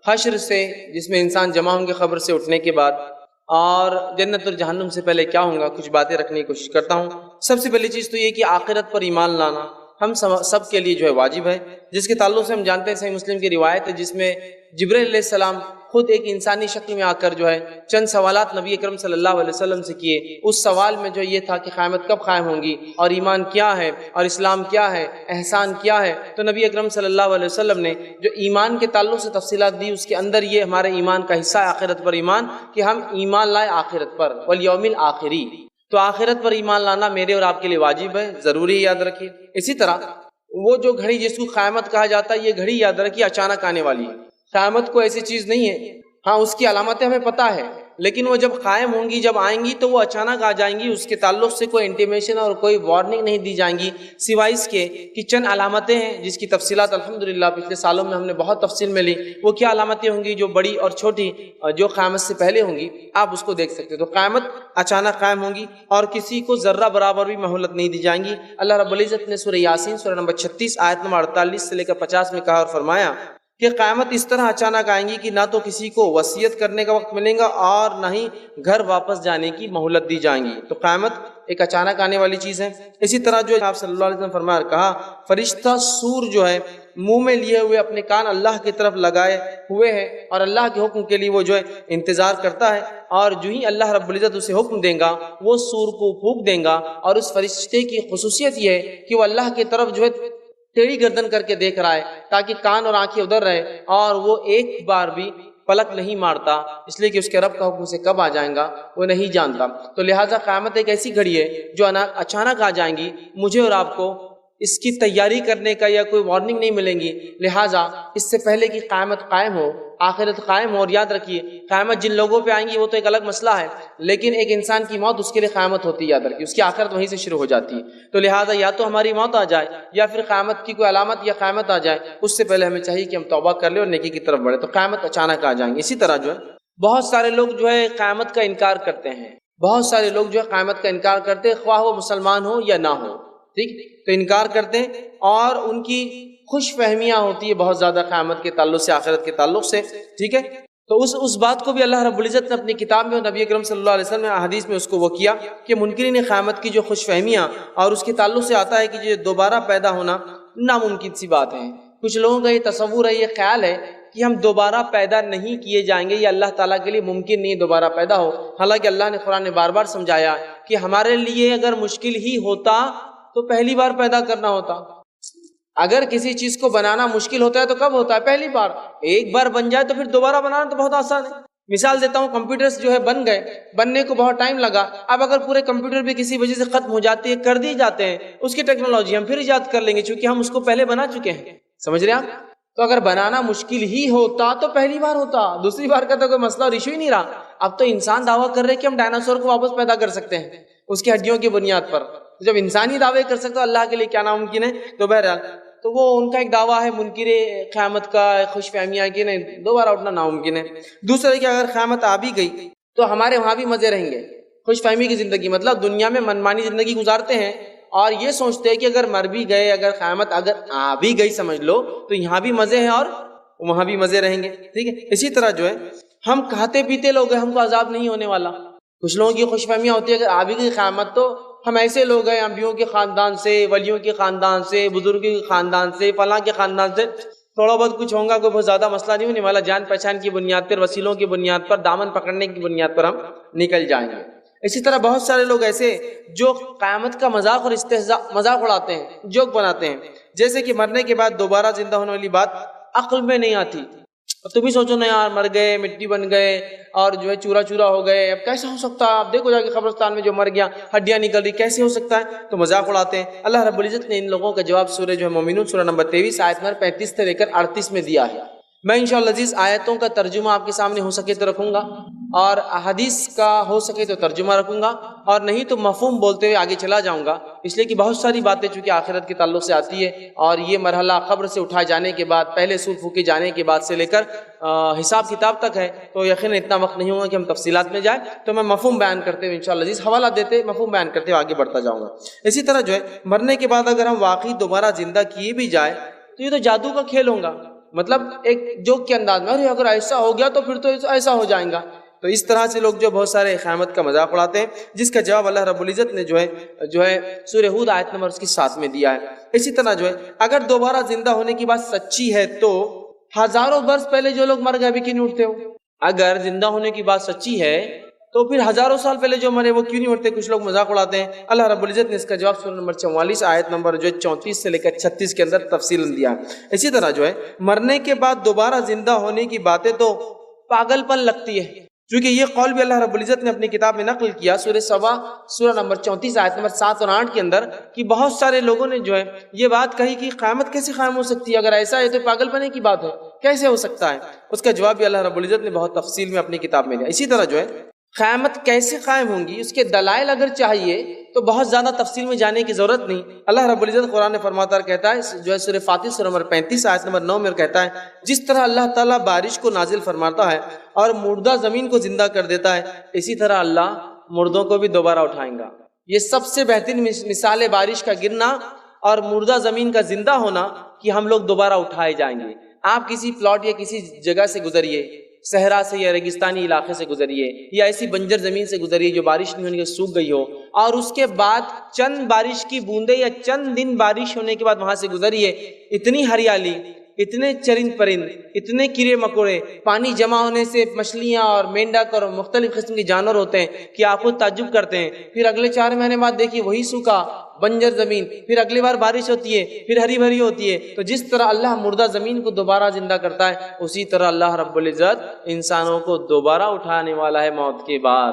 حشر سے جس میں انسان جمع ہوں گے قبر سے اٹھنے کے بعد، اور جنت اور جہنم سے پہلے کیا ہوں گا، کچھ باتیں رکھنے کی کوشش کرتا ہوں۔ سب سے پہلی چیز تو یہ کہ آخرت پر ایمان لانا ہم سب کے لیے جو ہے واجب ہے، جس کے تعلق سے ہم جانتے ہیں صحیح مسلم کی روایت ہے جس میں جبرائیل علیہ السلام خود ایک انسانی شکل میں آ کر جو ہے چند سوالات نبی اکرم صلی اللہ علیہ وسلم سے کیے۔ اس سوال میں جو یہ تھا کہ قیامت کب قائم ہوں گی، اور ایمان کیا ہے، اور اسلام کیا ہے، احسان کیا ہے، تو نبی اکرم صلی اللہ علیہ وسلم نے جو ایمان کے تعلق سے تفصیلات دی، اس کے اندر یہ ہمارے ایمان کا حصہ ہے آخرت پر ایمان، کہ ہم ایمان لائیں آخرت پر، والیوم الآخری۔ تو آخرت پر ایمان لانا میرے اور آپ کے لیے واجب ہے، ضروری ہے، یاد رکھیے۔ اسی طرح وہ جو گھڑی جس کو قیامت کہا جاتا ہے، یہ گھڑی یاد رکھیے اچانک آنے والی ہے۔ قیامت کو ایسی چیز نہیں ہے، ہاں اس کی علامتیں ہمیں پتہ ہے، لیکن وہ جب قائم ہوں گی، جب آئیں گی تو وہ اچانک آ جائیں گی، اس کے تعلق سے کوئی انٹیمیشن اور کوئی وارننگ نہیں دی جائیں گی، سوائے اس کے کہ چند علامتیں ہیں جس کی تفصیلات الحمدللہ پچھلے سالوں میں ہم نے بہت تفصیل میں لی۔ وہ کیا علامتیں ہوں گی جو بڑی اور چھوٹی جو قیامت سے پہلے ہوں گی، آپ اس کو دیکھ سکتے ہیں۔ تو قیامت اچانک قائم ہوں گی اور کسی کو ذرہ برابر بھی مہلت نہیں دی جائیں گی۔ اللہ رب العزت نے سورہ یاسین سورہ نمبر 36 آیت نمبر 48 سے لے کر 50 میں کہا اور فرمایا کہ قیامت اس طرح اچانک آئیں گی کہ نہ تو کسی کو وصیت کرنے کا وقت ملے گا اور نہ ہی گھر واپس جانے کی مہلت دی جائیں گی۔ تو قیامت ایک اچانک آنے والی چیز ہے۔ اسی طرح جو آپ صلی اللہ علیہ وسلم فرمایا کہا، فرشتہ سور جو ہے منہ میں لیے ہوئے اپنے کان اللہ کی طرف لگائے ہوئے ہے، اور اللہ کے حکم کے لیے وہ جو ہے انتظار کرتا ہے، اور جو ہی اللہ رب العزت اسے حکم دیں گا وہ سور کو پھونک دیں گا۔ اور اس فرشتے کی خصوصیت یہ ہے کہ وہ اللہ کی طرف جو ہے ٹیڑھی گردن کر کے دیکھ رہا ہے تاکہ کان اور آنکھیں ادھر رہے، اور وہ ایک بار بھی پلک نہیں مارتا، اس لیے کہ اس کے رب کا حکم سے کب آ جائیں گا وہ نہیں جانتا۔ تو لہٰذا قیامت ایک ایسی گھڑی ہے جو اچانک آ جائیں گی، مجھے اور آپ کو اس کی تیاری کرنے کا یا کوئی وارننگ نہیں ملیں گی۔ لہٰذا اس سے پہلے کہ قیامت قائم ہو، آخرت قائم ہو، اور یاد رکھیے قیامت جن لوگوں پہ آئیں گی وہ تو ایک الگ مسئلہ ہے، لیکن ایک انسان کی موت اس کے لیے قیامت ہوتی ہے، یاد رکھیے اس کی آخرت وہیں سے شروع ہو جاتی ہے۔ تو لہٰذا یا تو ہماری موت آ جائے یا پھر قیامت کی کوئی علامت یا قیامت آ جائے، اس سے پہلے ہمیں چاہیے کہ ہم توبہ کر لیں اور نیکی کی طرف بڑھیں۔ تو قیامت اچانک آ جائیں گے۔ اسی طرح جو ہے بہت سارے لوگ جو ہے قیامت کا انکار کرتے ہیں، بہت سارے لوگ جو ہے قیامت کا انکار کرتے ہیں، خواہ وہ مسلمان ہو یا نہ ہو، ٹھیک، تو انکار کرتے ہیں، اور ان کی خوش فہمیاں ہوتی ہے بہت زیادہ قیامت کے تعلق سے، آخرت کے تعلق سے، ٹھیک ہے۔ تو اس بات کو بھی اللہ رب العزت نے اپنی کتاب میں اور نبی اکرم صلی اللہ علیہ وسلم نے حدیث میں اس کو وہ کیا کہ منکرین قیامت کی جو خوش فہمیاں اور اس کے تعلق سے آتا ہے کہ یہ دوبارہ پیدا ہونا ناممکن سی بات ہے۔ کچھ لوگوں کا یہ تصور ہے، یہ خیال ہے کہ ہم دوبارہ پیدا نہیں کیے جائیں گے، یہ اللہ تعالیٰ کے لیے ممکن نہیں دوبارہ پیدا ہو۔ حالانکہ اللہ نے قرآن میں بار بار سمجھایا کہ ہمارے لیے اگر مشکل ہی ہوتا تو پہلی بار پیدا کرنا ہوتا۔ اگر کسی چیز کو بنانا مشکل ہوتا ہے تو کب ہوتا ہے؟ پہلی بار۔ ایک بار بن جائے تو پھر دوبارہ بنانا تو بہت آسان ہے۔ مثال دیتا ہوں، کمپیوٹرز جو ہے بن گئے، بننے کو بہت ٹائم لگا، اب اگر پورے کمپیوٹر بھی کسی وجہ سے ختم ہو جاتے ہیں، کر دی جاتے ہیں، اس کی ٹیکنالوجی ہم پھر ایجاد کر لیں گے چونکہ ہم اس کو پہلے بنا چکے ہیں، سمجھ رہے ہیں آپ؟ تو اگر بنانا مشکل ہی ہوتا تو پہلی بار ہوتا، دوسری بار کا تو کوئی مسئلہ اور ایشو ہی نہیں رہا۔ اب تو انسان دعویٰ کر رہے کہ ہم ڈائناسور کو واپس پیدا کر سکتے ہیں اس کی ہڈیوں کی بنیاد پر۔ جب انسانی دعوے کر سکتا اللہ کے لیے کیا ناممکن ہے؟ تو بہرحال تو وہ ان کا ایک دعویٰ ہے منکر قیامت کا، خوش فہمیاں کہ نہیں دوبارہ اٹھنا ناممکن ہے۔ دوسرا کہ اگر قیامت آ بھی گئی تو ہمارے وہاں بھی مزے رہیں گے، خوش فہمی کی زندگی، مطلب دنیا میں منمانی زندگی گزارتے ہیں اور یہ سوچتے ہیں کہ اگر مر بھی گئے، اگر قیامت اگر آ بھی گئی سمجھ لو تو یہاں بھی مزے ہیں اور وہاں بھی مزے رہیں گے، ٹھیک ہے۔ اسی طرح جو ہے ہم کھاتے پیتے لوگ ہیں، ہم کو عذاب نہیں ہونے والا۔ کچھ لوگوں کی خوش فہمیاں ہوتی ہے اگر آ بھی گئی قیامت تو ہم ایسے لوگ ہیں، انبیوں کے خاندان سے، ولیوں کے خاندان سے، بزرگوں کے خاندان سے، فلاں کے خاندان سے، تھوڑا بہت کچھ ہوگا، کوئی بہت زیادہ مسئلہ نہیں ہونے والا، جان پہچان کی بنیاد پر، وسیلوں کی بنیاد پر، دامن پکڑنے کی بنیاد پر ہم نکل جائیں گے۔ اسی طرح بہت سارے لوگ ایسے جو قیامت کا مذاق اور استہزاء مذاق اڑاتے ہیں، جوک بناتے ہیں، جیسے کہ مرنے کے بعد دوبارہ زندہ ہونے والی بات عقل میں نہیں آتی۔ تم ہی سوچو نا یار، مر گئے، مٹی بن گئے اور جو ہے چورا چورا ہو گئے، اب کیسا ہو سکتا ہے؟ اب دیکھو جا کے قبرستان میں جو مر گیا ہڈیاں نکل رہی، کیسے ہو سکتا ہے؟ تو مذاق اڑاتے ہیں۔ اللہ رب العزت نے ان لوگوں کا جواب سورہ جو ہے مومنون سورہ نمبر 23 آیت نمبر 35 سے لے کر 38 میں دیا ہے۔ میں انشاءاللہ عزیز آیتوں کا ترجمہ آپ کے سامنے ہو سکے تو رکھوں گا، اور احادیث کا ہو سکے تو ترجمہ رکھوں گا، اور نہیں تو مفہوم بولتے ہوئے آگے چلا جاؤں گا، اس لیے کہ بہت ساری باتیں چونکہ آخرت کے تعلق سے آتی ہے، اور یہ مرحلہ قبر سے اٹھائے جانے کے بعد، پہلے سور پھونکے جانے کے بعد سے لے کر حساب کتاب تک ہے، تو یقیناً اتنا وقت نہیں ہوگا کہ ہم تفصیلات میں جائیں، تو میں مفہوم بیان کرتے ہوئے انشاءاللہ عزیز حوالہ دیتے مفہوم بیان کرتے ہوئے آگے بڑھتا جاؤں گا۔ اسی طرح جو ہے مرنے کے بعد اگر ہم واقعی دوبارہ زندہ کیے بھی جائے تو یہ تو جادو کا کھیل ہوگا، مطلب ایک جوک کے انداز میں، ارے اگر ایسا ہو گیا تو پھر تو ایسا ہو جائے گا. تو اس طرح سے لوگ جو بہت سارے قیامت کا مذاق اڑاتے ہیں، جس کا جواب اللہ رب العزت نے جو ہے سورہ ہود آیت نمبر اس کی 7 میں دیا ہے. اسی طرح جو ہے اگر دوبارہ زندہ ہونے کی بات سچی ہے تو ہزاروں برس پہلے جو لوگ مر گئے ابھی کیوں نہیں اٹھتے ہو؟ اگر زندہ ہونے کی بات سچی ہے تو پھر ہزاروں سال پہلے جو مرے وہ کیوں نہیں اٹھتے؟ کچھ لوگ مذاق اڑاتے ہیں. اللہ رب العزت نے اس کا جواب سورہ نمبر 44 آیت نمبر جو 34 سے لے کر 36 کے اندر تفصیل دیا. اسی طرح جو ہے مرنے کے بعد دوبارہ زندہ ہونے کی باتیں تو پاگل پن لگتی ہے، کیونکہ یہ قول بھی اللہ رب العزت نے اپنی کتاب میں نقل کیا سورہ سبا سورہ نمبر 34 آیت نمبر 7 اور 8 کے اندر کہ بہت سارے لوگوں نے جو ہے یہ بات کہی کہ قیامت کیسے قائم ہو سکتی ہے؟ اگر ایسا ہے تو پاگل پنے کی بات ہے، کیسے ہو سکتا ہے؟ اس کا جواب بھی اللہ رب العزت نے بہت تفصیل میں اپنی کتاب میں دیا. اسی طرح جو ہے قیامت کیسے قائم ہوں گی اس کے دلائل اگر چاہیے تو بہت زیادہ تفصیل میں جانے کی ضرورت نہیں. اللہ رب العزت قرآن فرماتا ہے، کہتا ہے جو ہے سورہ فاتر سورہ نمبر 35 آیت نمبر 9 میں کہتا ہے جس طرح اللہ تعالیٰ بارش کو نازل فرماتا ہے اور مردہ زمین کو زندہ کر دیتا ہے، اسی طرح اللہ مردوں کو بھی دوبارہ اٹھائیں گا. یہ سب سے بہترین مثال ہے بارش کا گرنا اور مردہ زمین کا زندہ ہونا کہ ہم لوگ دوبارہ اٹھائے جائیں گے. آپ کسی پلاٹ یا کسی جگہ سے گزریے، صحرا سے یا ریگستانی علاقے سے گزریے یا ایسی بنجر زمین سے گزریے جو بارش نہیں ہونے کے سوکھ گئی ہو، اور اس کے بعد چند بارش کی بوندیں یا چند دن بارش ہونے کے بعد وہاں سے گزریے، اتنی ہریالی، اتنے چرند پرند، اتنے کیڑے مکوڑے، پانی جمع ہونے سے مچھلیاں اور مینڈک اور مختلف قسم کے جانور ہوتے ہیں کہ آپ خود تعجب کرتے ہیں. پھر اگلے 4 مہینے بعد دیکھیے وہی سوکھا بنجر زمین، پھر اگلی بار بارش ہوتی ہے، پھر ہری بھری ہوتی ہے. تو جس طرح اللہ مردہ زمین کو دوبارہ زندہ کرتا ہے، اسی طرح اللہ رب العزت انسانوں کو دوبارہ اٹھانے والا ہے موت کے بعد.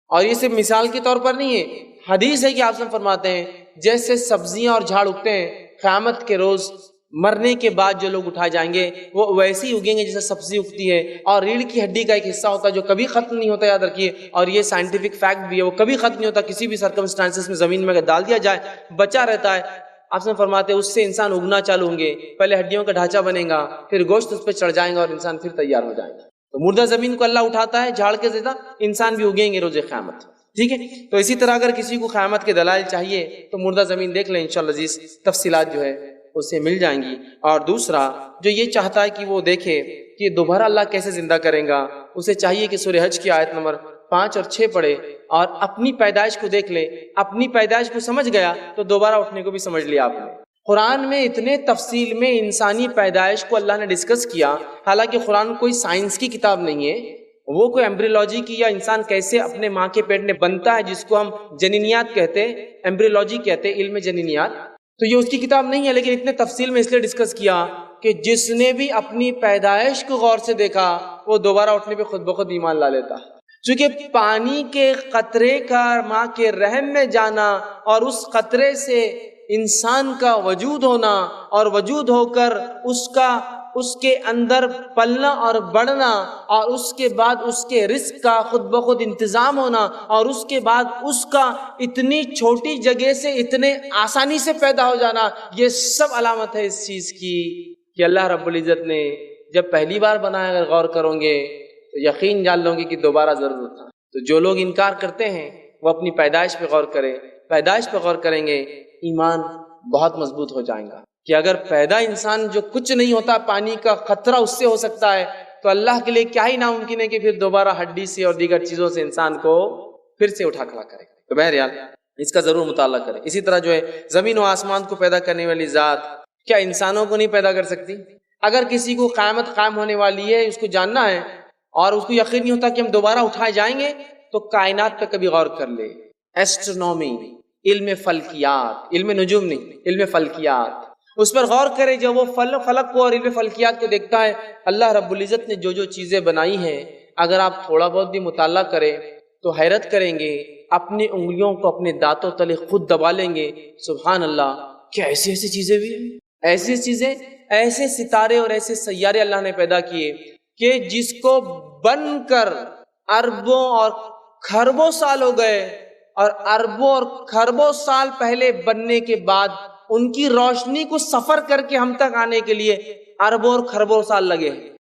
اور یہ صرف مثال کے طور پر نہیں ہے، حدیث ہے کہ آپ سے فرماتے ہیں جیسے سبزیاں اور جھاڑ اگتے ہیں قیامت کے روز، مرنے کے بعد جو لوگ اٹھائے جائیں گے وہ ویسے ہی اگیں گے جیسے سبزی اگتی ہے. اور ریڑھ کی ہڈی کا ایک حصہ ہوتا ہے جو کبھی ختم نہیں ہوتا، یاد رکھیے، اور یہ سائنٹیفک فیکٹ بھی ہے، وہ کبھی ختم نہیں ہوتا، کسی بھی سرکمسٹانسز میں زمین میں اگر ڈال دیا جائے بچا رہتا ہے. آپ سے فرماتے ہیں اس سے انسان اگنا چالو ہوں گے، پہلے ہڈیوں کا ڈھانچہ بنے گا، پھر گوشت اس پہ چڑھ جائیں گا اور انسان پھر تیار ہو جائے گا. تو مردہ زمین کو اللہ اٹھاتا ہے جھاڑ کے زیادہ، انسان بھی اگیں گے روز قیامت. ٹھیک ہے، تو اسی طرح اگر کسی کو قیامت کے دلائل چاہیے تو مردہ زمین دیکھ لیں، انشاءاللہ عزیز تفصیلات جو ہے اسے مل جائیں گی. اور دوسرا جو یہ چاہتا ہے کہ وہ دیکھے کہ دوبارہ اللہ کیسے زندہ کریں گا، اسے چاہیے کہ سورہ حج کی آیت نمبر 5 اور 6 پڑھے اور اپنی پیدائش کو دیکھ لے. اپنی پیدائش کو سمجھ گیا تو دوبارہ اٹھنے کو بھی سمجھ لیا آپ نے. قرآن میں اتنے تفصیل میں انسانی پیدائش کو اللہ نے ڈسکس کیا، حالانکہ قرآن کوئی سائنس کی کتاب نہیں ہے، وہ کوئی ایمبریولوجی کی یا انسان کیسے اپنے ماں کے پیٹ میں بنتا ہے جس کو ہم جنینیات کہتے ہیں، ایمبریولوجی کہتے ہیں، علم جنینیات، تو یہ اس کی کتاب نہیں ہے. لیکن اتنے تفصیل میں اس لیے ڈسکس کیا کہ جس نے بھی اپنی پیدائش کو غور سے دیکھا وہ دوبارہ اٹھنے پہ خود بخود ایمان لا لیتا. چونکہ پانی کے قطرے کا ماں کے رحم میں جانا اور اس قطرے سے انسان کا وجود ہونا اور وجود ہو کر اس کے اندر پلنا اور بڑھنا اور اس کے بعد اس کے رزق کا خود بخود انتظام ہونا اور اس کے بعد اس کا اتنی چھوٹی جگہ سے اتنے آسانی سے پیدا ہو جانا، یہ سب علامت ہے اس چیز کی کہ اللہ رب العزت نے جب پہلی بار بنایا، اگر غور کرو گے تو یقین جان لو گے کہ دوبارہ ضرور تھا. تو جو لوگ انکار کرتے ہیں وہ اپنی پیدائش پہ غور کریں، پیدائش پہ غور کریں گے ایمان بہت مضبوط ہو جائیں گا کہ اگر پیدا انسان جو کچھ نہیں ہوتا، پانی کا خطرہ اس سے ہو سکتا ہے، تو اللہ کے لیے کیا ہی ناممکن ہے کہ پھر دوبارہ ہڈی سے اور دیگر چیزوں سے انسان کو پھر سے اٹھا کھڑا کرے. تو بہرحال اس کا ضرور مطالعہ کریں. اسی طرح جو ہے زمین و آسمان کو پیدا کرنے والی ذات کیا انسانوں کو نہیں پیدا کر سکتی؟ اگر کسی کو قیامت قائم ہونے والی ہے، اس کو جاننا ہے اور اس کو یقین نہیں ہوتا کہ ہم دوبارہ اٹھائے جائیں گے، تو کائنات پہ کبھی غور کر لے. ایسٹرونومی، علم فلکیات، علم نجوم نہیں، علم فلکیات، اس پر غور کرے. جب وہ فلک کو اور علم فلکیات کو دیکھتا ہے، اللہ رب العزت نے جو جو چیزیں بنائی ہیں، اگر آپ تھوڑا بہت بھی مطالعہ کریں تو حیرت کریں گے. اپنی انگلیوں کو اپنے دانتوں تلے خود دبا لیں گے، سبحان اللہ، کیا ایسی ایسی چیزیں بھی ہیں، ایسی چیزیں، ایسے ستارے اور ایسے سیارے اللہ نے پیدا کیے کہ جس کو بن کر اربوں اور کھربوں سال ہو گئے، اور اربوں اور کھربوں سال پہلے بننے کے بعد ان کی روشنی کو سفر کر کے ہم تک آنے کے لیے اربوں اور کھربوں سال لگے.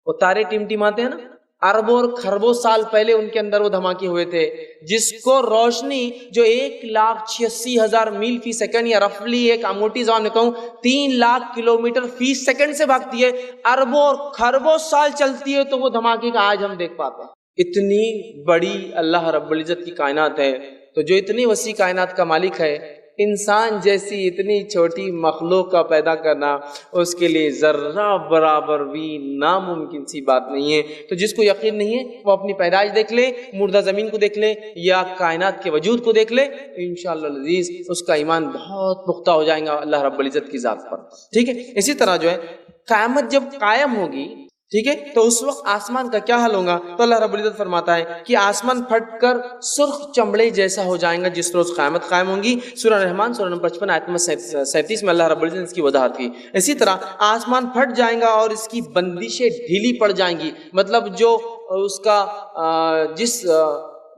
وہ تارے ٹمٹماتے ہیں نا، اربوں اور خربوں سال پہلے ان کے اندر وہ دھماکے ہوئے تھے، جس کو روشنی جو 1,86,000 میل فی سیکنڈ یا رفلی ایک موٹی زبان میں کہوں 3 لاکھ کلومیٹر فی سیکنڈ سے بھاگتی ہے، اربوں اور خربوں سال چلتی ہے، تو وہ دھماکے کا آج ہم دیکھ پاتے ہیں۔ اتنی بڑی اللہ رب العزت کی کائنات ہے، تو جو اتنی وسیع کائنات کا مالک ہے، انسان جیسی اتنی چھوٹی مخلوق کا پیدا کرنا اس کے لیے ذرہ برابر بھی ناممکن سی بات نہیں ہے۔ تو جس کو یقین نہیں ہے وہ اپنی پیدائش دیکھ لے، مردہ زمین کو دیکھ لے یا کائنات کے وجود کو دیکھ لے، انشاءاللہ العزیز اس کا ایمان بہت پختہ ہو جائے گا اللہ رب العزت کی ذات پر، ٹھیک ہے۔ اسی طرح جو ہے قیامت جب قائم ہوگی، ٹھیک ہے، تو اس وقت آسمان کا کیا حال ہوگا؟ تو اللہ رب العزت فرماتا ہے کہ آسمان پھٹ کر سرخ چمڑے جیسا ہو جائیں گا جس روز قیامت قائم ہوں گی۔ سورہ رحمان سورہ نمبر 55 آیت نمبر 37 میں اللہ رب العزت نے اس کی وضاحت کی۔ اسی طرح آسمان پھٹ جائیں گا اور اس کی بندشیں ڈھیلی پڑ جائیں گی، مطلب جو اس کا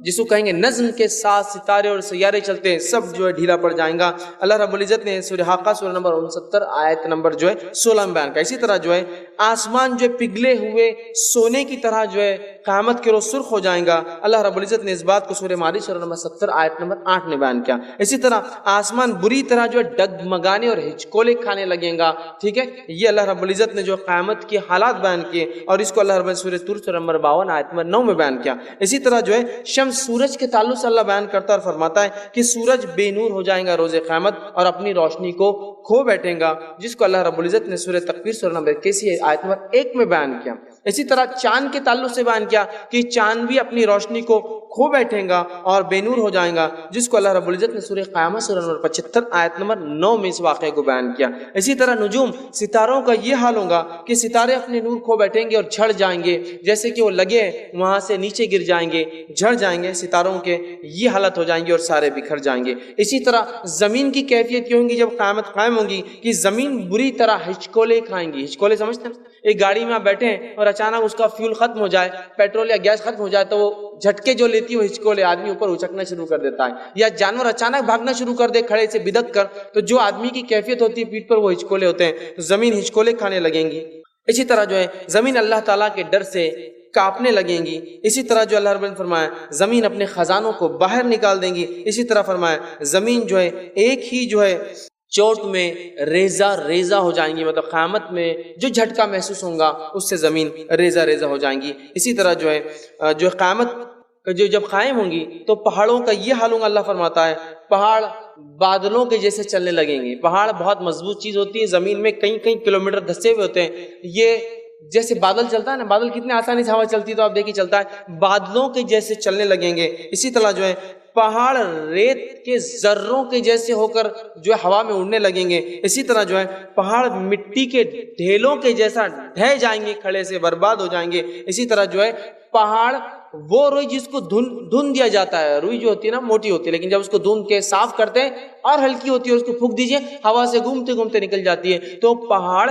جس کو کہیں گے نظم کے ساتھ ستارے اور سیارے چلتے ہیں، سب جو ہے ڈھیلا پڑ جائیں گا۔ اللہ رب العزت نے سورہ حاقہ سورہ نمبر 69 آیت نمبر جو ہے 16 میں بیان کیا۔ اسی طرح جو ہے آسمان جو پگھلے ہوئے سونے کی طرح جو ہے قیامت کے روز سرخ ہو جائیں گا۔ اللہ رب العزت نے اس بات کو سورہ معارج سورہ نمبر 70 آیت نمبر 8 میں بیان کیا۔ اسی طرح آسمان بری طرح جو ہے ڈگمگانے اور ہچکولے کھانے لگیں گا، ٹھیک ہے۔ یہ اللہ رب العزت نے جو قیامت کے حالات بیان کیے، اور اس کو اللہ رب العزت سورہ طور سورہ نمبر 52 آیت نمبر 9 میں بیان کیا۔ اسی طرح جو ہے شمس سورج کے تعلق سے اللہ بیان کرتا ہے اور فرماتا ہے کہ سورج بے نور ہو جائے گا روز قیامت اور اپنی روشنی کو کھو بیٹھے گا، جس کو اللہ رب العزت نے سورہ تکویر سورہ نمبر 81 آیت نمبر 1 میں بیان کیا۔ اسی طرح چاند کے تعلق سے بیان کیا کہ چاند بھی اپنی روشنی کو کھو بیٹھے گا اور بے نور ہو جائے گا، جس کو اللہ رب العزت نے سورہ قیامت سورہ نمبر 75 آیت نمبر 9 میں اس واقعے کو بیان کیا۔ اسی طرح نجوم ستاروں کا یہ حال ہوگا کہ ستارے اپنے نور کھو بیٹھیں گے اور جھڑ جائیں گے، جیسے کہ وہ لگے وہاں سے نیچے گر جائیں گے، جھڑ جائیں گے، ستاروں کے یہ حالت ہو جائیں گے اور سارے بکھر جائیں گے۔ اسی طرح زمین کی کیفیت یہ ہوگی جب قیامت قائم ہوگی کہ زمین بری طرح ہچکولے کھائیں گی۔ ہچکولے سمجھتے ہیں؟ ایک گاڑی میں آپ بیٹھے ہیں اور اچانک اس کا فیول ختم ہو جائے، پیٹرول یا گیس ختم ہو جائے، تو وہ جھٹکے جو لیتی ہے وہ ہچکولے آدمی اوپر اچکنا شروع کر دیتا ہے، یا جانور اچانک بھاگنا شروع کر دے کھڑے سے بدک کر، تو جو آدمی کی کیفیت ہوتی ہے پیٹھ پر وہ ہچکولے ہوتے ہیں، تو زمین ہچکولے کھانے لگیں گی۔ اسی طرح جو ہے زمین اللہ تعالیٰ کے ڈر سے کانپنے لگیں گی۔ اسی طرح جو اللہ رب نے فرمایا زمین اپنے خزانوں کو باہر نکال دیں گی۔ اسی طرح فرمایا زمین جو ہے ایک ہی جو ہے چوٹ میں ریزہ ریزہ ہو جائیں گی، مطلب قیامت میں جو جھٹکا محسوس ہوگا اس سے زمین ریزہ ریزہ ہو جائیں گی۔ اسی طرح جو ہے جو قیامت جو جب قائم ہوں گی تو پہاڑوں کا یہ حال ہوگا، اللہ فرماتا ہے پہاڑ بادلوں کے جیسے چلنے لگیں گے۔ پہاڑ بہت مضبوط چیز ہوتی ہے، زمین میں کئی کئی کلومیٹر دھسے ہوئے ہوتے ہیں، یہ جیسے بادل چلتا ہے نا، بادل کتنے آسانی سے ہوا چلتی ہے تو آپ دیکھیے چلتا ہے، بادلوں کے جیسے چلنے لگیں گے۔ اسی طرح جو ہے پہاڑ ریت کے ذروں کے جیسے ہو کر جو ہے ہوا میں اڑنے لگیں گے۔ اسی طرح جو ہے پہاڑ مٹی کے ڈھیلوں کے جیسا ڈھہ جائیں گے، کھڑے سے برباد ہو جائیں گے۔ اسی طرح جو ہے پہاڑ وہ روئی جس کو دھن دیا جاتا ہے، روئی جو ہوتی ہے نا موٹی ہوتی ہے، لیکن جب اس کو دھن کے صاف کرتے ہیں اور ہلکی ہوتی ہے، اس کو پھونک دیجئے ہوا سے گھومتے گھومتے نکل جاتی ہے، تو پہاڑ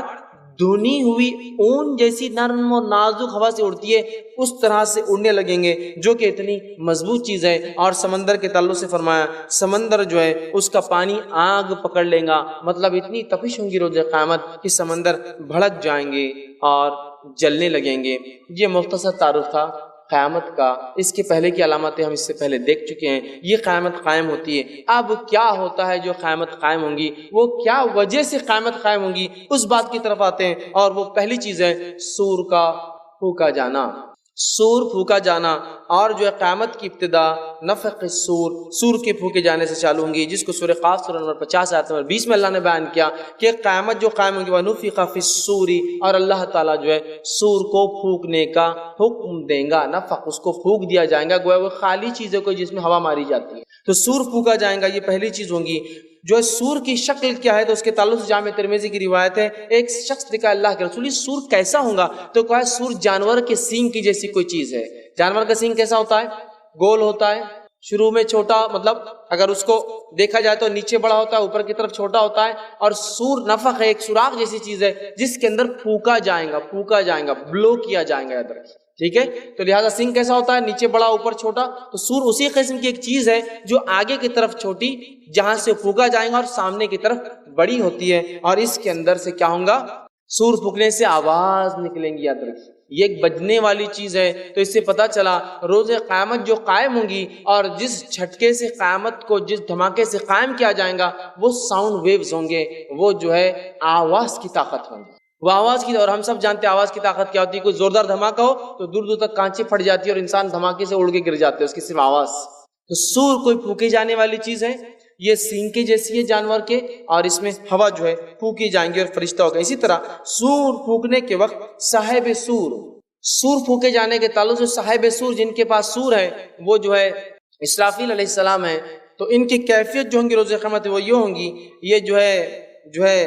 دھنی ہوئی اون جیسی نرم اور نازک ہوا سے اڑتی ہے اس طرح سے اڑنے لگیں گے، جو کہ اتنی مضبوط چیز ہے۔ اور سمندر کے تعلق سے فرمایا سمندر جو ہے اس کا پانی آگ پکڑ لے گا، مطلب اتنی تپش ہوں گی روز قیامت کہ سمندر بھڑک جائیں گے اور جلنے لگیں گے۔ یہ مختصر تعارف تھا قیامت کا۔ اس کے پہلے کی علامتیں ہم اس سے پہلے دیکھ چکے ہیں۔ یہ قیامت قائم ہوتی ہے، اب کیا ہوتا ہے جو قیامت قائم ہوں گی، وہ کیا وجہ سے قیامت قائم ہوں گی، اس بات کی طرف آتے ہیں۔ اور وہ پہلی چیز ہے سور کا پھونکا جانا، سور پھونکا جانا، اور جو ہے قیامت کی ابتدا نفخ السور، سور کے پھونکے جانے سے چالو ہوں گی، جس کو سورہ قاف سورہ نمبر 50 آیت نمبر 20 میں اللہ نے بیان کیا کہ قیامت جو قائم ہوگی وَنُفِخَ فِي الصُّورِ، اور اللہ تعالیٰ جو ہے سور کو پھونکنے کا حکم دیں گا۔ نفخ اس کو پھونک دیا جائے گا، گویا وہ خالی چیز ہے کوئی جس میں ہوا ماری جاتی ہے، تو سور پھونکا جائے گا، یہ پہلی چیز ہوگی۔ جو ہے سور کی شکل کیا ہے تو اس کے تعلق سے جامع ترمذی کی روایت ہے، ایک شخص نے کہا اللہ کے رسول سور کیسا ہوگا، تو کہا سور جانور کے سینگ کی جیسی کوئی چیز ہے۔ جانور کا سینگ کیسا ہوتا ہے؟ گول ہوتا ہے، شروع میں چھوٹا، مطلب اگر اس کو دیکھا جائے تو نیچے بڑا ہوتا ہے، اوپر کی طرف چھوٹا ہوتا ہے، اور سور نفخ ہے، ایک سوراخ جیسی چیز ہے جس کے اندر پھونکا جائے گا، بلو کیا جائے گا ادھر، ٹھیک ہے۔ تو لہٰذا سینگ کیسا ہوتا ہے؟ نیچے بڑا اوپر چھوٹا، تو سور اسی قسم کی ایک چیز ہے جو آگے کی طرف چھوٹی جہاں سے پھونکا جائے گا اور سامنے کی طرف بڑی ہوتی ہے، اور اس کے اندر سے کیا ہوگا؟ سور پھونکنے سے آواز نکلیں گی، یاد رکھیے یہ ایک بجنے والی چیز ہے۔ تو اس سے پتہ چلا روز قیامت جو قائم ہوں گی اور جس جھٹکے سے قیامت کو جس دھماکے سے قائم کیا جائے گا وہ ساؤنڈ ویوز ہوں گے، وہ جو ہے آواز کی طاقت ہوں گی، وہ آواز کی، اور ہم سب جانتے ہیں آواز کی طاقت کیا ہوتی ہے۔ کوئی زوردار دھماکہ ہو تو دور دور تک کانچیں پھٹ جاتی ہے اور انسان دھماکے سے اڑ کے گر جاتے ہیں، اس کی صرف آواز۔ تو سور کوئی پھونکی جانے والی چیز ہے، یہ سینگ کے جیسی ہے جانور کے، اور اس میں ہوا جو ہے پھونکی جائیں گی اور فرشتہ ہوگا۔ اسی طرح سور پھونکنے کے وقت صاحب سور پھونکے جانے کے تعلق سے صاحب سور، جن کے پاس سور ہے، وہ جو ہے اسرافیل علیہ السلام ہے، تو ان کی کیفیت جو ہوں گی روز قیامت وہ یہ ہوں گی، یہ جو ہے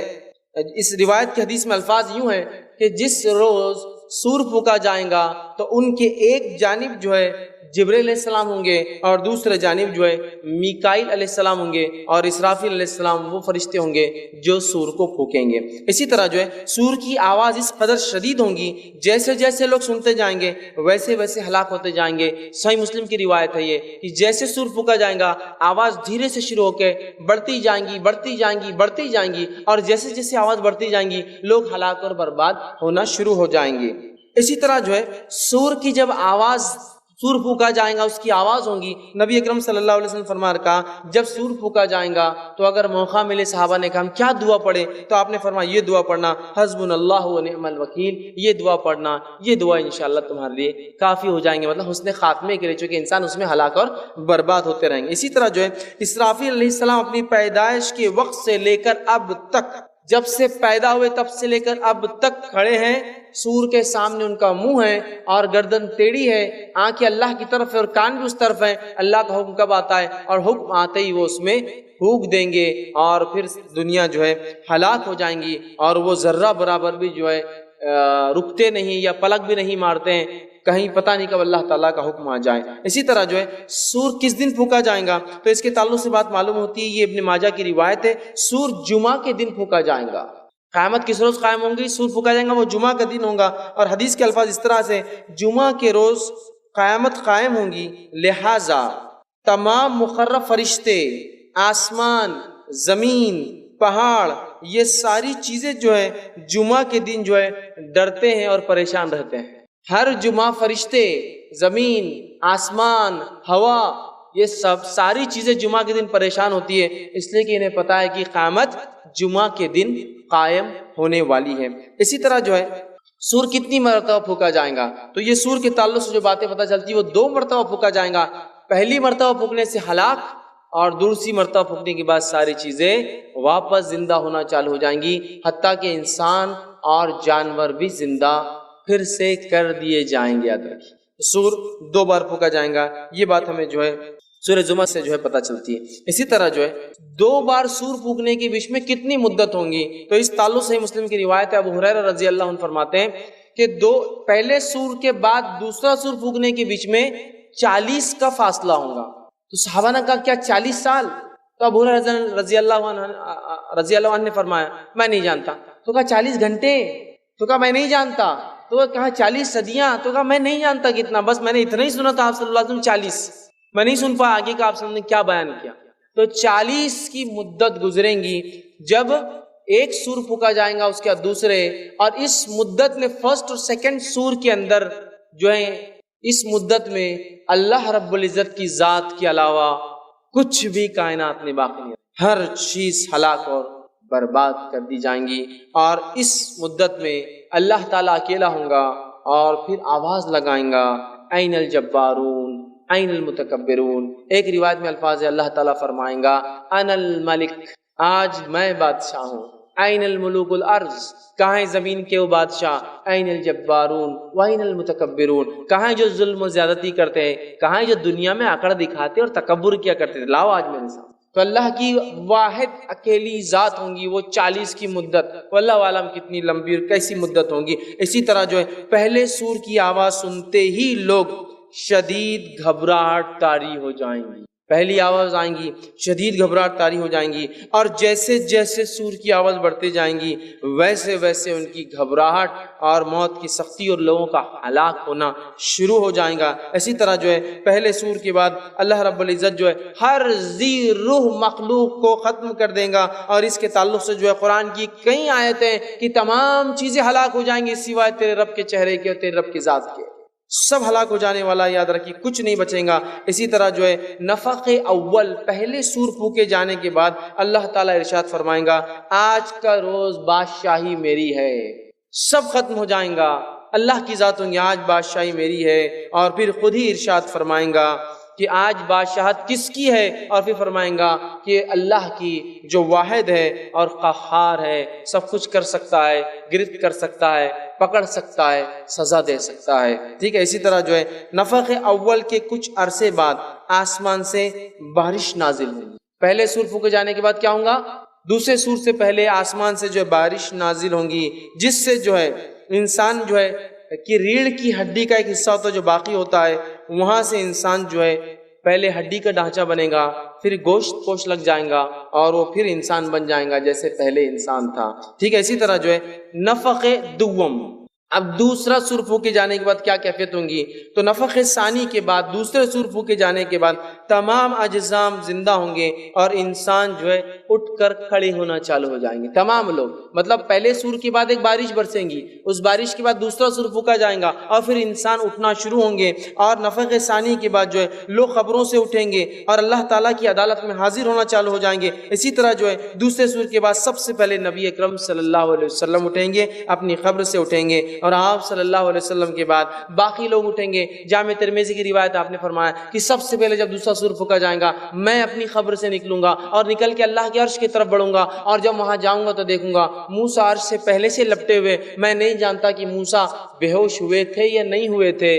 اس روایت کی حدیث میں الفاظ یوں ہیں کہ جس روز سور پھونکا جائے گا تو ان کے ایک جانب جو ہے جبرائیل علیہ السلام ہوں گے اور دوسرے جانب جو ہے میکائیل علیہ السلام ہوں گے اور اسرافیل علیہ السلام وہ فرشتے ہوں گے جو سور کو پھونکیں گے۔ اسی طرح جو ہے سور کی آواز اس قدر شدید ہوں گی، جیسے جیسے لوگ سنتے جائیں گے ویسے ویسے ہلاک ہوتے جائیں گے۔ صحیح مسلم کی روایت ہے یہ کہ جیسے سور پھونکا جائے گا آواز دھیرے سے شروع ہو کے بڑھتی جائیں گی بڑھتی جائیں گی بڑھتی جائیں گی، اور جیسے جیسے آواز بڑھتی جائیں گی لوگ ہلاک اور برباد ہونا شروع ہو جائیں گے۔ اسی طرح جو ہے سور کی جب آواز سور پھونکا جائے گا اس کی آواز ہوں گی، نبی اکرم صلی اللہ علیہ وسلم فرما کہا جب سور پھونکا جائے گا تو اگر موقع ملے، صحابہ نے کہا ہم کیا دعا پڑھیں، تو آپ نے فرمایا یہ دعا پڑھنا حسبنا اللہ و نعم الوکیل، یہ دعا پڑھنا، یہ دعا انشاءاللہ تمہارے لیے کافی ہو جائیں گے، مطلب حسن خاتمے کے لیے، چونکہ انسان اس میں ہلاک اور برباد ہوتے رہیں گے۔ اسی طرح جو ہے اسرافیل علیہ السلام اپنی پیدائش کے وقت سے لے کر اب تک، جب سے پیدا ہوئے تب سے لے کر اب تک کھڑے ہیں، سور کے سامنے ان کا منہ ہے اور گردن ٹیڑھی ہے، آنکھیں اللہ کی طرف ہے اور کان بھی اس طرف ہیں۔ اللہ کا حکم کب آتا ہے اور حکم آتے ہی وہ اس میں پھونک دیں گے اور پھر دنیا جو ہے ہلاک ہو جائیں گی، اور وہ ذرہ برابر بھی جو ہے رکتے نہیں یا پلک بھی نہیں مارتے ہیں، کہیں پتہ نہیں کب اللہ تعالیٰ کا حکم آ جائے۔ اسی طرح جو ہے سور کس دن پھونکا جائے گا، تو اس کے تعلق سے بات معلوم ہوتی ہے، یہ ابن ماجہ کی روایت ہے، سور جمعہ کے دن پھونکا جائے گا۔ قیامت کس روز قائم ہوں گی، سور پھونکا جائے گا وہ جمعہ کا دن ہوگا، اور حدیث کے الفاظ اس طرح سے جمعہ کے روز قیامت قائم ہوں گی، لہٰذا تمام مقرب فرشتے، آسمان، زمین، پہاڑ، یہ ساری چیزیں جو ہے جمعہ کے دن جو ہے ڈرتے ہیں اور پریشان رہتے ہیں۔ ہر جمعہ فرشتے، زمین، آسمان، ہوا، یہ سب ساری چیزیں جمعہ کے دن پریشان ہوتی ہے، اس لیے کہ انہیں پتہ ہے کہ قیامت جمعہ کے دن قائم ہونے والی ہے۔ اسی طرح جو ہے سور کتنی مرتبہ پھونکا جائے گا، تو یہ سور کے تعلق سے جو باتیں پتہ چلتی ہے وہ 2 مرتبہ پھونکا جائے گا۔ پہلی مرتبہ پھونکنے سے ہلاک، اور دوسری مرتبہ پھونکنے کے بعد ساری چیزیں واپس زندہ ہونا چالو ہو جائیں گی، حتیٰ کہ انسان اور جانور بھی زندہ پھر سے کر دیے جائیں گے۔ یاد رکھیے سور 2 بار پھونکا جائے گا، یہ بات ہمیں جو ہے سورہ زمر سے جو ہے پتہ چلتی ہے۔ اسی طرح جو ہے 2 بار سور پھونکنے کے بیچ میں کتنی مدت ہوں گی، تو اس تعلق سے مسلم کی روایت ہے، ابو ہریرہ رضی اللہ عنہ فرماتے ہیں کہ پہلے سور کے بعد دوسرا سور پھونکنے کے بیچ میں 40 کا فاصلہ ہوگا۔ تو صحابہ نے کہا کیا 40 سال؟ تو ابو ہریرہ رضی اللہ عنہ نے فرمایا میں نہیں جانتا۔ تو کہا 40 گھنٹے؟ تو کہا میں نہیں جانتا۔ تو کہا 40 صدیاں؟ تو کہا میں نہیں جانتا کتنا، بس میں نے اتنا ہی سنا تھا آپ صلی اللہ علیہ وسلم 40، میں نہیں سن پایا آگے کا آپ صلی اللہ علیہ وسلم نے کیا بیان کیا۔ تو 40 کی مدت گزریں گی، جب ایک سور پھونکا جائے گا اس کے بعد دوسرے، اور اس مدت میں فرسٹ اور سیکنڈ سور کے اندر جو ہے اس مدت میں اللہ رب العزت کی ذات کے علاوہ کچھ بھی کائنات میں باقی نہیں، ہر چیز ہلاک اور برباد کر دی جائیں گی، اور اس مدت میں اللہ تعالیٰ اکیلا ہوں گا اور پھر آواز لگائیں گا این الجبارون این المتکبرون۔ ایک روایت میں الفاظ ہے اللہ تعالیٰ فرمائیں گا انا الملک، آج میں بادشاہ ہوں، این الملوک الارض، کہاں زمین کے وہ بادشاہ، این الجبارون وین المتکبرون، کہاں جو ظلم و زیادتی کرتے ہیں، کہاں جو دنیا میں آکڑ دکھاتے اور تکبر کیا کرتے تھے، لاؤ آج میرے ساتھ۔ تو اللہ کی واحد اکیلی ذات ہوں گی وہ 40 کی مدت، واللہ عالم کتنی لمبی اور کیسی مدت ہوں گی۔ اسی طرح جو ہے پہلے سور کی آواز سنتے ہی لوگ شدید گھبراہٹ طاری ہو جائیں گی، پہلی آواز آئیں گی شدید گھبراہٹ طاری ہو جائیں گی، اور جیسے جیسے سور کی آواز بڑھتی جائیں گی ویسے ویسے ان کی گھبراہٹ اور موت کی سختی اور لوگوں کا ہلاک ہونا شروع ہو جائیں گا۔ اسی طرح جو ہے پہلے سور کے بعد اللہ رب العزت جو ہے ہر ذی روح مخلوق کو ختم کر دیں گا، اور اس کے تعلق سے جو ہے قرآن کی کئی آیتیں کہ تمام چیزیں ہلاک ہو جائیں گی سوائے تیرے رب کے چہرے کے اور تیرے رب کی ذات کے، سب ہلاک ہو جانے والا، یاد رکھیے کچھ نہیں بچے گا۔ اسی طرح جو ہے نفخ اول پہلے سور پھونکے جانے کے بعد اللہ تعالیٰ ارشاد فرمائیں گا آج کا روز بادشاہی میری ہے، سب ختم ہو جائیں گا، اللہ کی ذات ہوں گی آج بادشاہی میری ہے، اور پھر خود ہی ارشاد فرمائیں گا کہ آج بادشاہت کس کی ہے، اور پھر فرمائیں گا کہ اللہ کی جو واحد ہے اور قہار ہے، سب کچھ کر سکتا ہے، گرفت کر سکتا ہے، پکڑ سکتا ہے، سزا دے سکتا ہے، ٹھیک ہے۔ اسی طرح جو ہے نفخ اول کے کچھ عرصے بعد آسمان سے بارش نازل ہوگی۔ پہلے سور پھونکے جانے کے بعد کیا ہوگا؟ دوسرے سور سے پہلے آسمان سے جو ہے بارش نازل ہوں گی، جس سے جو ہے انسان جو ہے کہ ریڑھ کی ہڈی کا ایک حصہ ہوتا ہے جو باقی ہوتا ہے، وہاں سے انسان جو ہے پہلے ہڈی کا ڈھانچہ بنے گا، پھر گوشت پوش لگ جائیں گا، اور وہ پھر انسان بن جائیں گا جیسے پہلے انسان تھا، ٹھیک ہے۔ اسی طرح جو ہے نفخ دوم، اب دوسرا سور پھونکے جانے کے بعد کیا کیفیت ہوں گی؟ تو نفخ ثانی کے بعد دوسرے سور پھونکے جانے کے بعد تمام اجسام زندہ ہوں گے، اور انسان جو ہے اٹھ کر کھڑے ہونا چالو ہو جائیں گے، تمام لوگ، مطلب پہلے سور کے بعد ایک بارش برسیں گی، اس بارش کے بعد دوسرا سور پھونکا جائے گا، اور پھر انسان اٹھنا شروع ہوں گے، اور نفخ ثانی کے بعد جو ہے لوگ قبروں سے اٹھیں گے اور اللہ تعالیٰ کی عدالت میں حاضر ہونا چالو ہو جائیں گے۔ اسی طرح جو ہے دوسرے سور کے بعد سب سے پہلے نبی اکرم صلی اللہ علیہ وسلم اٹھیں گے، اپنی قبر سے اٹھیں گے، اور آپ صلی اللہ علیہ وسلم کے بعد باقی لوگ اٹھیں گے۔ جامع ترمذی کی روایت آپ نے فرمایا کہ سب سے پہلے جب دوسرا سور پھونکا جائے گا میں اپنی قبر سے نکلوں گا اور نکل کے اللہ کے عرش کی طرف بڑھوں گا، اور جب وہاں جاؤں گا تو دیکھوں گا موسیٰ عرش سے پہلے سے لپٹے ہوئے، میں نہیں جانتا کہ موسیٰ بے ہوش ہوئے تھے یا نہیں ہوئے تھے،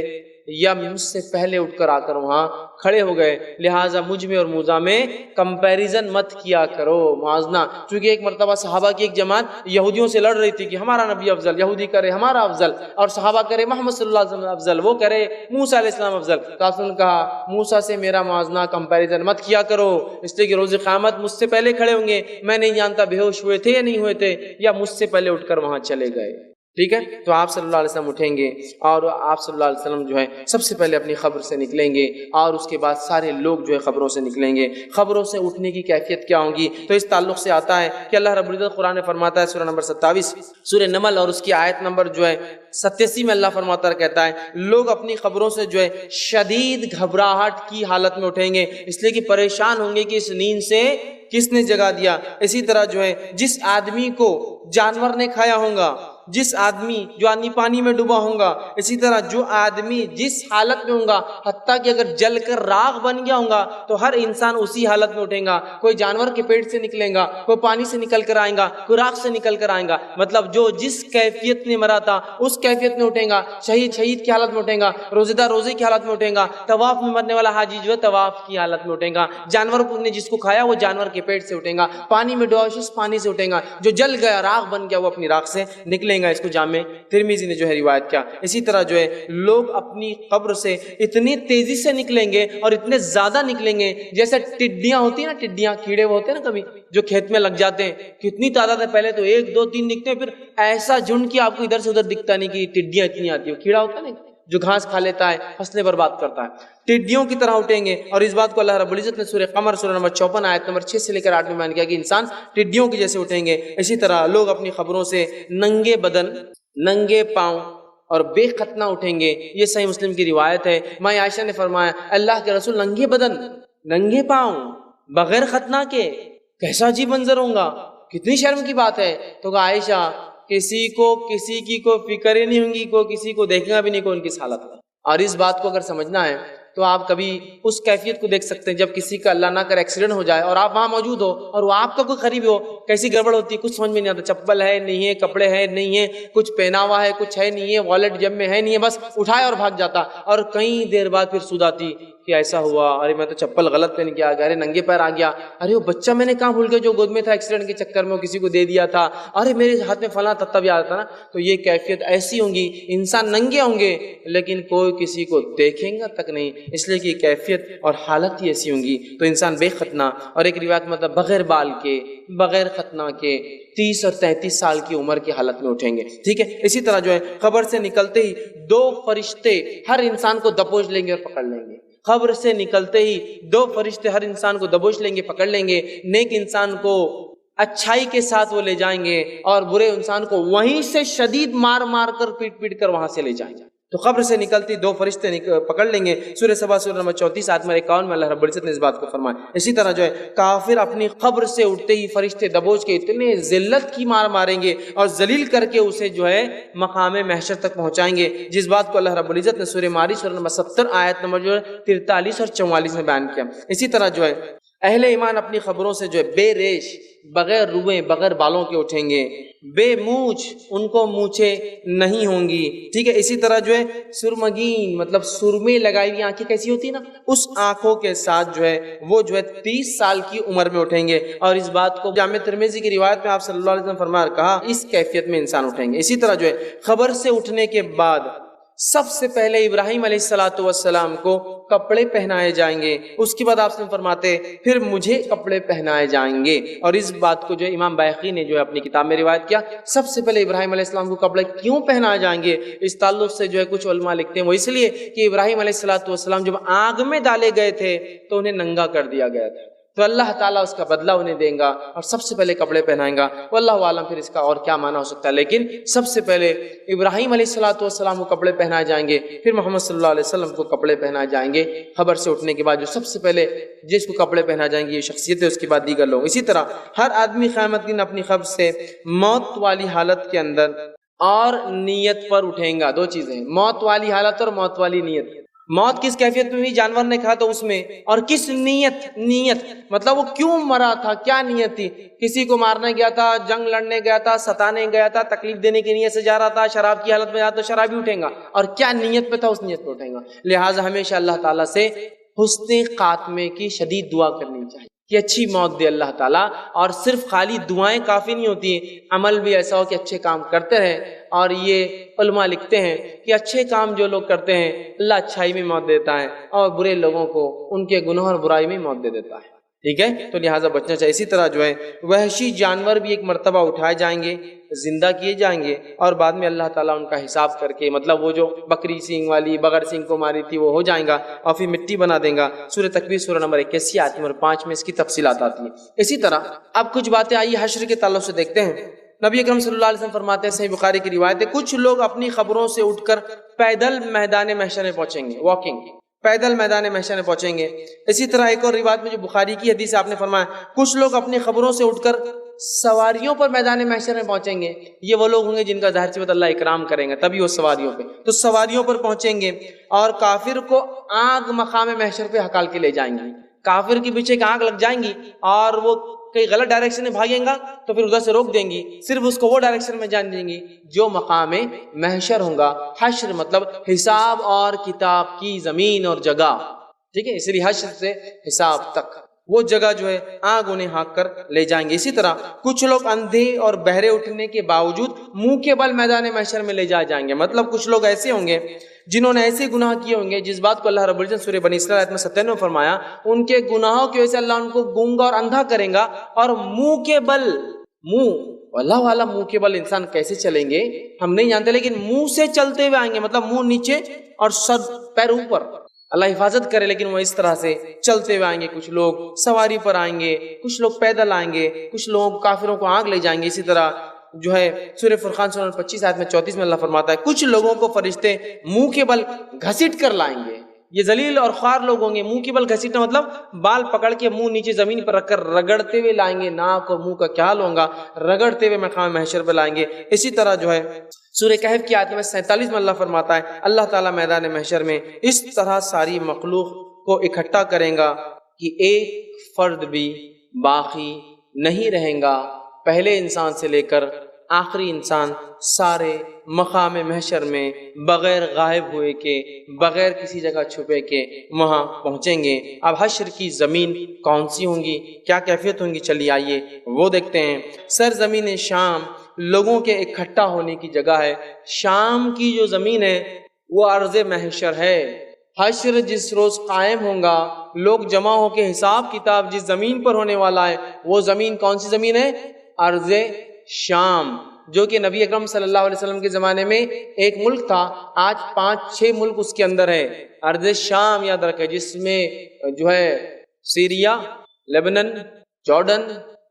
یا مجھ سے پہلے اٹھ کر آ کر وہاں کھڑے ہو گئے، لہٰذا مجھ میں اور موسیٰ میں کمپیریزن مت کیا کرو، موازنہ، چونکہ ایک مرتبہ صحابہ کی ایک جماعت یہودیوں سے لڑ رہی تھی کہ ہمارا نبی افضل، یہودی کرے ہمارا افضل، اور صحابہ کرے محمد صلی اللہ علیہ وسلم افضل، وہ کرے موسیٰ علیہ السلام افضل، تو آپ نے کہا موسیٰ سے میرا موازنہ کمپیریزن مت کیا کرو، اس لیے کہ روز قیامت مجھ سے پہلے کھڑے ہوں گے، میں نہیں جانتا بے ہوش ہوئے تھے یا نہیں ہوئے تھے، یا مجھ سے پہلے اٹھ کر وہاں چلے گئے، ٹھیک ہے۔ تو آپ صلی اللہ علیہ وسلم اٹھیں گے، اور آپ صلی اللہ علیہ وسلم جو ہے سب سے پہلے اپنی قبر سے نکلیں گے، اور اس کے بعد سارے لوگ جو ہے قبروں سے نکلیں گے۔ قبروں سے اٹھنے کی کیفیت کیا ہوگی؟ تو اس تعلق سے آتا ہے کہ اللہ رب العزت قرآن میں فرماتا ہے، سورہ نمبر 27 سورہ نمل اور اس کی آیت نمبر جو ہے 87 میں اللہ فرماتا ہے، کہتا ہے لوگ اپنی قبروں سے جو ہے شدید گھبراہٹ کی حالت میں اٹھیں گے، اس لیے کہ پریشان ہوں گے کہ اس نیند سے کس نے جگا دیا۔ اسی طرح جو ہے جس آدمی کو جانور نے کھایا ہوگا، جس آدمی جو آدمی پانی میں ڈوبا ہوگا، اسی طرح جو آدمی جس حالت میں ہوگا، حتیٰ کہ اگر جل کر راغ بن گیا ہوگا تو ہر انسان اسی حالت میں اٹھے گا، کوئی جانور کے پیٹ سے نکلے گا، کوئی پانی سے نکل کر آئے گا، کوئی راغ سے نکل کر آئے گا، مطلب جو جس کیفیت میں مرا تھا اس کیفیت میں اٹھے گا، شہید کی حالت میں اٹھے گا، روزے دار روزے کی حالت میں اٹھے گا، طواف میں مرنے والا حاجی جو ہے طواف کی حالت میں اٹھے گا، جانور نے جس کو کھایا وہ جانور کے پیٹ سے اٹھے گا، پانی میں ڈوبا شخص پانی سے اٹھے گا، جو جل گیا راغ بن گیا وہ اپنی راغ سے نکلے گا۔ اس کو جامع ترمذی نے جو ہے روایت کیا۔ اسی طرح جو ہے لوگ اپنی قبر سے اتنی تیزی سے نکلیں گے اور اتنے زیادہ نکلیں گے جیسے ٹڈیاں ہوتی ہیں نا، ٹڈیاں کیڑے ہوتے ہیں نا کبھی جو کھیت میں لگ جاتے ہیں، کتنی تعداد ہے، پہلے تو 1 2 3 دکھتے ہیں، پھر ایسا جھنڈ کہ آپ کو ادھر سے ادھر دکھتا نہیں کہ ٹڈیاں اتنی آتی ہیں، کیڑا ہوتا ہے نا جو گھاس کھا لیتا ہے، فصلیں برباد کرتا ہے، ٹڈیوں کی طرح اٹھیں گے۔ اور اس بات کو اللہ رب العزت نے سورہ قمر سورہ نمبر 54 آیت نمبر 6 سے لے کر 8 میں بیان کیا کہ انسان ٹڈیوں کے جیسے اٹھیں گے۔ اسی طرح لوگ اپنی قبروں سے ننگے بدن، ننگے پاؤں اور بے ختنہ اٹھیں گے، یہ صحیح مسلم کی روایت ہے۔ ماں عائشہ نے فرمایا اللہ کے رسول ننگے بدن، ننگے پاؤں، بغیر ختنہ کے، کیسا عجیب منظر ہوگا، کتنی شرم کی بات ہے۔ تو کہا عائشہ کسی کی کوئی فکر ہی نہیں ہوگی، کوئی کسی کو دیکھے گا بھی نہیں کوئی ان کی حالت ہے۔ اور اس بات کو اگر سمجھنا ہے تو آپ کبھی اس کیفیت کو دیکھ سکتے ہیں جب کسی کا اللہ نہ کر ایکسیڈنٹ ہو جائے اور آپ وہاں موجود ہو اور وہ آپ کا کوئی قریبی ہو، کیسی گڑبڑ ہوتی ہے، کچھ سمجھ میں نہیں آتا، چپل ہے نہیں ہے، کپڑے ہے نہیں ہے، کچھ پہنا ہوا ہے کچھ ہے نہیں ہے، والٹ جب میں ہے نہیں ہے، بس اٹھایا اور بھاگ جاتا، اور کئی دیر بعد پھر سود آتی کہ ایسا ہوا، ارے میں تو چپل غلط پہن کے آ گیا، ارے ننگے پیر آ گیا، ارے وہ بچہ میں نے کہاں بھول گیا جو گود میں تھا، ایکسیڈنٹ کے چکر میں وہ کسی کو دے دیا تھا، ارے میرے ہاتھ میں فلاں تھا تب یاد تھا نا. تو یہ کیفیت ایسی ہوں گی، انسان ننگے ہوں گے لیکن کوئی کسی کو دیکھیں گا تک نہیں، اس لیے کہ کیفیت اور حالت ہی ایسی ہوں گی. تو انسان بے ختنہ، اور ایک روایت مطلب بغیر بال کے، بغیر ختنہ کے 30 اور 33 سال کی عمر کی حالت میں اٹھیں گے. ٹھیک ہے. اسی طرح جو ہے قبر سے نکلتے ہی 2 فرشتے ہر انسان کو دبوچ لیں گے اور پکڑ لیں گے. قبر سے نکلتے ہی 2 فرشتے ہر انسان کو دبوچ لیں گے، پکڑ لیں گے. نیک انسان کو اچھائی کے ساتھ وہ لے جائیں گے اور برے انسان کو وہیں سے شدید مار مار کر پیٹ پیٹ کر وہاں سے لے جائیں گے. تو قبر سے نکلتی 2 فرشتے پکڑ لیں گے. سورہ سبا سورہ نمبر 34 آیت نمبر 51 میں اللہ رب العزت نے اس بات کو فرمایا. اسی طرح جو ہے کافر اپنی قبر سے اٹھتے ہی فرشتے دبوچ کے اتنے ذلت کی مار ماریں گے اور ذلیل کر کے اسے جو ہے مقام محشر تک پہنچائیں گے، جس بات کو اللہ رب العزت نے سورہ معارج سورہ نمبر 70 آیت نمبر جو ہے 43 اور 44 میں بیان کیا. اسی طرح جو ہے اہل ایمان اپنی خبروں سے جو ہے بے ریش، بغیر روئیں، بغیر بالوں کے اٹھیں گے. بے مونچھ، ان کو مونچھیں نہیں ہوں گی. ٹھیک ہے. اسی طرح جو ہے سرمگین مطلب سرمے لگائی ہوئی آنکھیں کیسی ہوتی نا، اس آنکھوں کے ساتھ جو ہے وہ جو ہے 30 سال کی عمر میں اٹھیں گے. اور اس بات کو جامع ترمذی کی روایت میں آپ صلی اللہ علیہ وسلم فرمایا، کہا اس کیفیت میں انسان اٹھیں گے. اسی طرح جو ہے خبر سے اٹھنے کے بعد سب سے پہلے ابراہیم علیہ السلام کو کپڑے پہنائے جائیں گے. اس کے بعد آپ سے فرماتے پھر مجھے کپڑے پہنائے جائیں گے. اور اس بات کو جو امام بیہقی نے جو ہے اپنی کتاب میں روایت کیا، سب سے پہلے ابراہیم علیہ السلام کو کپڑے کیوں پہنائے جائیں گے، اس تعلق سے جو ہے کچھ علماء لکھتے ہیں وہ اس لیے کہ ابراہیم علیہ السلام جب آگ میں ڈالے گئے تھے تو انہیں ننگا کر دیا گیا تھا، تو اللہ تعالیٰ اس کا بدلہ انہیں دیں گا اور سب سے پہلے کپڑے پہنائیں گا. واللہ عالم پھر اس کا اور کیا معنی ہو سکتا ہے، لیکن سب سے پہلے ابراہیم علیہ السلام کو کپڑے پہنائے جائیں گے، پھر محمد صلی اللہ علیہ وسلم کو کپڑے پہنائے جائیں گے. خبر سے اٹھنے کے بعد جو سب سے پہلے جس کو کپڑے پہنائے جائیں گے یہ شخصیت ہے، اس کے بعد دیگر لوگ. اسی طرح ہر آدمی قیامت دن اپنی قبر سے موت والی حالت کے اندر اور نیت پر اٹھیں گا. 2 چیزیں، موت والی حالت اور موت والی نیت. موت کس کیفیت میں ہوئی، جانور نے کہا تو اس میں، اور کس نیت مطلب وہ کیوں مرا تھا، کیا نیت تھی. کسی کو مارنے گیا تھا، جنگ لڑنے گیا تھا، ستانے گیا تھا، تکلیف دینے کی نیت سے جا رہا تھا، شراب کی حالت میں جا تو شرابی اٹھیں گا، اور کیا نیت پہ تھا اس نیت پہ اٹھیں گا. لہٰذا ہمیشہ اللہ تعالیٰ سے حسن خاتمے کی شدید دعا کرنی چاہیے کہ اچھی موت دے اللہ تعالیٰ. اور صرف خالی دعائیں کافی نہیں ہوتی، عمل بھی ایسا ہو کہ اچھے کام کرتے رہے. اور یہ علماء لکھتے ہیں کہ اچھے کام جو لوگ کرتے ہیں اللہ اچھائی میں موت دیتا ہے اور برے لوگوں کو ان کے گناہ اور برائی میں موت دے دیتا ہے. ٹھیک ہے. تو لہٰذا بچنا چاہیے. اسی طرح جو ہے وحشی جانور بھی ایک مرتبہ اٹھائے جائیں گے، زندہ کیے جائیں گے، اور بعد میں اللہ تعالیٰ ان کا حساب کر کے مطلب وہ جو بکری سینگ والی بغیر سینگ کو ماری تھی وہ ہو جائیں گا اور پھر مٹی بنا دیں گا. سورہ تکویر سورہ نمبر 81 آیت نمبر 5 میں اس کی تفصیلات آتی ہیں. اسی طرح اب کچھ باتیں آئی حشر کے تعلق سے دیکھتے ہیں. نبی اکرم صلی اللہ علیہ وسلم فرماتے ہیں، صحیح بخاری کی روایت ہے، کچھ لوگ اپنی قبروں سے اٹھ کر پیدل میدان محشر میں پہنچیں گے، واکنگ، پیدل میدان محشر میں پہنچیں گے. اسی طرح ایک اور روایت میں جو بخاری کی حدیث ہے آپ نے فرمایا کچھ لوگ اپنی قبروں سے اٹھ کر سواریوں پر میدان محشر میں پہنچیں گے. یہ وہ لوگ ہوں گے جن کا ظاہر سی بات اللہ اکرام کریں گے تبھی وہ سواریوں پہ، تو سواریوں پر پہنچیں گے اور کافر کو آگ مقام محشر پہ ہکال کے لے جائیں گے. کافر کے پیچھے ایک آگ لگ جائیں گی اور وہ کئی غلط ڈائریکشن میں بھاگیں گا تو پھر ادھر سے روک دیں گی، صرف اس کو وہ ڈائریکشن میں جان دیں گی جو مقام محشر ہوگا. حشر مطلب حساب اور کتاب کی زمین اور جگہ. ٹھیک ہے. اس لیے حشر سے حساب تک وہ جگہ جو ہے آگ انہیں ہانک کر لے جائیں گے. اسی طرح کچھ لوگ اندھے اور بہرے اٹھنے کے باوجود منہ کے بل میدان محشر میں لے جائے جائیں گے. مطلب کچھ لوگ ایسے ہوں گے جنہوں نے ایسے گناہ کیے ہوں گے جس بات کو اللہ رب العزت سورہ بنی اسرائیل آیت میں 97 فرمایا، ان کے گناہوں کی وجہ سے اللہ ان کو گونگا اور اندھا کرے گا اور منہ کے بل، منہ اللہ والا منہ کے بل انسان کیسے چلیں گے ہم نہیں جانتے، لیکن منہ سے چلتے ہوئے آئیں گے، مطلب منہ نیچے اور سر پیر اوپر، اللہ حفاظت کرے، لیکن وہ اس طرح سے چلتے ہوئے آئیں گے. کچھ لوگ سواری پر آئیں گے، کچھ لوگ پیدل آئیں گے، کچھ لوگ کافروں کو آگ لے جائیں گے. اسی طرح جو ہے سورہ فرقان سورہ 25 آیت میں 34 میں اللہ فرماتا ہے کچھ لوگوں کو فرشتے منہ کے بل گھسیٹ کر لائیں گے. یہ ذلیل اور خوار لوگ ہوں گے. منہ کے بل گھسیٹنا مطلب بال پکڑ کے منہ نیچے زمین پر رکھ کر رگڑتے ہوئے لائیں گے. ناک اور منہ کا کیا حال ہوگا، رگڑتے ہوئے مقام محشر پہ لائیں گے. اسی طرح جو ہے سورہ کہف کی آیت میں 47 میں اللہ فرماتا ہے اللہ تعالیٰ میدان محشر میں اس طرح ساری مخلوق کو اکٹھا کریں گا کہ ایک فرد بھی باقی نہیں رہیں گا، پہلے انسان سے لے کر آخری انسان سارے مقام محشر میں بغیر غائب ہوئے کے، بغیر کسی جگہ چھپے کے وہاں پہنچیں گے۔ اب حشر کی زمین کون سی ہوں گی، کیا کیفیت ہوں گی، چلیے آئیے وہ دیکھتے ہیں۔ سرزمین شام لوگوں کے اکٹھا ہونے کی جگہ ہے۔ شام کی جو زمین ہے وہ ارض محشر ہے۔ حشر جس روز قائم ہوگا، لوگ جمع ہو کے حساب کتاب جس زمین پر ہونے والا ہے، وہ زمین کون سی زمین ہے؟ ارض شام، جو کہ نبی اکرم صلی اللہ علیہ وسلم کے زمانے میں ایک ملک تھا، آج 5-6 ملک اس کے اندر ہے۔ ارض شام یاد رکھے، جس میں جو ہے سیریا، لیبنن، جارڈن،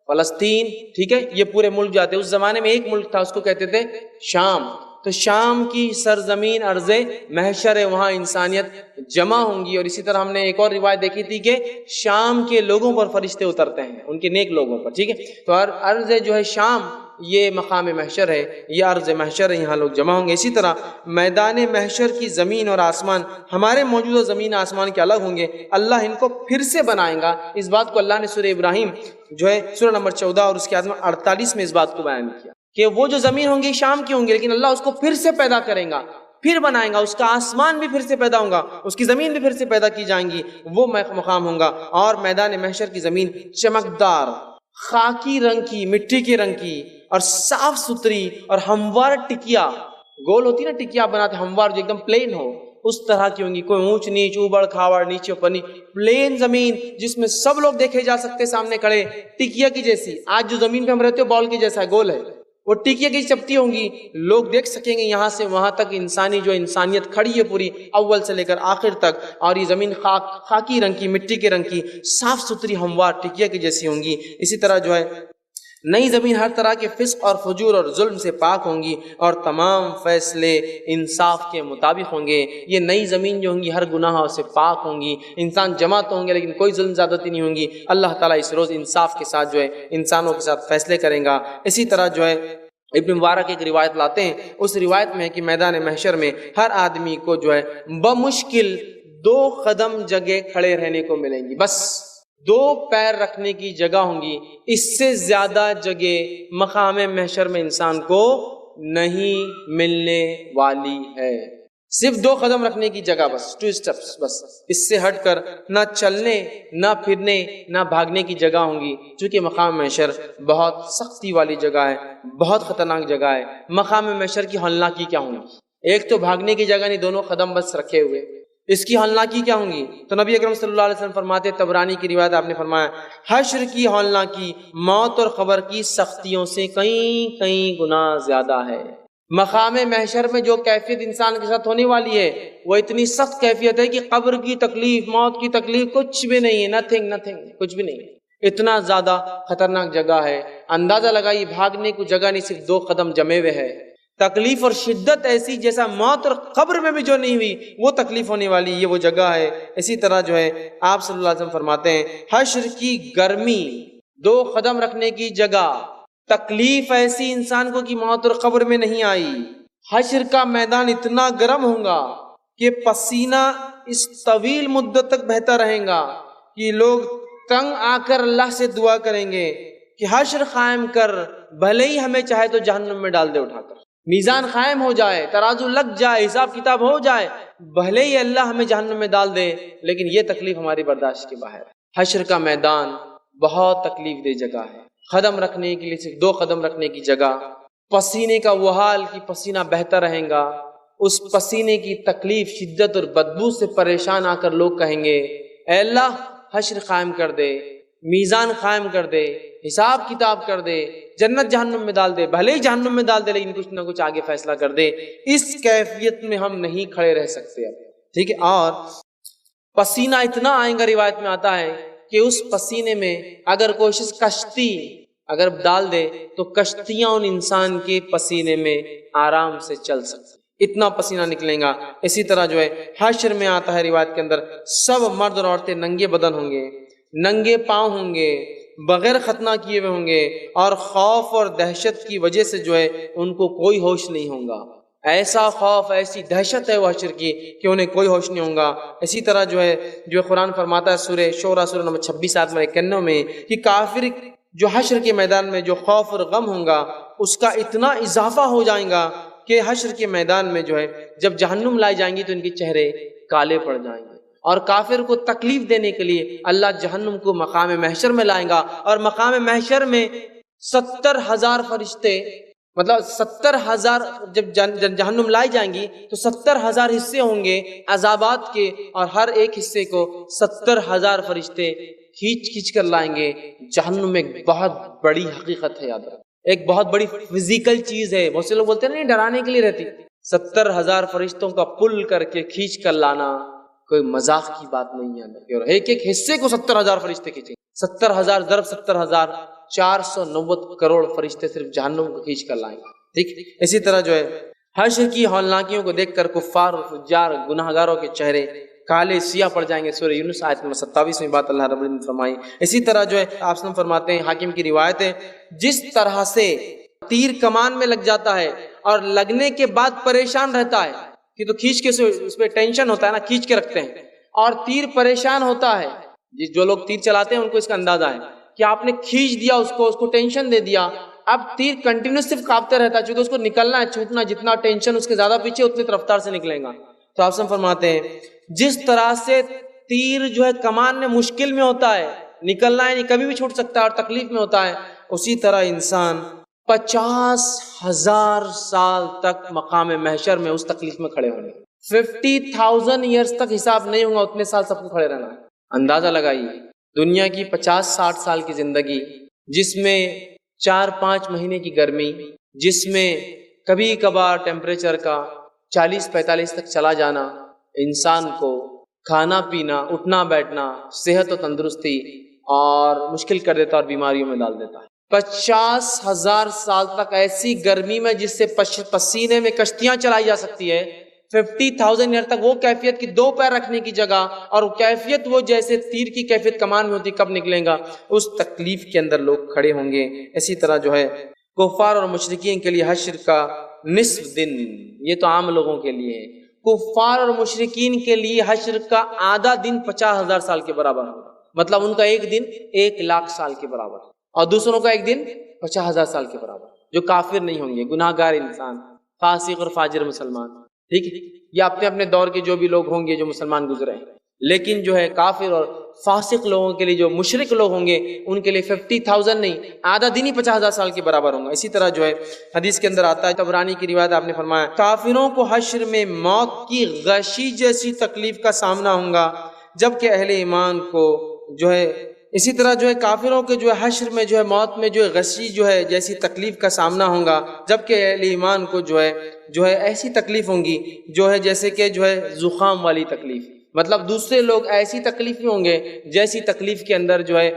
فلسطین، ٹھیک ہے، یہ پورے ملک جاتے ہیں۔ اس زمانے میں ایک ملک تھا، اس کو کہتے تھے شام۔ تو شام کی سرزمین ارض محشر ہے، وہاں انسانیت جمع ہوں گی۔ اور اسی طرح ہم نے ایک اور روایت دیکھی تھی کہ شام کے لوگوں پر فرشتے اترتے ہیں، ان کے نیک لوگوں پر، ٹھیک ہے۔ تو ارض جو ہے شام، یہ مقام محشر ہے، یہ ارض محشر ہے، یہاں لوگ جمع ہوں گے۔ اسی طرح میدان محشر کی زمین اور آسمان ہمارے موجودہ زمین آسمان کے الگ ہوں گے، اللہ ان کو پھر سے بنائے گا۔ اس بات کو اللہ نے سورہ ابراہیم جو ہے سورہ نمبر 14 اور اس کے آیت 48 میں اس بات کو بیان کیا کہ وہ جو زمین ہوں گی شام کی ہوں گی، لیکن اللہ اس کو پھر سے پیدا کرے گا، پھر بنائیں گا، اس کا آسمان بھی پھر سے پیدا ہوگا، اس کی زمین بھی پھر سے پیدا کی جائیں گی، وہ مقام ہوگا۔ اور میدان محشر کی زمین چمکدار، خاکی رنگ کی، مٹی کے رنگ کی اور صاف ستھری اور ہموار ٹکیا، گول ہوتی نا ٹکیا بناتے ہموار، جو ایک دم پلین ہو، اس طرح کی ہوں گی، کوئی اونچ نیچ، اوبڑ کھاوڑ، نیچے اوپر، پلین زمین جس میں سب لوگ دیکھے جا سکتے سامنے کھڑے، ٹکیا کی جیسی۔ آج جو زمین پہ ہم رہتے ہو بال کی جیسا ہے، گول ہے، وہ ٹکیا کی چپٹی ہوں گی، لوگ دیکھ سکیں گے یہاں سے وہاں تک انسانی جو انسانیت کھڑی ہے پوری، اول سے لے کر آخر تک۔ اور یہ زمین خاکی رنگ کی، مٹی کے رنگ کی، صاف ستھری ہموار ٹکیا کی جیسی ہوں گی۔ اسی طرح جو ہے نئی زمین ہر طرح کے فسق اور فجور اور ظلم سے پاک ہوں گی اور تمام فیصلے انصاف کے مطابق ہوں گے۔ یہ نئی زمین جو ہوں گی ہر گناہوں سے پاک ہوں گی، انسان جمع تو ہوں گے لیکن کوئی ظلم زیادتی نہیں ہوں گی۔ اللہ تعالیٰ اس روز انصاف کے ساتھ جو ہے انسانوں کے ساتھ فیصلے کریں گا۔ اسی طرح جو ہے ابن مبارک ایک روایت لاتے ہیں، اس روایت میں ہے کہ میدان محشر میں ہر آدمی کو جو ہے بمشکل 2 قدم جگہ کھڑے رہنے کو ملیں گی، بس 2 پیر رکھنے کی جگہ ہوں گی، اس سے زیادہ جگہ مقام محشر میں انسان کو نہیں ملنے والی ہے۔ صرف 2 قدم رکھنے کی جگہ، بس 2 اسٹیپس، بس اس سے ہٹ کر نہ چلنے، نہ پھرنے، نہ بھاگنے کی جگہ ہوں گی، چونکہ مقام محشر بہت سختی والی جگہ ہے، بہت خطرناک جگہ ہے۔ مقام محشر کی ہولناکی کیا ہوں گی؟ ایک تو بھاگنے کی جگہ نہیں، 2 قدم بس رکھے ہوئے، اس کی ہولناکی کیا ہوں گی؟ تو نبی اکرم صلی اللہ علیہ وسلم فرماتے، طبرانی کی روایت آپ نے فرمایا، حشر کی ہولناکی موت اور قبر کی سختیوں سے کئی گنا زیادہ ہے۔ مقام محشر میں جو کیفیت انسان کے ساتھ ہونے والی ہے وہ اتنی سخت کیفیت ہے کہ قبر کی تکلیف، موت کی تکلیف کچھ بھی نہیں ہے، نتھنگ، کچھ بھی نہیں ہے، اتنا زیادہ خطرناک جگہ ہے۔ اندازہ لگائیے، بھاگنے کو جگہ نہیں، صرف 2 قدم جمے ہوئے ہے۔ تکلیف اور شدت ایسی جیسا موت اور قبر میں بھی جو نہیں ہوئی وہ تکلیف ہونے والی، یہ وہ جگہ ہے۔ اسی طرح جو ہے آپ صلی اللہ علیہ وسلم فرماتے ہیں، حشر کی گرمی، 2 قدم رکھنے کی جگہ، تکلیف ایسی انسان کو کہ موت اور قبر میں نہیں آئی۔ حشر کا میدان اتنا گرم ہوگا کہ پسینہ اس طویل مدت تک بہتا رہے گا کہ لوگ تنگ آ کر اللہ سے دعا کریں گے کہ حشر قائم کر، بھلے ہی ہمیں چاہے تو جہنم میں ڈال دے اٹھا کر، میزان قائم ہو جائے، ترازو لگ جائے، حساب کتاب ہو جائے، بھلے ہی اللہ ہمیں جہنم میں ڈال دے، لیکن یہ تکلیف ہماری برداشت کے باہر ہے۔ حشر کا میدان بہت تکلیف دہ جگہ ہے، قدم رکھنے کے لیے صرف 2 قدم رکھنے کی جگہ، پسینے کا وہ حال کہ پسینہ بہتا رہے گا، اس پسینے کی تکلیف، شدت اور بدبو سے پریشان آ کر لوگ کہیں گے، اے اللہ حشر قائم کر دے، میزان قائم کر دے، حساب کتاب کر دے، جنت جہنم میں ڈال دے، بھلے ہی جہنم میں ڈال دے لیکن کچھ نہ کچھ آگے فیصلہ کر دے۔ اس کیفیت میں ہم نہیں کھڑے رہ سکتے اب، ٹھیک ہے۔ اور پسینہ اتنا آئے گا، روایت میں آتا ہے کہ اس پسینے میں اگر کوشش کشتی اگر ڈال دے تو کشتیاں ان انسان کے پسینے میں آرام سے چل سکتی، اتنا پسینہ نکلے گا۔ اسی طرح جو ہے حشر میں آتا ہے روایت کے اندر، سب مرد اور عورتیں ننگے بدن ہوں گے، ننگے پاؤں ہوں گے، بغیر ختنہ کیے ہوئے ہوں گے، اور خوف اور دہشت کی وجہ سے جو ہے ان کو کوئی ہوش نہیں ہوگا۔ ایسا خوف، ایسی دہشت ہے وہ حشر کی کہ انہیں کوئی ہوش نہیں ہوگا۔ اسی طرح جو ہے قرآن فرماتا ہے سورہ شورى سورہ نمبر 26 آیت نمبر 91 میں کہ کافر جو حشر کے میدان میں جو خوف اور غم ہوگا اس کا اتنا اضافہ ہو جائے گا کہ حشر کے میدان میں جو ہے جب جہنم لائی جائیں گی تو ان کے چہرے کالے پڑ جائیں گے، اور کافر کو تکلیف دینے کے لیے اللہ جہنم کو مقام محشر میں لائیں گا، اور مقام محشر میں 70,000 فرشتے، مطلب 70,000 جب جہنم لائی جائیں گی تو 70,000 حصے ہوں گے عذابات کے، اور ہر ایک حصے کو 70,000 فرشتے کھینچ کر لائیں گے جہنم میں۔ ایک بہت بڑی حقیقت ہے، یاد رکھیں، ایک بہت بڑی فزیکل چیز ہے۔ بہت سے لوگ بولتے ہیں نہیں ڈرانے کے لیے رہتی، 70,000 فرشتوں کا پل کر کے کھینچ کر لانا کوئی مذاق کی بات نہیں ہے، اور ایک ایک حصے کو 70,000 فرشتے کھینچیں، 70,000 ضرب 70,000 490 کروڑ فرشتے صرف جہنم کو کھینچ کر لائیں گے، ٹھیک۔ اسی طرح جو ہے حشر کی ہولناکیوں کو دیکھ کر کفار اور فجار گناہ گاروں کے چہرے کالے سیاہ پڑ جائیں گے۔ سورہ یونس آیت نمبر 27 میں بات اللہ رب العزت نے فرمائی۔ اسی طرح جو ہے آپ وسلم فرماتے ہیں، حاکم کی روایت ہے، جس طرح سے تیر کمان میں لگ جاتا ہے اور لگنے کے بعد پریشان رہتا ہے کہ تو کھینچ کے اس پہ ٹینشن ہوتا ہے نا، کھینچ کے رکھتے ہیں، اور تیر پریشان ہوتا ہے، جو لوگ تیر چلاتے ہیں ان کو اس کا اندازہ ہے کہ آپ نے کھینچ دیا اس کو ٹینشن دے دیا، اب تیر کنٹینیوس صرف کاپتے رہتا ہے، چونکہ اس کو نکلنا ہے چھوٹنا، جتنا ٹینشن اس کے زیادہ پیچھے اتنی رفتار سے نکلیں گا۔ تو آپ سب فرماتے ہیں جس طرح سے تیر جو ہے کمان میں مشکل میں ہوتا ہے، نکلنا ہے نہیں، کبھی بھی چھوٹ سکتا ہے اور تکلیف میں ہوتا ہے، اسی طرح انسان 50,000 سال تک مقام محشر میں اس تکلیف میں کھڑے ہونے، 50,000 ایئرس تک حساب نہیں ہوگا، اتنے سال سب کو کھڑے رہنا ہے۔ اندازہ لگائیے دنیا کی 50-60 سال کی زندگی، جس میں 4-5 مہینے کی گرمی، جس میں کبھی کبھار ٹیمپریچر کا 40-45 تک چلا جانا، انسان کو کھانا پینا، اٹھنا بیٹھنا، صحت و تندرستی اور مشکل کر دیتا اور بیماریوں میں ڈال دیتا ہے۔ 50,000 سال تک ایسی گرمی میں جس سے پسینے میں کشتیاں چلائی جا سکتی ہے، 50,000 ایئر تک وہ کیفیت کی 2 پیر رکھنے کی جگہ، اور وہ کیفیت وہ جیسے تیر کی کیفیت کمان میں ہوتی کب نکلیں گا، اس تکلیف کے اندر لوگ کھڑے ہوں گے۔ اسی طرح جو ہے کفار اور مشرکین کے لیے حشر کا نصف دن، یہ تو عام لوگوں کے لیے ہے، کفار اور مشرکین کے لیے حشر کا آدھا دن 50,000 سال کے برابر ہوگا، مطلب ان کا ایک دن 1,00,000 سال کے برابر، اور دوسروں کا ایک دن 50,000 سال کے برابر، جو کافر نہیں ہوں گے، گناہ گار انسان، فاسق اور فاجر مسلمان، ٹھیک ہے، یہ اپنے اپنے دور کے جو بھی لوگ ہوں گے جو مسلمان گزرے ہیں، لیکن جو ہے کافر اور فاسق لوگوں کے لیے، جو مشرک لوگ ہوں گے، ان کے لیے 50,000 نہیں، آدھا دن ہی 50,000 سال کے برابر ہوں گا۔ اسی طرح جو ہے حدیث کے اندر آتا ہے، طبرانی کی روایت آپ نے فرمایا، کافروں کو حشر میں موت کی غشی جیسی تکلیف کا سامنا ہوگا، جبکہ اہل ایمان کو جو ہے، اسی طرح جو ہے کافروں کے جو ہے حشر میں جو ہے موت میں جو ہے غشی جو ہے جیسی تکلیف کا سامنا ہوگا، جبکہ اہل ایمان کو جو ہے ایسی تکلیف ہوں گی جو ہے جیسے کہ جو ہے زخام والی تکلیف، مطلب دوسرے لوگ ایسی تکلیف میں ہوں گے جیسی تکلیف کے اندر جو ہے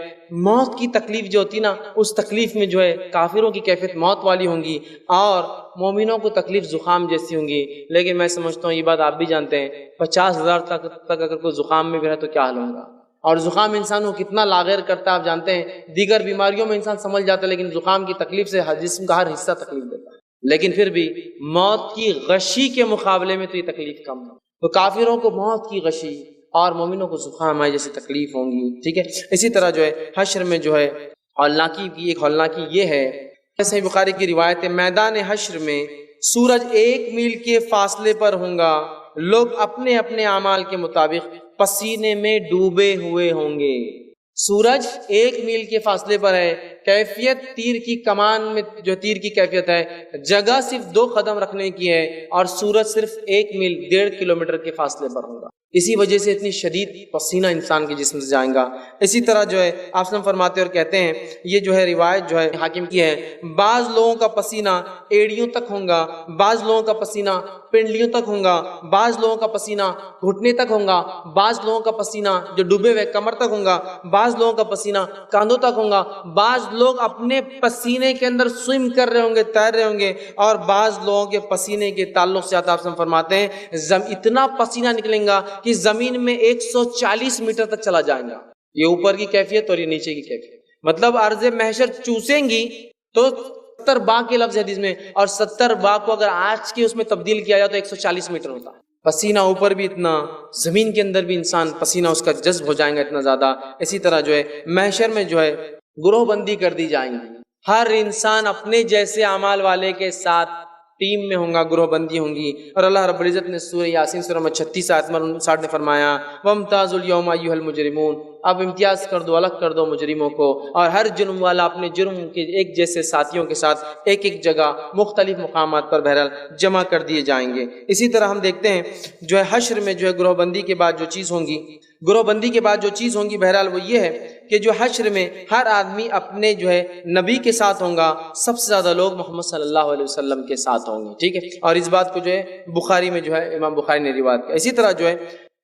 موت کی تکلیف جو ہوتی نا، اس تکلیف میں جو ہے کافروں کی کیفیت موت والی ہوں گی، اور مومنوں کو تکلیف زخام جیسی ہوں گی۔ لیکن میں سمجھتا ہوں یہ بات آپ بھی جانتے ہیں، 50,000 تک اگر کوئی زخام میں بھی رہے تو کیا حال ہوگا، اور زخام انسان کو کتنا لاغیر کرتا ہے آپ جانتے ہیں۔ دیگر بیماریوں میں انسان سمجھ جاتا ہے، لیکن زخام کی تکلیف سے جسم کا ہر حصہ تکلیف دیتا ہے، لیکن پھر بھی موت کی غشی کے مقابلے میں تو یہ تکلیف کم ہے۔ تو کافروں کو موت کی غشی اور مومنوں کو زخام آئے جیسی تکلیف ہوں گی، ٹھیک ہے۔ اسی طرح جو ہے حشر میں جو ہے ہولناکی کی ایک ہولناکی یہ ہے، صحیح بخاری کی روایت ہے، میدان حشر میں سورج 1 میل کے فاصلے پر ہوں گا، لوگ اپنے اپنے اعمال کے مطابق پسینے میں ڈوبے ہوئے ہوں گے۔ سورج 1 میل کے فاصلے پر ہے، کیفیت تیر کی کمان میں جو تیر کی کیفیت ہے، جگہ صرف 2 قدم رکھنے کی ہے، اور سورج صرف 1 میل 1.5 کلومیٹر کے فاصلے پر ہوگا۔ اسی وجہ سے اتنی شدید پسینہ انسان کے جسم سے جائیں گا۔ اسی طرح جو ہے آپ وسلم فرماتے اور کہتے ہیں، یہ جو ہے روایت جو ہے حاکم کی ہے، بعض لوگوں کا پسینہ ایڑیوں تک ہوگا، بعض لوگوں کا پسینہ پنڈلیوں تک ہوگا، بعض لوگوں کا پسینہ گھٹنے تک ہوگا، بعض لوگوں کا پسینہ جو ڈوبے ہوئے کمر تک ہوگا، بعض لوگوں کا پسینہ کاندھوں تک ہوگا، بعض لوگ اپنے پسینے کے اندر سوئم کر رہے ہوں گے، تیر رہے ہوں گے، اور بعض لوگوں کے پسینے کے تعلق سے آپ وسلم فرماتے ہیں اتنا پسینہ نکلیں گا کہ زمین میں 140 میٹر تک چلا جائیں گا۔ یہ اوپر کی کیفیت اور یہ نیچے کی کیفیت، مطلب ارض محشر چوسیں گی تو 70 باغ کے لفظ حدیث میں، اور 70 باغ کو اگر آج کے اس میں تبدیل کیا جائے تو 140 میٹر ہوتا ہے۔ پسینہ اوپر بھی اتنا، زمین کے اندر بھی انسان پسینہ اس کا جذب ہو جائے گا اتنا زیادہ۔ اسی طرح جو ہے محشر میں جو ہے گروہ بندی کر دی جائیں گی، ہر انسان اپنے جیسے اعمال والے کے ساتھ ٹیم میں ہوں گا، گروہ بندی ہوں گی۔ اور اللہ رب العزت نے سورہ یاسین سورہ نمبر 36 آیت نمبر 59 نے فرمایا وَامْتَازُوا الْيَوْمَ أَيُّهَا الْمُجْرِمُونَ، اب امتیاز کر دو، الگ کر دو مجرموں کو، اور ہر جرم والا اپنے جرم کے ایک جیسے ساتھیوں کے ساتھ ایک ایک جگہ مختلف مقامات پر بہرحال جمع کر دیے جائیں گے۔ اسی طرح ہم دیکھتے ہیں جو ہے حشر میں جو ہے گروہ بندی کے بعد جو چیز ہوں گی، گروہ بندی کے بعد جو چیز ہوں گی بہرحال وہ یہ ہے کہ جو حشر میں ہر آدمی اپنے جو ہے نبی کے ساتھ ہوں گا، سب سے زیادہ لوگ محمد صلی اللہ علیہ وسلم کے ساتھ ہوں گے، ٹھیک ہے۔ اور اس بات کو جو ہے بخاری میں جو ہے امام بخاری نے روایت کیا۔ اسی طرح جو ہے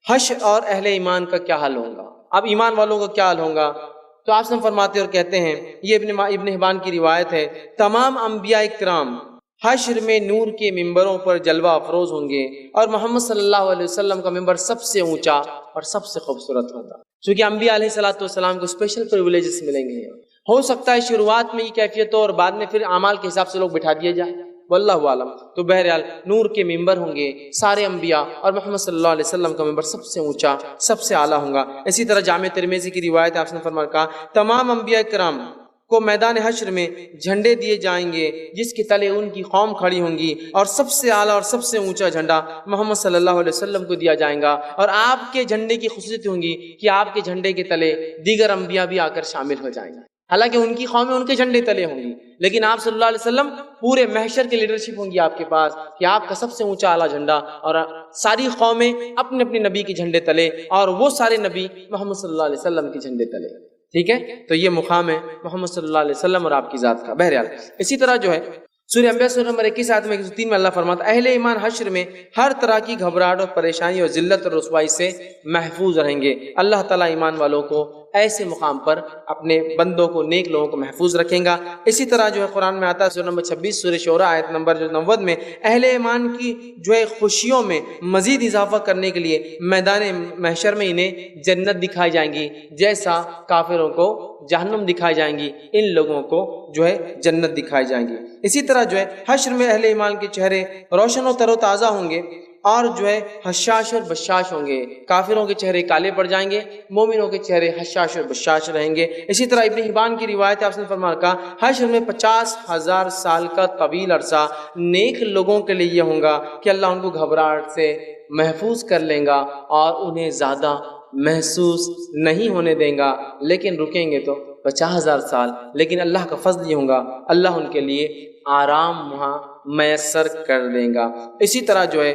حشر اور اہل ایمان کا کیا حال ہوگا، اب ایمان والوں کا کیا حال ہوگا، تو آپ سے فرماتے اور کہتے ہیں، یہ ابن حبان کی روایت ہے، تمام انبیاء کرام حشر میں نور کے ممبروں پر جلوہ افروز ہوں گے، اور محمد صلی اللہ علیہ وسلم کا ممبر سب سے اونچا اور سب سے خوبصورت ہوگا، چونکہ انبیاء علیہ السلام کو اسپیشل پریویلیجز ملیں گے۔ ہو سکتا ہے شروعات میں یہ کیفیت ہو اور بعد میں پھر اعمال کے حساب سے لوگ بٹھا دیے جائیں، واللہ عالم۔ تو بہرحال نور کے ممبر ہوں گے سارے انبیاء، اور محمد صلی اللہ علیہ وسلم کا ممبر سب سے اونچا سب سے اعلیٰ ہوگا۔ اسی طرح جامع ترمذی کی روایت آپ نے فرمایا کہا تمام انبیاء کرام کو میدان حشر میں جھنڈے دیے جائیں گے جس کے تلے ان کی قوم کھڑی ہوں گی، اور سب سے اعلیٰ اور سب سے اونچا جھنڈا محمد صلی اللہ علیہ وسلم کو دیا جائے گا، اور آپ کے جھنڈے کی خصوصیت ہوں گی کہ آپ کے جھنڈے کے تلے دیگر انبیاء بھی آ کر شامل ہو جائیں گے، حالانکہ ان کی قومیں ان کے جھنڈے تلے ہوں گی، لیکن آپ صلی اللہ علیہ وسلم پورے محشر کی لیڈرشپ ہوں گی آپ کے پاس کہ آپ کا سب سے اونچا اعلیٰ جھنڈا، اور ساری قومیں اپنے اپنے نبی کے جھنڈے تلے، اور وہ سارے نبی محمد صلی اللہ علیہ وسلم کے جھنڈے تلے، ٹھیک ہے۔ تو یہ مقام ہے محمد صلی اللہ علیہ وسلم اور آپ کی ذات کا۔ بہرحال اسی طرح جو ہے سورہ انبیاء سورہ نمبر 21 آیت میں 103 میں اللہ فرماتا ہے اہل ایمان حشر میں ہر طرح کی گھبراہٹ اور پریشانی اور ذلت اور رسوائی سے محفوظ رہیں گے۔ اللہ تعالیٰ ایمان والوں کو ایسے مقام پر اپنے بندوں کو، نیک لوگوں کو محفوظ رکھیں گا۔ اسی طرح جو ہے قرآن میں آتا ہے سورہ نمبر 26 سورہ شعراء آیت نمبر 90 میں اہل ایمان کی جو ہے خوشیوں میں مزید اضافہ کرنے کے لیے میدان محشر میں انہیں جنت دکھائی جائیں گی، جیسا کافروں کو جہنم دکھائی جائیں گی، ان لوگوں کو جو ہے جنت دکھائی جائیں گی۔ اسی طرح جو ہے حشر میں اہل ایمان کے چہرے روشن و تر و تازہ ہوں گے، اور جو ہے حشاش اور بشاش ہوں گے، کافروں کے چہرے کالے پڑ جائیں گے، مومنوں کے چہرے حشاش اور بشاش رہیں گے۔ اسی طرح ابن حبان کی روایت آپ نے فرمایا کہا حشر میں 50,000 سال کا طویل عرصہ نیک لوگوں کے لیے یہ ہوں گا کہ اللہ ان کو گھبراہٹ سے محفوظ کر لیں گا اور انہیں زیادہ محسوس نہیں ہونے دیں گا، لیکن رکیں گے تو 50,000 سال، لیکن اللہ کا فضل یہ ہوگا اللہ ان کے لیے آرام وہاں میسر کر دیں گا۔ اسی طرح جو ہے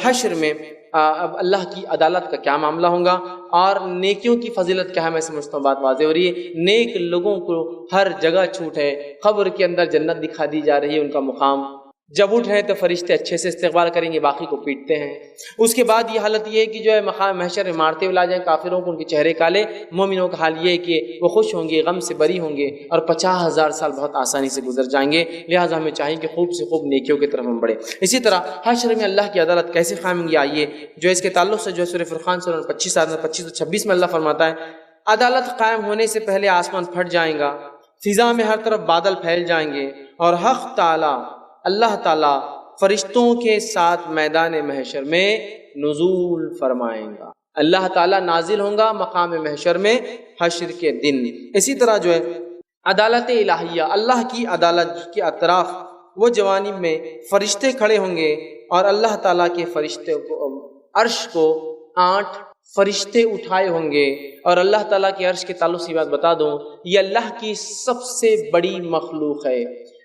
حشر میں اب اللہ کی عدالت کا کیا معاملہ ہوگا اور نیکیوں کی فضیلت کیا ہے، میں سمجھتا ہوں بات واضح ہو رہی ہے۔ نیک لوگوں کو ہر جگہ چھوٹ ہے، قبر کے اندر جنت دکھا دی جا رہی ہے، ان کا مقام جب اٹھ رہے تو فرشتے اچھے سے استقبال کریں گے، باقی کو پیٹتے ہیں۔ اس کے بعد یہ حالت یہ ہے کہ جو ہے مقام محشر میں مارتے ہوئے لا جائیں کافروں کو، ان کے چہرے کالے، مومنوں کا حال یہ ہے کہ وہ خوش ہوں گے، غم سے بری ہوں گے، اور 50,000 سال بہت آسانی سے گزر جائیں گے۔ لہٰذا ہمیں چاہیے کہ خوب سے خوب نیکیوں کی طرف ہم بڑھیں۔ اسی طرح حشر میں اللہ کی عدالت کیسے قائم ہوگی، آئیے جو اس کے تعلق سے جو ہے سورہ فرقان سورہ 25 آیت 25 اور 26 میں اللہ فرماتا ہے عدالت قائم ہونے سے پہلے آسمان پھٹ جائیں گا، فضا میں ہر طرف بادل پھیل جائیں گے، اور حق تعالی اللہ تعالی فرشتوں کے ساتھ میدان محشر میں نزول فرمائیں گا۔ اللہ تعالیٰ نازل ہوں گا مقام محشر میں حشر کے دن۔ اسی طرح جو ہے عدالت الہیہ، اللہ کی عدالت کے اطراف وہ جوانب میں فرشتے کھڑے ہوں گے، اور اللہ تعالیٰ کے فرشتے کو عرش کو 8 فرشتے اٹھائے ہوں گے، اور اللہ تعالیٰ کے عرش کے تعلق سے بات بتا دوں، یہ اللہ کی سب سے بڑی مخلوق ہے۔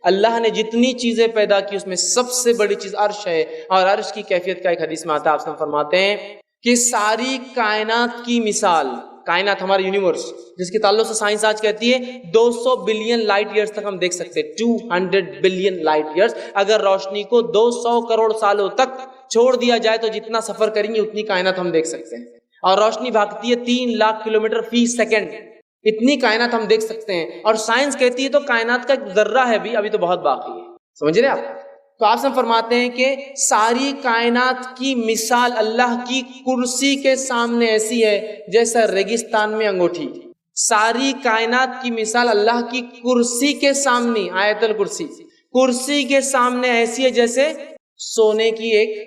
اللہ نے جتنی چیزیں پیدا کی اس میں سب سے بڑی چیز عرش ہے، اور عرش کی کیفیت کا ایک حدیث میں آتا ہے، آپ سے فرماتے ہیں کہ ساری کائنات کی مثال، کائنات ہمارا یونیورس جس کے تعلق سے سائنس آج کہتی ہے 200 بلین لائٹ ایئرز تک ہم دیکھ سکتے ہیں، 200 بلین لائٹ ایئرز، اگر روشنی کو 200 کروڑ سالوں تک چھوڑ دیا جائے تو جتنا سفر کریں گے اتنی کائنات ہم دیکھ سکتے ہیں، اور روشنی بھاگتی ہے 3 لاکھ کلومیٹر فی سیکنڈ، اتنی کائنات ہم دیکھ سکتے ہیں، اور سائنس کہتی ہے تو کائنات کا ایک ذرہ ہے بھی ابھی تو بہت باقی ہے، سمجھ رہے آپ؟ تو آپ سے فرماتے ہیں کہ ساری کائنات کی مثال اللہ کی کرسی کے سامنے ایسی ہے جیسا ریگستان میں انگوٹھی، ساری کائنات کی مثال اللہ کی کرسی کے سامنے، آیت الکرسی کرسی کے سامنے ایسی ہے جیسے سونے کی ایک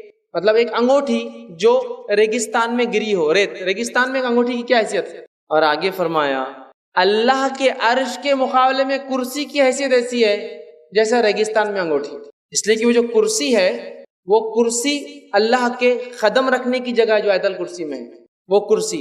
انگوٹھی جو ریگستان میں گری ہو، ریگستان میں ایک انگوٹھی کی کیا حیثیت ہے؟ اور آگے فرمایا اللہ کے عرش کے مقابلے میں کرسی کی حیثیت ایسی ہے جیسا ریگستان میں انگوٹھی، اس لیے کہ وہ جو کرسی ہے وہ کرسی اللہ کے قدم رکھنے کی جگہ جو آیت الکرسی میں ہے، وہ کرسی،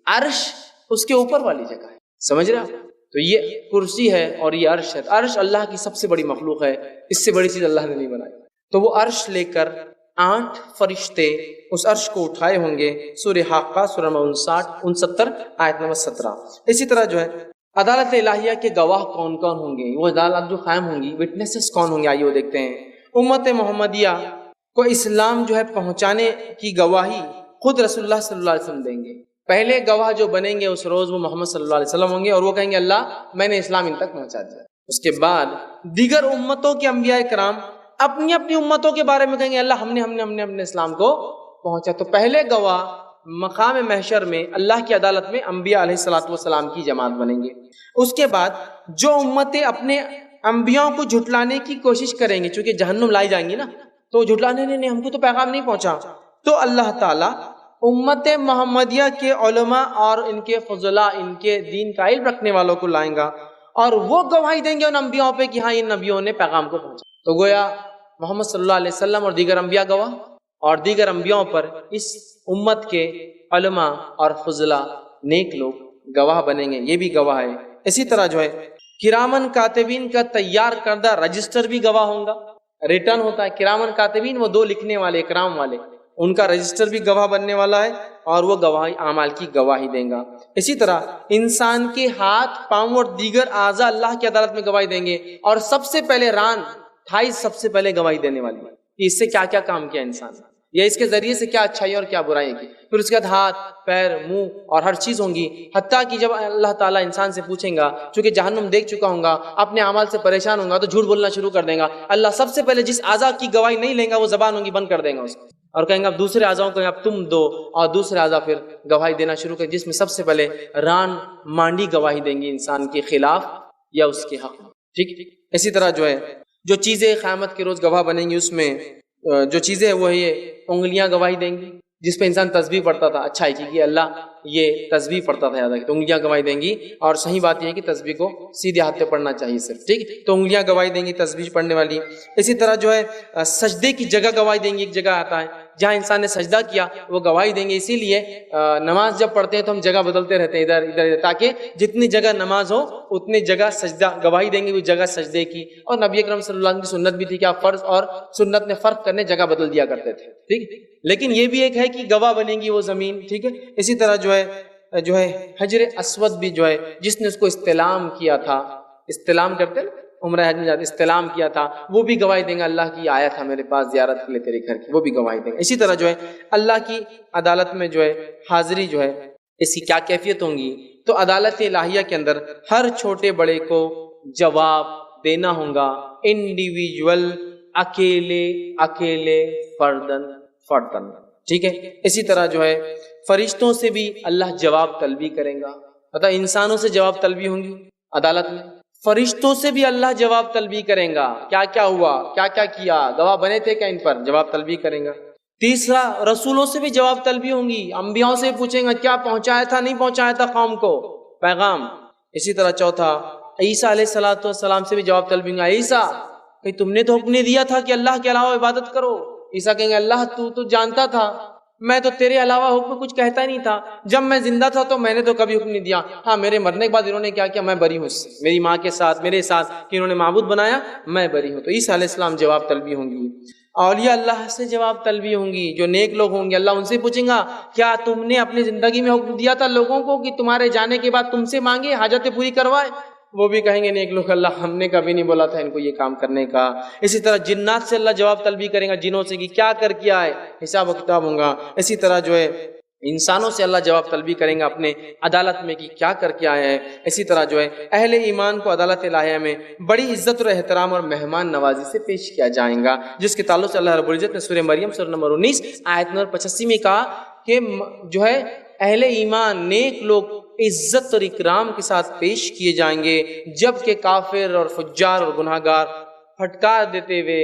عرش اس کے اوپر والی جگہ ہے، سمجھ رہے آپ؟ تو یہ کرسی ہے اور یہ عرش ہے، عرش اللہ کی سب سے بڑی مخلوق ہے، اس سے بڑی چیز اللہ نے نہیں بنائی۔ تو وہ عرش لے کر 8 فرشتے اس عرش کو اٹھائے ہوں گے، سورہ حاقہ سورہ 69 آیت نمبر 17۔ اسی طرح جو ہے عدالت الہیہ کے گواہ کون کون ہوں گے، وہ عدالت جو قائم ہوں گی، وٹنسز کون ہوں گے، آئیے وہ دیکھتے ہیں۔ امت محمدیہ کو اسلام جو ہے پہنچانے کی گواہی خود رسول اللہ صلی اللہ علیہ وسلم دیں گے۔ پہلے گواہ جو بنیں گے اس روز وہ محمد صلی اللہ علیہ وسلم ہوں گے، اور وہ کہیں گے اللہ میں نے اسلام ان تک پہنچا دیا۔ اس کے بعد دیگر امتوں کے انبیاء کرام اپنی اپنی امتوں کے بارے میں کہیں گے اللہ ہم نے اپنے اسلام کو پہنچا۔ تو پہلے گواہ مقام محشر میں اللہ کی عدالت میں انبیاء علیہ الصلوۃ والسلام کی جماعت بنیں گے۔ اس کے بعد جو امتیں اپنے انبیاء کو جھٹلانے کی کوشش کریں گے، چونکہ جہنم لائی جائیں گی نا، تو جھٹلانے نہیں ہم کو تو پیغام نہیں پہنچا، تو اللہ تعالیٰ امت محمدیہ کے علماء اور ان کے فضلاء، ان کے دین کا علم رکھنے والوں کو لائیں گا، اور وہ گواہی دیں گے ان انبیاء پہ کہ ہاں ان نبیوں نے پیغام کو پہنچا۔ تو گویا محمد صلی اللہ علیہ وسلم اور دیگر انبیاء گواہ، اور دیگر انبیاء پر اس امت کے علماء اور فضلاء نیک لوگ گواہ بنیں گے، یہ بھی گواہ ہے۔ اسی طرح جو ہے کرامن کاتبین کا تیار کردہ رجسٹر بھی گواہ ہوں گا، ریٹرن ہوتا ہے کرامن کاتبین، وہ 2 لکھنے والے اکرام والے، ان کا رجسٹر بھی گواہ بننے والا ہے، اور وہ گواہی اعمال کی گواہی دیں گا۔ اسی طرح انسان کے ہاتھ، پاؤں اور دیگر اعضاء اللہ کی عدالت میں گواہی دیں گے، اور سب سے پہلے ران 28 سب سے پہلے گواہی دینے والی ہے کہ اس سے کیا کیا کام کیا انسان، یا اس کے ذریعے سے کیا اچھائی اور کیا برائی کی۔ پھر اس کے بعد ہاتھ، پیر، منہ اور ہر چیز ہوں گی، حتیٰ کہ جب اللہ تعالیٰ انسان سے پوچھیں گا، چونکہ جہنم دیکھ چکا ہوں گا، اپنے اعمال سے پریشان ہوں گا، تو جھوٹ بولنا شروع کر دیں گا۔ اللہ سب سے پہلے جس اعضاء کی گواہی نہیں لیں گا وہ زبان ہوں گی بند کر دیں گا اس کو، اور کہیں گا اب دوسرے اعضاء کو اب تم دو، اور دوسرے اعضاء پھر گواہی دینا شروع کریں، جس میں سب سے پہلے ران مانڈی گواہی دیں گی انسان کے خلاف یا اس کے حق میں، ٹھیک۔ اسی طرح جو ہے جو چیزیں قیامت کے روز گواہ بنیں گی، اس میں جو چیزیں وہ یہ انگلیاں گواہی دیں گی، جس پہ انسان تسبیح پڑھتا تھا، اچھا ہے کہ اللہ یہ تسبیح پڑھتا تھا، یاد رکھیں، تو انگلیاں گواہی دیں گی، اور صحیح بات یہ ہے کہ تسبیح کو سیدھے ہاتھ پہ پڑھنا چاہیے صرف، ٹھیک، تو انگلیاں گواہی دیں گی تسبیح پڑھنے والی۔ اسی طرح جو ہے سجدے کی جگہ گواہی دیں گی، ایک جگہ آتا ہے جہاں انسان نے سجدہ کیا وہ گواہی دیں گے، اسی لیے نماز جب پڑھتے ہیں تو ہم جگہ بدلتے رہتے ہیں ادھر ادھر، تاکہ جتنی جگہ نماز ہو اتنی جگہ سجدہ گواہی دیں گے وہ جگہ سجدے کی۔ اور نبی اکرم صلی اللہ علیہ وسلم کی سنت بھی تھی کہ آپ فرض اور سنت میں فرق کرنے جگہ بدل دیا کرتے تھے، ٹھیک، لیکن یہ بھی ایک ہے کہ گواہ بنے گی وہ زمین، ٹھیک ہے۔ اسی طرح جو ہے حجر اسود بھی جو ہے جس نے اس کو استلام کیا تھا، استلام کرتے عمرہ حج میں جاتے استلام کیا تھا، وہ بھی گواہی دیں گے اللہ کی آیا تھا میرے پاس زیارت کے لیے تیرے گھر کی، وہ بھی گواہی دیں گے۔ اسی طرح جو ہے اللہ کی عدالت میں جو ہے حاضری جو ہے اس کی کیا کیفیت ہوں گی، تو عدالت الہیہ کے اندر ہر چھوٹے بڑے کو جواب دینا ہوگا، انڈیویجول، اکیلے فردن، ٹھیک ہے۔ اسی طرح جو ہے فرشتوں سے بھی اللہ جواب طلبی کریں گا، پتہ انسانوں سے جواب طلبی ہوں گی عدالت میں، فرشتوں سے بھی اللہ جواب طلبی کریں گا، کیا کیا ہوا، کیا کیا کیا، گواہ بنے تھے کیا ان پر، جواب طلبی کریں گا۔ تیسرا رسولوں سے بھی جواب طلبی ہوں گی، انبیاء سے پوچھیں گا کیا پہنچایا تھا نہیں پہنچایا تھا قوم کو پیغام۔ اسی طرح چوتھا عیسیٰ علیہ السلام سے بھی جواب طلبی ہوں گا، عیسیٰ کہ تم نے تو حکم نہیں دیا تھا کہ اللہ کے علاوہ عبادت کرو، عیسیٰ کہیں گے اللہ تو جانتا تھا، میں تو تیرے علاوہ حکم کچھ کہتا ہی نہیں تھا، جب میں زندہ تھا تو میں نے تو کبھی حکم نہیں دیا، ہاں میرے مرنے کے بعد انہوں نے کیا کیا میں بری ہوں اس سے، میری ماں کے ساتھ میرے ساتھ کہ انہوں نے معبود بنایا میں بری ہوں۔ تو عیسیٰ علیہ السلام جواب طلبی ہوں گی۔ اولیاء اللہ سے جواب طلبی ہوں گی، جو نیک لوگ ہوں گے اللہ ان سے پوچھیں گا کیا تم نے اپنی زندگی میں حکم دیا تھا لوگوں کو کہ تمہارے جانے کے بعد تم سے مانگے حاجتیں پوری کروائے، وہ بھی کہیں گے نیک لوگ اللہ ہم نے کبھی نہیں بولا تھا ان کو یہ کام کرنے کا۔ اسی طرح جنات سے اللہ جواب طلبی کریں گا، جنوں سے کہ کیا کر کے آئے، حساب و کتاب ہوں گا۔ اسی طرح جو ہے انسانوں سے اللہ جواب طلبی کریں گا اپنے عدالت میں کہ کیا کر کے آئے ہیں۔ اسی طرح جو ہے اہل ایمان کو عدالت الہیہ میں بڑی عزت اور احترام اور مہمان نوازی سے پیش کیا جائے گا، جس کے تعلق سے اللہ رب العزت نے سورہ مریم سورہ نمبر 19 آیت نمبر 85 میں کہا کہ جو ہے اہل ایمان نیک لوگ عزت اور اکرام کے ساتھ پیش کیے جائیں گے، جبکہ کافر اور فجار اور گناہ گار پھٹکار دیتے ہوئے،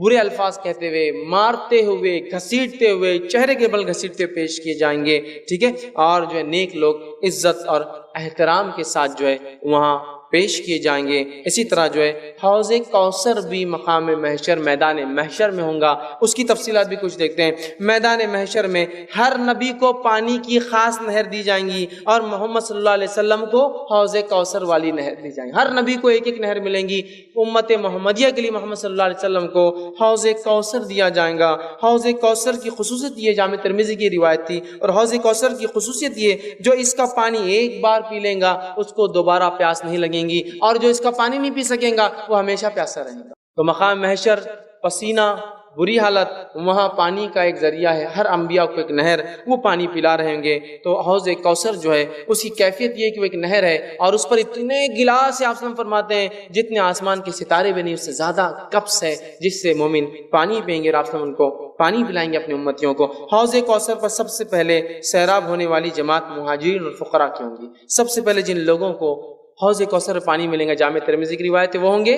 برے الفاظ کہتے ہوئے، مارتے ہوئے، گھسیٹتے ہوئے، چہرے کے بل گھسیٹتے پیش کیے جائیں گے، ٹھیک ہے، اور جو ہے نیک لوگ عزت اور احترام کے ساتھ جو ہے وہاں پیش کیے جائیں گے۔ اسی طرح جو ہے حوض کوثر بھی مقام محشر میدان محشر میں ہوں گا، اس کی تفصیلات بھی کچھ دیکھتے ہیں۔ میدان محشر میں ہر نبی کو پانی کی خاص نہر دی جائیں گی اور محمد صلی اللہ علیہ وسلم کو حوض کوثر والی نہر دی جائیں گی۔ ہر نبی کو ایک ایک نہر ملیں گی، امت محمدیہ کے لیے محمد صلی اللہ علیہ وسلم کو حوض کوثر دیا جائے گا۔ حوض کوثر کی خصوصیت یہ جامع ترمذی کی روایت تھی، اور حوض کوثر کی خصوصیت یہ جو اس کا پانی ایک بار پی لیں گا اس کو دوبارہ پیاس نہیں لگیں گی، اور جو اس کا پانی نہیں پی سکیں گا وہ ہمیشہ پیاسا رہے گا۔ تو مقام محشر، پسینہ، بری حالت، وہاں پانی کا ایک ذریعہ ہے، ہر انبیاء کو ایک نہر، وہ پانی پلا رہیں گے۔ تو حوض کوثر جو ہے اس کی کیفیت یہ کہ وہ ایک نہر ہے، اور اس پر اتنے گلاس سے آپ وسلم فرماتے ہیں جتنے آسمان کے ستارے بھی نہیں، اس سے زیادہ کپس ہے جس سے مومن پانی پئیں گے، اور آپ وسلم ان کو پانی پلائیں گے اپنی امتیوں کو۔ حوض کوثر پر سب سے پہلے سیراب ہونے والی جماعت مہاجرین اور فقراء کی ہوں گی۔ سب سے پہلے جن لوگوں کو حوض کوثر پانی ملیں گا، جامع ترمذی کی روایت ہے، وہ ہوں گے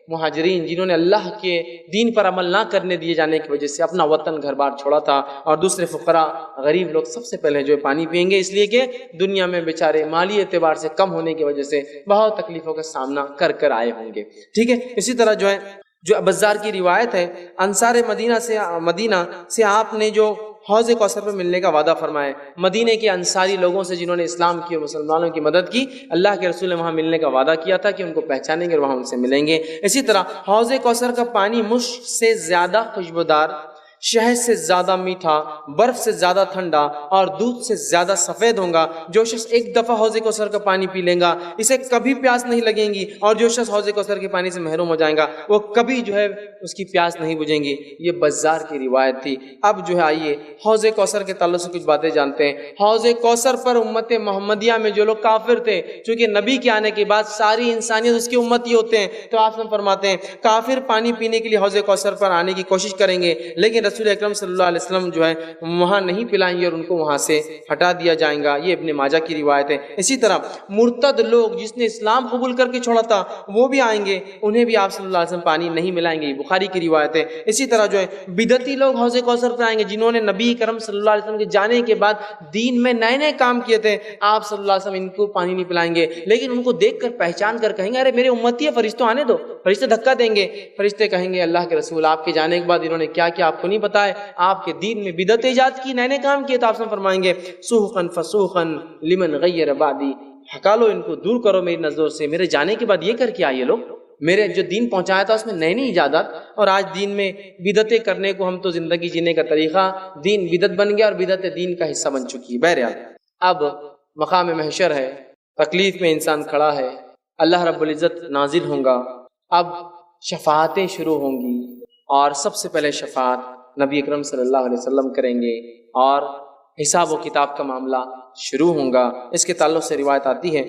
مہاجرین، جنہوں نے اللہ کے دین پر عمل نہ کرنے دیے جانے کی وجہ سے اپنا وطن گھر بار چھوڑا تھا، اور دوسرے فقراء غریب لوگ سب سے پہلے جو ہے پانی پئیں گے، اس لیے کہ دنیا میں بیچارے مالی اعتبار سے کم ہونے کی وجہ سے بہت تکلیفوں کا سامنا کر آئے ہوں گے، ٹھیک ہے۔ اسی طرح جو ہے جو بزار کی روایت ہے، انصار مدینہ سے آپ نے جو حوض کوثر پر ملنے کا وعدہ فرمایا، مدینہ کے انصاری لوگوں سے جنہوں نے اسلام کی اور مسلمانوں کی مدد کی، اللہ کے رسول نے وہاں ملنے کا وعدہ کیا تھا کہ ان کو پہچانیں گے اور وہاں ان سے ملیں گے۔ اسی طرح حوض کوثر کا پانی مشک سے زیادہ خوشبودار، شہد سے زیادہ میٹھا، برف سے زیادہ ٹھنڈا اور دودھ سے زیادہ سفید ہوگا۔ جو شخص ایک دفعہ حوض کوثر کا پانی پی لے گا اسے کبھی پیاس نہیں لگیں گی، اور جو شخص حوض کوثر کے پانی سے محروم ہو جائے گا وہ کبھی جو ہے اس کی پیاس نہیں بجھیں گی۔ یہ بزار کی روایت تھی۔ اب جو ہے آئیے حوض کوثر کے تعلق سے کچھ باتیں جانتے ہیں۔ حوض کوثر پر امت محمدیہ میں جو لوگ کافر تھے، چونکہ نبی کے آنے کے بعد ساری انسانیت اس کی امت ہی ہوتے ہیں، تو آپ فرماتے ہیں کافر پانی پینے کے لیے حوض کوثر پر آنے کی کوشش کریں گے، لیکن رسول اکرم صلی اللہ علیہ وسلم جو ہے وہاں نہیں پلائیں گے اور ان کو وہاں سے ہٹا دیا جائے گا۔ یہ ابن ماجہ کی روایت ہے۔ اسی طرح مرتد لوگ جس نے اسلام قبول کر کے چھوڑا تھا وہ بھی آئیں گے، انہیں بھی آپ صلی اللہ علیہ وسلم پانی نہیں ملائیں گے، بخاری کی روایت ہے۔ اسی طرح جو ہے بدعتی لوگ حوض کوثر پر آئیں گے جنہوں نے نبی کرم صلی اللہ علیہ وسلم کے جانے کے بعد دین میں نئے نئے کام کیے تھے، آپ صلی اللہ علیہ وسلم ان کو پانی نہیں پلائیں گے، لیکن ان کو دیکھ کر پہچان کر کہیں گے ارے میرے امتی ہے، فرشتوں آنے دو۔ فرشتے دھکا دیں گے، فرشتے کہیں گے اللہ کے رسول آپ کے جانے کے بعد انہوں نے کیا کیا آپ کو نہیں پتا ہے، آپ کے دین میں بدعت ایجاد کی، نئے نئے کام کیے، تو آپ سے فرمائیں گے سوخن فسوخن لمن غیر بعدی، ہٹا لو ان کو، دور کرو میری نظروں سے، میرے جانے کے بعد یہ کر کے آئے لوگ، میرے جو دین پہنچایا تھا اس میں نئی نئی ایجادات، اور آج دین میں بدعتیں کرنے کو ہم تو زندگی جینے کا طریقہ، دین بدعت بن گیا اور بدعت دین کا حصہ بن چکی ہے۔ بہرحال اب مقام محشر ہے، تکلیف میں انسان کھڑا ہے، اللہ رب العزت نازل ہوں گا، اب شفاعتیں شروع ہوں گی، اور سب سے پہلے شفاعت نبی اکرم صلی اللہ علیہ وسلم کریں گے، اور حساب و کتاب کا معاملہ شروع ہوں گا۔ اس کے تعلق سے روایت آتی ہے،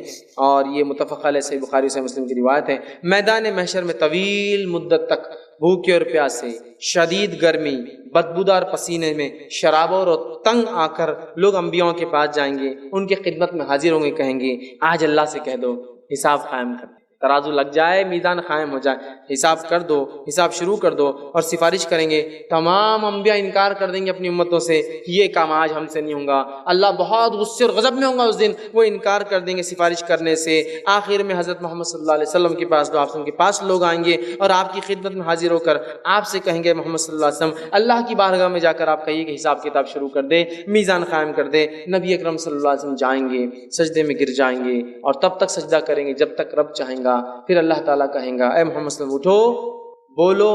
اور یہ متفق علیہ صحیح بخاری سے مسلم کی روایت ہے، میدان محشر میں طویل مدت تک بھوکے اور پیاسے، شدید گرمی، بدبودار پسینے میں، شرابور اور تنگ آ کر لوگ انبیاءوں کے پاس جائیں گے، ان کی خدمت میں حاضر ہوں گے، کہیں گے آج اللہ سے کہہ دو حساب قائم کر، ترازو لگ جائے، میزان قائم ہو جائے، حساب کر دو، حساب شروع کر دو، اور سفارش کریں گے۔ تمام انبیاء انکار کر دیں گے اپنی امتوں سے، یہ کام آج ہم سے نہیں ہوگا، اللہ بہت غصے اور غضب میں ہوگا اس دن، وہ انکار کر دیں گے سفارش کرنے سے۔ آخر میں حضرت محمد صلی اللہ علیہ وسلم کے پاس، آپ کے پاس لوگ آئیں گے اور آپ کی خدمت میں حاضر ہو کر آپ سے کہیں گے محمد صلی اللہ علیہ وسلم اللہ کی بارگاہ میں جا کر آپ کہیے کہ حساب کتاب شروع کر دے، میزان قائم کر دے۔ نبی اکرم صلی اللہ علیہ وسلم جائیں گے، سجدے میں گر جائیں گے، اور تب تک سجدہ کریں گے جب تک رب چاہیں گا، پھر اللہ تعالیٰ کہیں گا اے محمد صلی اللہ علیہ وسلم اٹھو، بولو،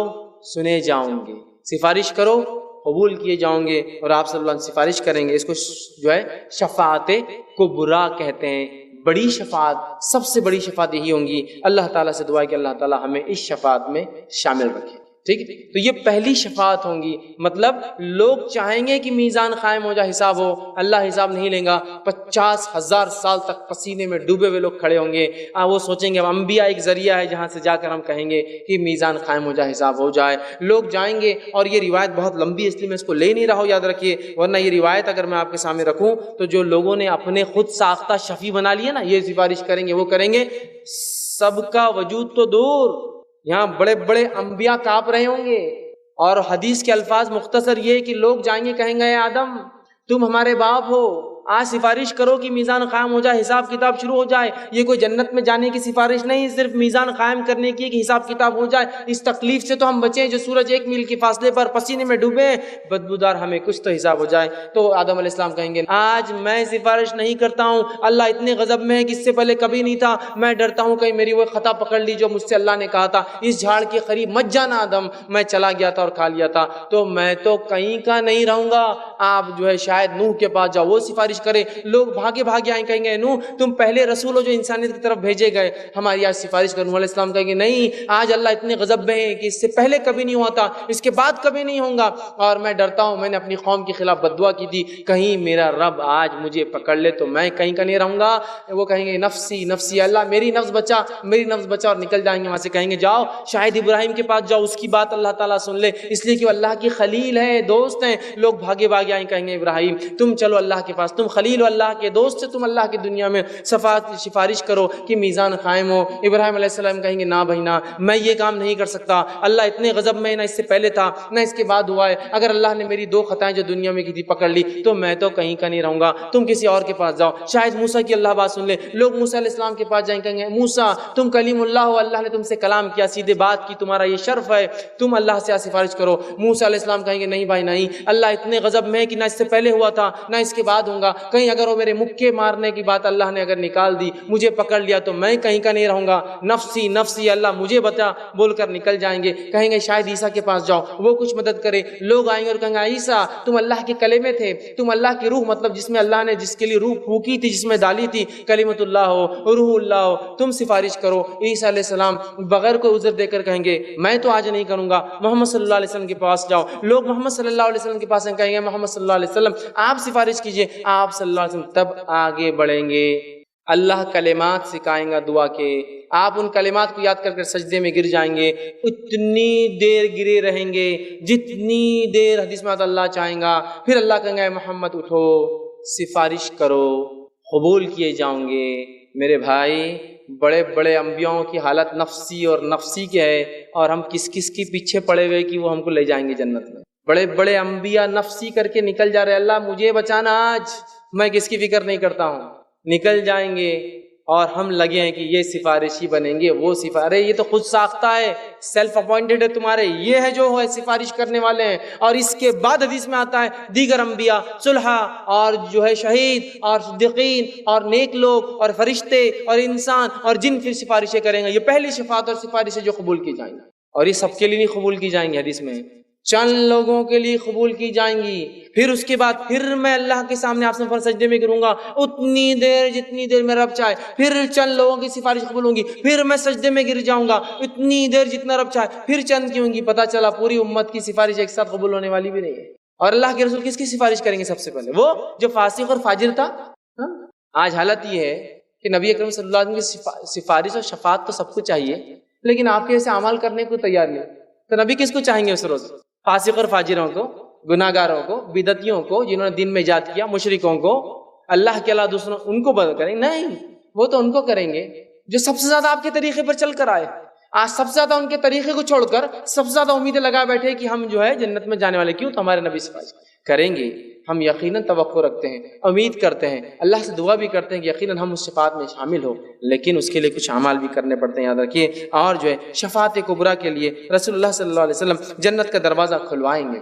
سنے جاؤں گے، سفارش کرو، قبول کیے جاؤں گے، اور آپ صلی اللہ علیہ وسلم سفارش کریں گے۔ اس کو جو ہے شفاعت کبریٰ کہتے ہیں، بڑی شفاعت، سب سے بڑی شفاعت یہی ہوں گی۔ اللہ تعالیٰ سے دعا ہے کہ اللہ تعالیٰ ہمیں اس شفاعت میں شامل رکھے، ٹھیک ہے۔ تو یہ پہلی شفاعت ہوں گی، مطلب لوگ چاہیں گے کہ میزان قائم ہو جائے، حساب ہو، اللہ حساب نہیں لیں گا، 50,000 سال تک پسینے میں ڈوبے ہوئے لوگ کھڑے ہوں گے، وہ سوچیں گے اب انبیاء ایک ذریعہ ہے جہاں سے جا کر ہم کہیں گے کہ میزان قائم ہو جائے، حساب ہو جائے۔ لوگ جائیں گے، اور یہ روایت بہت لمبی ہے اس لیے میں اس کو لے نہیں رہا ہوں، یاد رکھیے، ورنہ یہ روایت اگر میں آپ کے سامنے رکھوں تو جو لوگوں نے اپنے خود ساختہ شفیع بنا لیا نا، یہ سفارش کریں گے، وہ کریں گے، سب کا وجود تو دور، یہاں بڑے بڑے انبیاء کانپ رہے ہوں گے، اور حدیث کے الفاظ مختصر یہ کہ لوگ جائیں گے کہیں گے اے آدم تم ہمارے باپ ہو، آج سفارش کرو کہ میزان قائم ہو جائے، حساب کتاب شروع ہو جائے۔ یہ کوئی جنت میں جانے کی سفارش نہیں، صرف میزان قائم کرنے کی کہ حساب کتاب ہو جائے، اس تکلیف سے تو ہم بچیں جو سورج 1 میل کے فاصلے پر پسینے میں ڈوبے، بدبودار ہمیں کچھ تو حساب ہو جائے۔ تو آدم علیہ السلام کہیں گے آج میں سفارش نہیں کرتا ہوں، اللہ اتنے غضب میں ہے کہ اس سے پہلے کبھی نہیں تھا، میں ڈرتا ہوں کہیں میری وہ خطا پکڑ لی جو مجھ سے اللہ نے کہا تھا اس جھاڑ کے قریب مت جانا آدم، میں چلا گیا تھا اور کھا لیا تھا، تو میں تو کہیں کا نہیں رہوں گا۔ آپ جو ہے شاید نوح کے پاس جاؤ، وہ سفارش کرے، لوگ بھاگے بھاگے آئیں کہیں گے نوح تم پہلے رسول ہو جو انسانیت کی طرف بھیجے گئے، ہماری آج سفارش کرو۔ نوح علیہ السلام کہیں گے نہیں، آج اللہ اتنے غضب میں ہے کہ اس سے پہلے کبھی نہیں ہوا تھا، اس کے بعد کبھی نہیں ہوگا، اور میں ڈرتا ہوں، میں نے اپنی قوم کے خلاف بددعا کی تھی، کہیں میرا رب آج مجھے پکڑ لے تو میں کہیں کا نہیں رہوں گا۔ وہ کہیں گے نفسی نفسی، اللہ میری نفس بچا، میری نفس بچا، اور نکل جائیں گے وہاں سے۔ کہیں گے جاؤ شاہد ابراہیم کے پاس جاؤ، اس کی بات اللہ تعالیٰ سن لے، اس لیے کہ وہ اللہ کی خلیل ہے، دوست ہیں۔ لوگ بھاگے بھاگے آئیں کہیں گے ابراہیم تم چلو اللہ کے پاس، تم خلیل ہو اللہ کے دوست سے، تم اللہ کی دنیا میں سفارش کرو کہ میزان قائم ہو۔ ابراہیم علیہ السلام کہیں گے نہ بھائی نہ، میں یہ کام نہیں کر سکتا، اللہ اتنے غضب میں نہ اس سے پہلے تھا نہ اس کے بعد ہوا ہے، اگر اللہ نے میری 2 خطائیں جو دنیا میں کی تھی پکڑ لی تو میں تو کہیں کا نہیں رہوں گا، تم کسی اور کے پاس جاؤ۔ شاید موسیٰ کی اللہ بات سن لے، لوگ موسیٰ علیہ السلام کے پاس جائیں کہیں گے موسیٰ تم کلیم اللہ ہو، اللہ نے تم سے کلام کیا، سیدھے بات کی، تمہارا یہ شرف ہے، تم اللہ سے سفارش کرو۔ موسیٰ علیہ السلام کہیں گے نہیں بھائی نہیں، اللہ اتنے غضب میں ہے کہ نہ اس سے پہلے ہوا تھا نہ اس کے بعد ہوگا، کہیں اگر وہ میرے مکے مارنے کی بات اللہ نے اگر نکال دی، مجھے پکڑ لیا تو میں کہیں کا نہیں رہوں گا، نفسی نفسی اللہ مجھے بتا بول کر نکل جائیں گے۔ کہیں گے شاید عیسیٰ کے پاس جاؤ، وہ کچھ مدد کرے، لوگ آئیں گے اور کہیں گے عیسیٰ تم اللہ کے کلمے تھے، تم اللہ کی روح، مطلب جس میں اللہ نے جس کے لیے روح پھونکی تھی، جس میں ڈالی تھی، کلمۃ اللہ ہو، روح اللہ ہو، تم سفارش کرو۔ عیسیٰ علیہ السلام بغیر کوئی عذر دے کر کہیں گے میں تو آج نہیں کروں گا، محمد صلی اللہ علیہ وسلم کے پاس جاؤ، لوگ محمد صلی اللہ علیہ وسلم کے پاس کہیں گے محمد صلی اللہ علیہ وسلم آپ سفارش کیجئے، آپ صلی اللہ علیہ وسلم تب آگے بڑھیں گے، اللہ کلمات سکھائیں گا دعا کے، آپ ان کلمات کو یاد کر کر سجدے میں گر جائیں گے، اتنی دیر گرے رہیں گے جتنی دیر حدیث میں اللہ چاہیں گا، پھر اللہ کہیں گے محمد اٹھو سفارش کرو، قبول کیے جاؤں گے۔ میرے بھائی بڑے بڑے انبیاؤں کی حالت نفسی اور نفسی کے ہے، اور ہم کس کس کی پیچھے پڑے ہوئے کہ وہ ہم کو لے جائیں گے جنت میں۔ بڑے بڑے انبیاء نفسی کر کے نکل جا رہے، اللہ مجھے بچانا آج، میں کس کی فکر نہیں کرتا ہوں، نکل جائیں گے، اور ہم لگے ہیں کہ یہ سفارشی بنیں گے، وہ سفارش، یہ تو خود ساختہ ہے، سیلف اپوائنٹڈ ہے تمہارے، یہ ہے جو ہے سفارش کرنے والے ہیں۔ اور اس کے بعد حدیث میں آتا ہے دیگر انبیاء، صلحاء اور جو ہے شہید اور صدیقین اور نیک لوگ اور فرشتے اور انسان اور جن پھر سفارشیں کریں گے، یہ پہلی شفاعت اور سفارشیں جو قبول کی جائیں گی، اور یہ سب کے لیے نہیں قبول کی جائیں گی، حدیث میں چند لوگوں کے لیے قبول کی جائیں گی، پھر اس کے بعد پھر میں اللہ کے سامنے آپ سے سجدے میں گروں گا اتنی دیر جتنی دیر میں رب چاہے، پھر چند لوگوں کی سفارش قبول ہوں گی، پھر میں سجدے میں گر جاؤں گا اتنی دیر جتنا رب چاہے، پھر چند کی ہوں گی، پتہ چلا پوری امت کی سفارش ایک ساتھ قبول ہونے والی بھی نہیں ہے۔ اور اللہ کے رسول کس کی سفارش کریں گے سب سے پہلے؟ وہ جو فاسق اور فاجر تھا۔ آج حالت یہ ہے کہ نبی اکرم صلی اللہ علیہ وسلم کی سفارش اور شفاعت تو سب کو چاہیے، لیکن آپ کے ایسے اعمال کرنے کو تیار نہیں، تو نبی کس کو چاہیں گے اس روز؟ فاسق اور فاجروں کو، گناہ گاروں کو، بدعتیوں کو، جنہوں نے دین میں ایجاد کیا، مشرکوں کو، اللہ کے علاوہ دوسروں، ان کو بدل کریں؟ نہیں، وہ تو ان کو کریں گے جو سب سے زیادہ آپ کے طریقے پر چل کر آئے، آج سب سے زیادہ ان کے طریقے کو چھوڑ کر سب سے زیادہ امیدیں لگا بیٹھے کہ ہم جو ہے جنت میں جانے والے، کیوں؟ تو ہمارے نبی سفارش کریں گے، ہم یقیناً توقع رکھتے ہیں، امید کرتے ہیں، اللہ سے دعا بھی کرتے ہیں کہ یقیناً ہم اس شفاعت میں شامل ہو، لیکن اس کے لیے کچھ اعمال بھی کرنے پڑتے ہیں، یاد رکھیے۔ اور جو ہے شفاعت کبریٰ کے لیے رسول اللہ صلی اللہ علیہ وسلم جنت کا دروازہ کھلوائیں گے،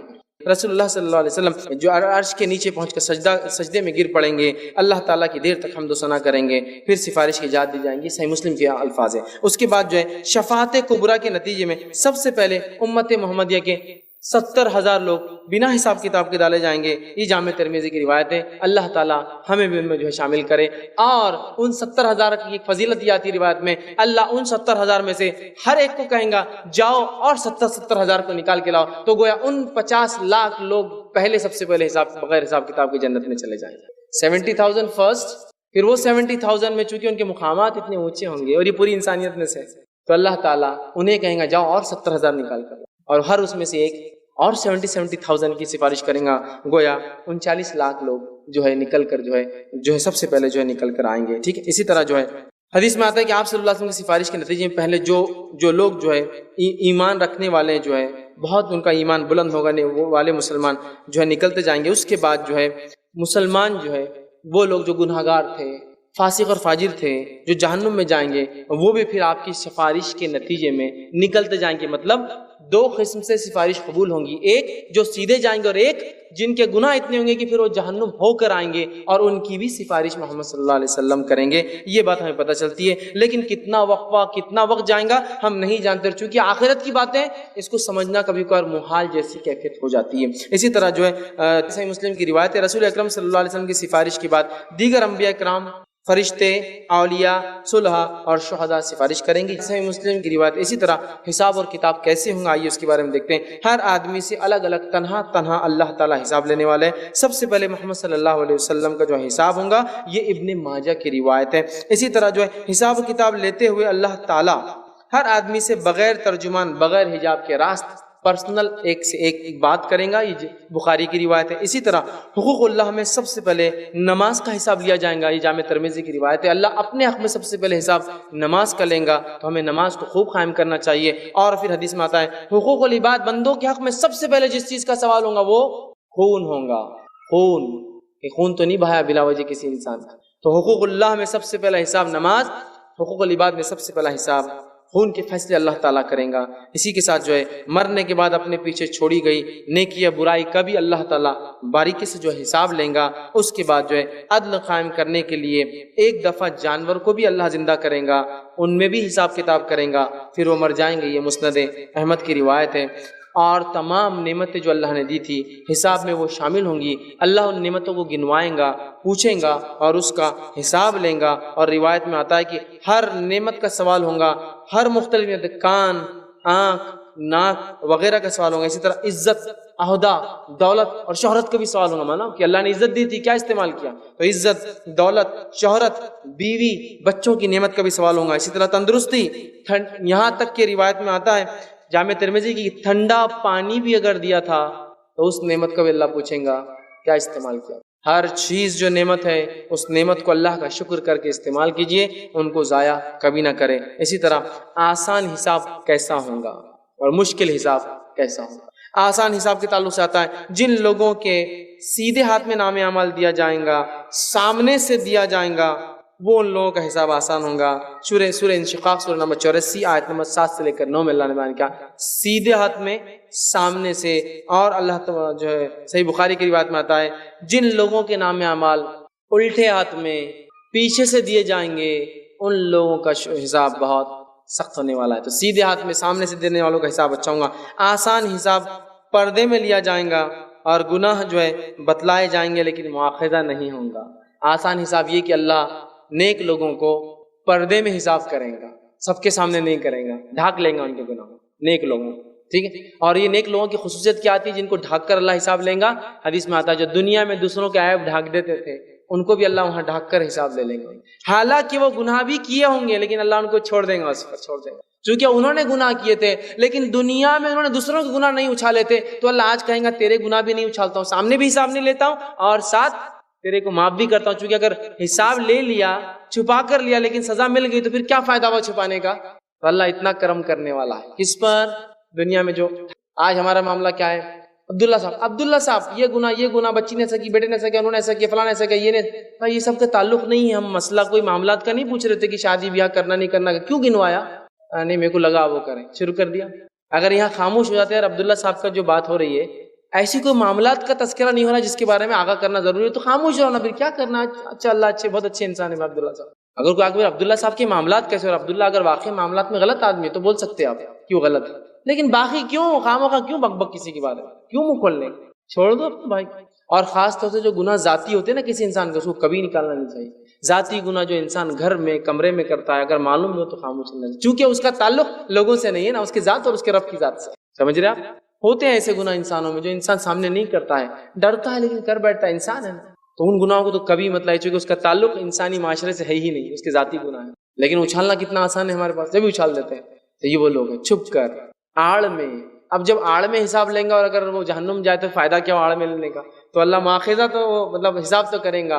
رسول اللہ صلی اللہ علیہ وسلم جو عرش کے نیچے پہنچ کر سجدے میں گر پڑیں گے، اللہ تعالیٰ کی دیر تک حمد و ثنا کریں گے، پھر سفارش کی اجازت دی جائیں گی، صحیح مسلم کے الفاظ ہیں۔ اس کے بعد جو ہے شفاعت کبریٰ کے نتیجے میں سب سے پہلے امت محمدیہ کے 70,000 لوگ بنا حساب کتاب کے ڈالے جائیں گے، یہ جامع ترمذی کی روایت ہے، اللہ تعالیٰ ہمیں بھی ان میں جو ہے شامل کرے۔ اور ان 70,000 کی ایک فضیلت یہ آتی روایت میں، اللہ ان 70,000 میں سے ہر ایک کو کہیں گا جاؤ اور 70,000 کو نکال کے لاؤ، تو گویا ان 50 لاکھ لوگ پہلے سب سے پہلے بغیر حساب کتاب کی جنت میں چلے جائیں گے۔ 70,000 فرسٹ، پھر وہ 70,000 میں چونکہ ان کے مقامات اتنے اونچے ہوں گے اور یہ پوری انسانیت میں سے، تو اللہ تعالیٰ انہیں کہیں گا جاؤ اور 70,000 نکال کر، اور ہر اس میں سے ایک اور 70,000 کی سفارش کریں گا، گویا 39 لاکھ لوگ جو ہے نکل کر جو ہے سب سے پہلے جو ہے نکل کر آئیں گے۔ ٹھیک ہے، اسی طرح جو ہے حدیث میں آتا ہے کہ آپ صلی اللہ علیہ وسلم کی سفارش کے نتیجے میں پہلے جو لوگ جو ہے ایمان رکھنے والے جو ہے بہت ان کا ایمان بلند ہوگا، وہ والے مسلمان جو ہے نکلتے جائیں گے. اس کے بعد جو ہے مسلمان جو ہے وہ لوگ جو گناہگار تھے، فاسق اور فاجر تھے، جو جہنم میں جائیں گے، وہ بھی پھر آپ کی سفارش کے نتیجے میں نکلتے جائیں گے. مطلب دو قسم سے سفارش قبول ہوں گی، ایک جو سیدھے جائیں گے اور ایک جن کے گناہ اتنے ہوں گے کہ پھر وہ جہنم ہو کر آئیں گے اور ان کی بھی سفارش محمد صلی اللہ علیہ وسلم کریں گے. یہ بات ہمیں پتہ چلتی ہے. لیکن کتنا وقت جائیں گا ہم نہیں جانتے، چونکہ آخرت کی باتیں اس کو سمجھنا کبھی کبھار محال جیسی کیفیت ہو جاتی ہے. اسی طرح جو ہے صحیح مسلم کی روایت ہے، رسول اکرم صلی اللہ علیہ وسلم کی سفارش کے بعد دیگر انبیاء کرام، فرشتے، اولیاء، صلحاء اور شہداء سفارش کریں گے. صحیح مسلم کی روایت. اسی طرح حساب اور کتاب کیسے ہوں گا آئیے اس کے بارے میں دیکھتے ہیں. ہر آدمی سے الگ الگ تنہا اللہ تعالیٰ حساب لینے والے ہیں. سب سے پہلے محمد صلی اللہ علیہ وسلم کا جو حساب ہوگا یہ ابن ماجہ کی روایت ہے. اسی طرح جو ہے حساب و کتاب لیتے ہوئے اللہ تعالیٰ ہر آدمی سے بغیر ترجمان، بغیر حجاب کے راست پرسنل ایک سے ایک بات کریں گا. یہ بخاری کی روایت ہے. اسی طرح حقوق اللہ میں سب سے پہلے نماز کا حساب لیا جائے گا. یہ جامع ترمذی کی روایت ہے. اللہ اپنے حق میں سب سے پہلے حساب نماز کا لیں گا، تو ہمیں نماز کو خوب قائم کرنا چاہیے. اور پھر حدیث میں آتا ہے حقوق العباد، بندوں کے حق میں سب سے پہلے جس چیز کا سوال ہوگا وہ خون ہوگا. خون تو نہیں بہایا بلا وجہ کسی انسان کا. تو حقوق اللہ میں سب سے پہلا حساب نماز، حقوق العباد میں سب سے پہلا حساب خون کے فیصلے اللہ تعالیٰ کریں گا. اسی کے ساتھ جو ہے مرنے کے بعد اپنے پیچھے چھوڑی گئی نیکی یا برائی کا بھی اللہ تعالیٰ باریکی سے جو حساب لیں گا. اس کے بعد جو ہے عدل قائم کرنے کے لیے ایک دفعہ جانور کو بھی اللہ زندہ کریں گا، ان میں بھی حساب کتاب کریں گا، پھر وہ مر جائیں گے. یہ مسند احمد کی روایت ہے. اور تمام نعمتیں جو اللہ نے دی تھی حساب میں وہ شامل ہوں گی. اللہ ان نعمتوں کو گنوائیں گا، پوچھیں گا اور اس کا حساب لیں گا. اور روایت میں آتا ہے کہ ہر نعمت کا سوال ہوگا، ہر مختلف کان، آنکھ، ناک وغیرہ کا سوال ہوگا. اسی طرح عزت، عہدہ، دولت اور شہرت کا بھی سوال ہوگا. مانا کہ اللہ نے عزت دی تھی، کیا استعمال کیا؟ تو عزت، دولت، شہرت، بیوی، بچوں کی نعمت کا بھی سوال ہوگا. اسی طرح تندرستی، یہاں تک کہ روایت میں آتا ہے جامع ترمذی کی ٹھنڈا پانی بھی اگر دیا تھا تو اس نعمت کا بھی اللہ پوچھیں گا کیا استعمال کیا. ہر چیز جو نعمت ہے اس نعمت کو اللہ کا شکر کر کے استعمال کیجئے، ان کو ضائع کبھی نہ کریں. اسی طرح آسان حساب کیسا ہوگا اور مشکل حساب کیسا ہوگا. آسان حساب کے تعلق سے آتا ہے جن لوگوں کے سیدھے ہاتھ میں نام اعمال دیا جائیں گا، سامنے سے دیا جائیں گا، وہ ان لوگوں کا حساب آسان ہوگا. سورہ انشقاق سورہ نمبر 84 آیت نمبر 7 سے لے کر 9 میں اللہ نے بیان کیا سیدھے ہاتھ میں، سامنے سے. اور اللہ تعالیٰ جو ہے صحیح بخاری کی روایت میں آتا ہے جن لوگوں کے نام اعمال الٹے ہاتھ میں پیچھے سے دیے جائیں گے ان لوگوں کا حساب بہت سخت ہونے والا ہے. تو سیدھے ہاتھ میں سامنے سے دینے والوں کا حساب اچھا ہوگا. آسان حساب پردے میں لیا جائیں گا اور گناہ جو ہے بتلائے جائیں گے لیکن مواخذہ نہیں ہوگا. آسان حساب یہ کہ اللہ نیک لوگوں کو پردے میں حساب کریں گا، سب کے سامنے نہیں کریں گا، ڈھانک لیں گا ان کے گناہ نیک لوگوں. ٹھیک ہے. اور یہ نیک لوگوں کی خصوصیت کیا آتی ہے جن کو ڈھانک کر اللہ حساب لیں گا؟ حدیث میں آتا ہے جو دنیا میں دوسروں کے عیب ڈھانک دیتے تھے ان کو بھی اللہ وہاں ڈھانک کر حساب لے لیں گے. حالانکہ وہ گناہ بھی کیے ہوں گے لیکن اللہ ان کو چھوڑ دیں گا، اس پر چھوڑ دیں گا چونکہ انہوں نے گناہ کیے تھے. لیکن دنیا میں انہوں نے دوسروں کے گناہ نہیں اچھالے تھے تو اللہ آج کہیں گا تیرے گناہ بھی نہیں اچھالتا ہوں، سامنے بھی حساب نہیں لیتا ہوں اور ساتھ تیرے کو معاف بھی کرتا ہوں. چونکہ اگر حساب لے لیا، چھپا کر لیا لیکن سزا مل گئی تو پھر کیا فائدہ ہوا چھپانے کا؟ تو اللہ اتنا کرم کرنے والا ہے. کس پر؟ دنیا میں. جو آج ہمارا معاملہ کیا ہے؟ عبداللہ صاحب یہ گناہ بچی نے ایسا کی، بیٹے نے ایسا کیا، انہوں نے ایسا کیا، فلاں ایسا کیا. یہ سب کا تعلق نہیں ہے. ہم مسئلہ کوئی معاملات کا نہیں پوچھ رہے تھے کہ شادی بیاہ کرنا نہیں کرنا، کیوں گنوایا؟ نہیں میرے کو لگا وہ کریں، شروع کر دیا. اگر یہاں خاموش ہو جاتے ہیں اور عبداللہ صاحب کا جو بات ہو رہی ہے ایسی کوئی معاملات کا تذکرہ نہیں ہو رہا جس کے بارے میں آگاہ کرنا ضروری ہے تو خاموش ہونا، پھر کیا کرنا. اچھا اللہ اچھے، بہت اچھے انسان ہے عبداللہ صاحب. اگر کوئی آگے عبداللہ صاحب کے معاملات کیسے، اور عبداللہ اگر واقعی معاملات میں غلط آدمی ہے تو بول سکتے ہیں آپ کیوں غلط ہے، لیکن باقی کیوں خامخواہ کیوں بک کسی کے بارے میں کیوں منہ کھولنے، چھوڑ دو اپنے بھائی. اور خاص طور سے جو گناہ ذاتی ہوتے ہیں نا کسی انسان کا، اس کو کبھی نکالنا نہیں چاہیے. ذاتی گناہ جو انسان گھر میں کمرے میں کرتا ہے اگر معلوم ہو تو خاموش رہنا چاہیے، چونکہ اس کا تعلق لوگوں سے نہیں ہے نا، اس کے ذات اور اس کے رب کی ذات سے. سمجھ رہے آپ؟ ہوتے ہیں ایسے گناہ انسانوں میں جو انسان سامنے نہیں کرتا ہے، ڈرتا ہے لیکن کر بیٹھتا ہے، انسان ہے نا. تو ان گناہوں کو تو کبھی مطلب چونکہ اس کا تعلق انسانی معاشرے سے ہے ہی نہیں، اس کے ذاتی گناہ ہے. لیکن اچھالنا کتنا آسان ہے ہمارے پاس، جب بھی اچھال دیتے ہیں. تو یہ وہ لوگ ہیں چھپ کر، آڑ میں. اب جب آڑ میں حساب لیں گا اور اگر وہ جہنم جائے تو فائدہ کیا آڑ میں لینے کا؟ تو اللہ مواخذہ تو مطلب حساب تو کریں گا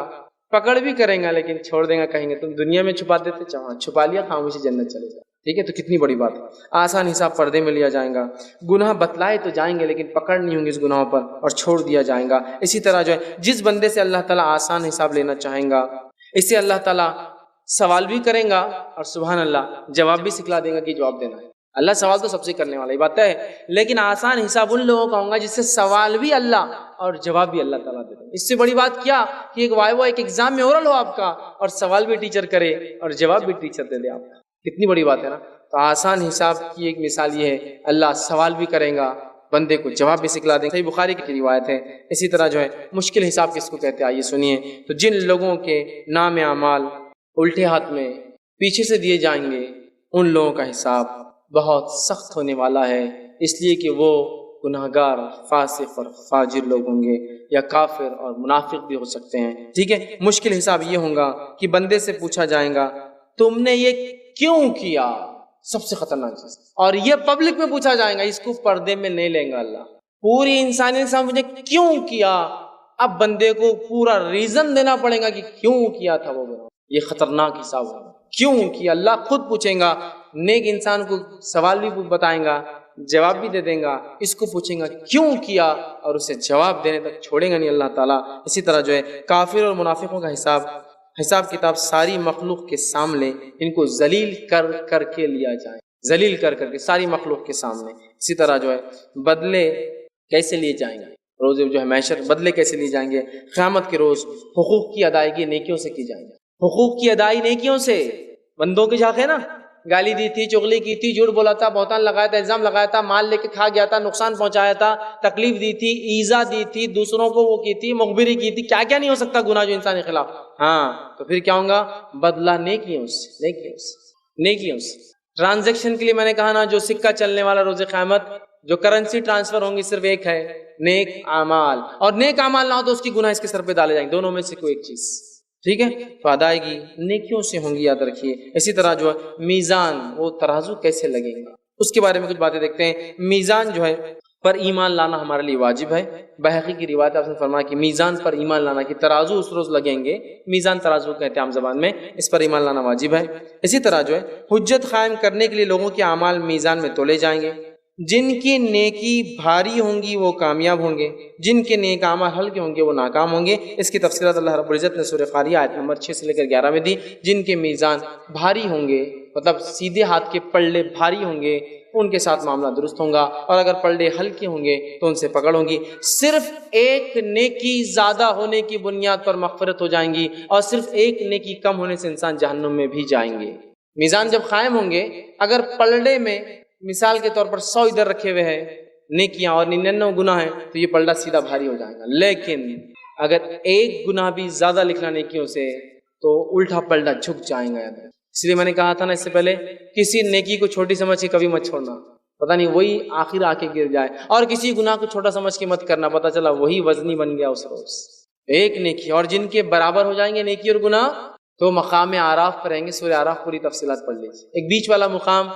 پکڑ بھی کریں گا لیکن چھوڑ دیں گا، کہیں گے تم دنیا میں چھپا دیتے، چھپا لیا، خاموشی جنت چلے جا. ٹھیک ہے، تو کتنی بڑی بات ہے. آسان حساب پردے میں لیا جائے گا. گناہ بتلائے تو جائیں گے لیکن پکڑ نہیں ہوں گی اس گناہوں پر اور چھوڑ دیا جائے گا. اسی طرح جو ہے جس بندے سے اللہ تعالیٰ آسان حساب لینا چاہیں گا اس سے اللہ تعالیٰ سوال بھی کریں گا اور سبحان اللہ جواب بھی سکھلا دیں گا کہ جواب دینا ہے. اللہ سوال تو سب سے کرنے والا ہی بات ہے، لیکن آسان حساب ان لوگوں کا ہوگا جس سے سوال بھی اللہ اور جواب بھی اللہ تعالیٰ دے دیں. اس سے بڑی بات کیا کہ ایک وائوا ایک ایگزام میں اورل ہو آپ کا اور سوال بھی ٹیچر کرے اور جواب بھی ٹیچر دے دے آپ کا. کتنی بڑی بات ہے نا. تو آسان حساب کی ایک مثال یہ ہے، اللہ سوال بھی کریں گا، بندے کو جواب بھی سکھلا دیں. صحیح بخاری کی روایت ہے. اسی طرح جو ہے مشکل حساب کس کو کہتے ہیں آئیے سنیے. تو جن لوگوں کے نام اعمال الٹے ہاتھ میں پیچھے سے دیے جائیں گے ان لوگوں کا حساب بہت سخت ہونے والا ہے، اس لیے کہ وہ گناہگار، فاسق اور فاجر لوگ ہوں گے یا کافر اور منافق بھی ہو سکتے ہیں. ٹھیک ہے، مشکل حساب یہ ہوگا کہ بندے سے پوچھا جائے گا تم نے یہ کیوں کیا، سب سے خطرناک چیز، اور یہ پبلک میں پوچھا جائے گا، اس کو پردے میں نہیں لیں گا اللہ. پوری انسانیت سے مجھے کیوں کیا، اب بندے کو پورا ریزن دینا پڑے گا کہ کیوں کیا تھا وہ گناہ. یہ خطرناک حساب ہوگا. کیوں کیا اللہ خود پوچھیں گا. نیک انسان کو سوال بھی بتائیں گا، جواب بھی دے دیں گا، اس کو پوچھیں گا کیوں کیا اور اسے جواب دینے تک چھوڑیں گا نہیں اللہ تعالیٰ. اسی طرح جو ہے کافر اور منافقوں کا حساب کتاب ساری مخلوق کے سامنے ان کو ذلیل کر کر کے لیا جائے، ذلیل کر کر کے ساری مخلوق کے سامنے. اسی طرح جو ہے بدلے کیسے لیے جائیں گے، روز جو ہے محشر بدلے کیسے لیے جائیں گے. قیامت کے روز حقوق کی ادائیگی نیکیوں سے کی جائیں گے. حقوق کی ادائیگی نیکیوں سے. بندوں کے جھاق ہے نا، گالی دی تھی، چغلی کی تھی، جھوٹ بولا تھا، بہتان لگایا تھا، الزام لگایا تھا، مال لے کے کھا گیا تھا، نقصان پہنچایا تھا، تکلیف دی تھی، ایذا دی تھی، دوسروں کو وہ کی تھی، مخبری کی تھی، کیا کیا نہیں ہو سکتا گناہ جو انسان کے خلاف. ہاں تو پھر کیا ہوگا، بدلہ نیکیوں سے، نیکیوں سے. ٹرانزیکشن کے لیے میں نے کہا نا، جو سکہ چلنے والا روز قیامت، جو کرنسی ٹرانسفر ہوں گی صرف ایک ہے، نیک اعمال. اور نیک اعمال نہ ہو تو اس کی گناہ اس کے سر پہ ڈالے جائیں گے، دونوں میں سے کوئی ایک چیز. ٹھیک ہے، تو ادائیگی نیکیوں سے ہوں گی، یاد رکھیے. اسی طرح جو ہے میزان، وہ ترازو کیسے لگے گا، اس کے بارے میں کچھ باتیں دیکھتے ہیں. میزان جو ہے پر ایمان لانا ہمارے لیے واجب ہے. بحقی کی روایت آپ نے فرمایا کہ میزان پر ایمان لانا، کہ ترازو اس روز لگیں گے، میزان ترازو کہتے ہیں عام زبان میں، اس پر ایمان لانا واجب ہے. اسی طرح جو ہے حجت قائم کرنے کے لیے لوگوں کے اعمال میزان میں تولے جائیں گے. جن کی نیکی بھاری ہوں گی وہ کامیاب ہوں گے، جن کے نیک اعمال ہلکے ہوں گے وہ ناکام ہوں گے. اس کی تفصیلات اللہ رب العزت نے سورہ قاریہ آیت نمبر 6 سے لے کر 11 میں دی. جن کے میزان بھاری ہوں گے، مطلب سیدھے ہاتھ کے پلڑے بھاری ہوں گے، ان کے ساتھ معاملہ درست ہوگا، اور اگر پلڑے ہلکے ہوں گے تو ان سے پکڑ ہوگی. صرف ایک نیکی زیادہ ہونے کی بنیاد پر مغفرت ہو جائیں گی، اور صرف ایک نیکی کم ہونے سے انسان جہنم میں بھی جائیں گے. میزان جب قائم ہوں گے، اگر پلڑے میں مثال کے طور پر 100 ادھر رکھے ہوئے ہیں نیکیاں اور 99 گناہ ہیں تو یہ پلڑا سیدھا بھاری ہو جائے گا. لیکن اگر ایک گناہ بھی زیادہ لکھنا نیکیوں سے تو الٹا پلڑا جھک جائیں گا. اس لیے میں نے کہا تھا نا اس سے پہلے، کسی نیکی کو چھوٹی سمجھ کے کبھی مت چھوڑنا، پتہ نہیں وہی آخر آ کے گر جائے. اور کسی گناہ کو چھوٹا سمجھ کے مت کرنا، پتہ چلا وہی وزنی بن گیا اس روز. ایک نیکی، اور جن کے برابر ہو جائیں گے نیکی اور گناہ تو مقام اعراف پر رہیں گے. سورہ اعراف پوری تفصیلات پڑھ لیجیے. ایک بیچ والا مقام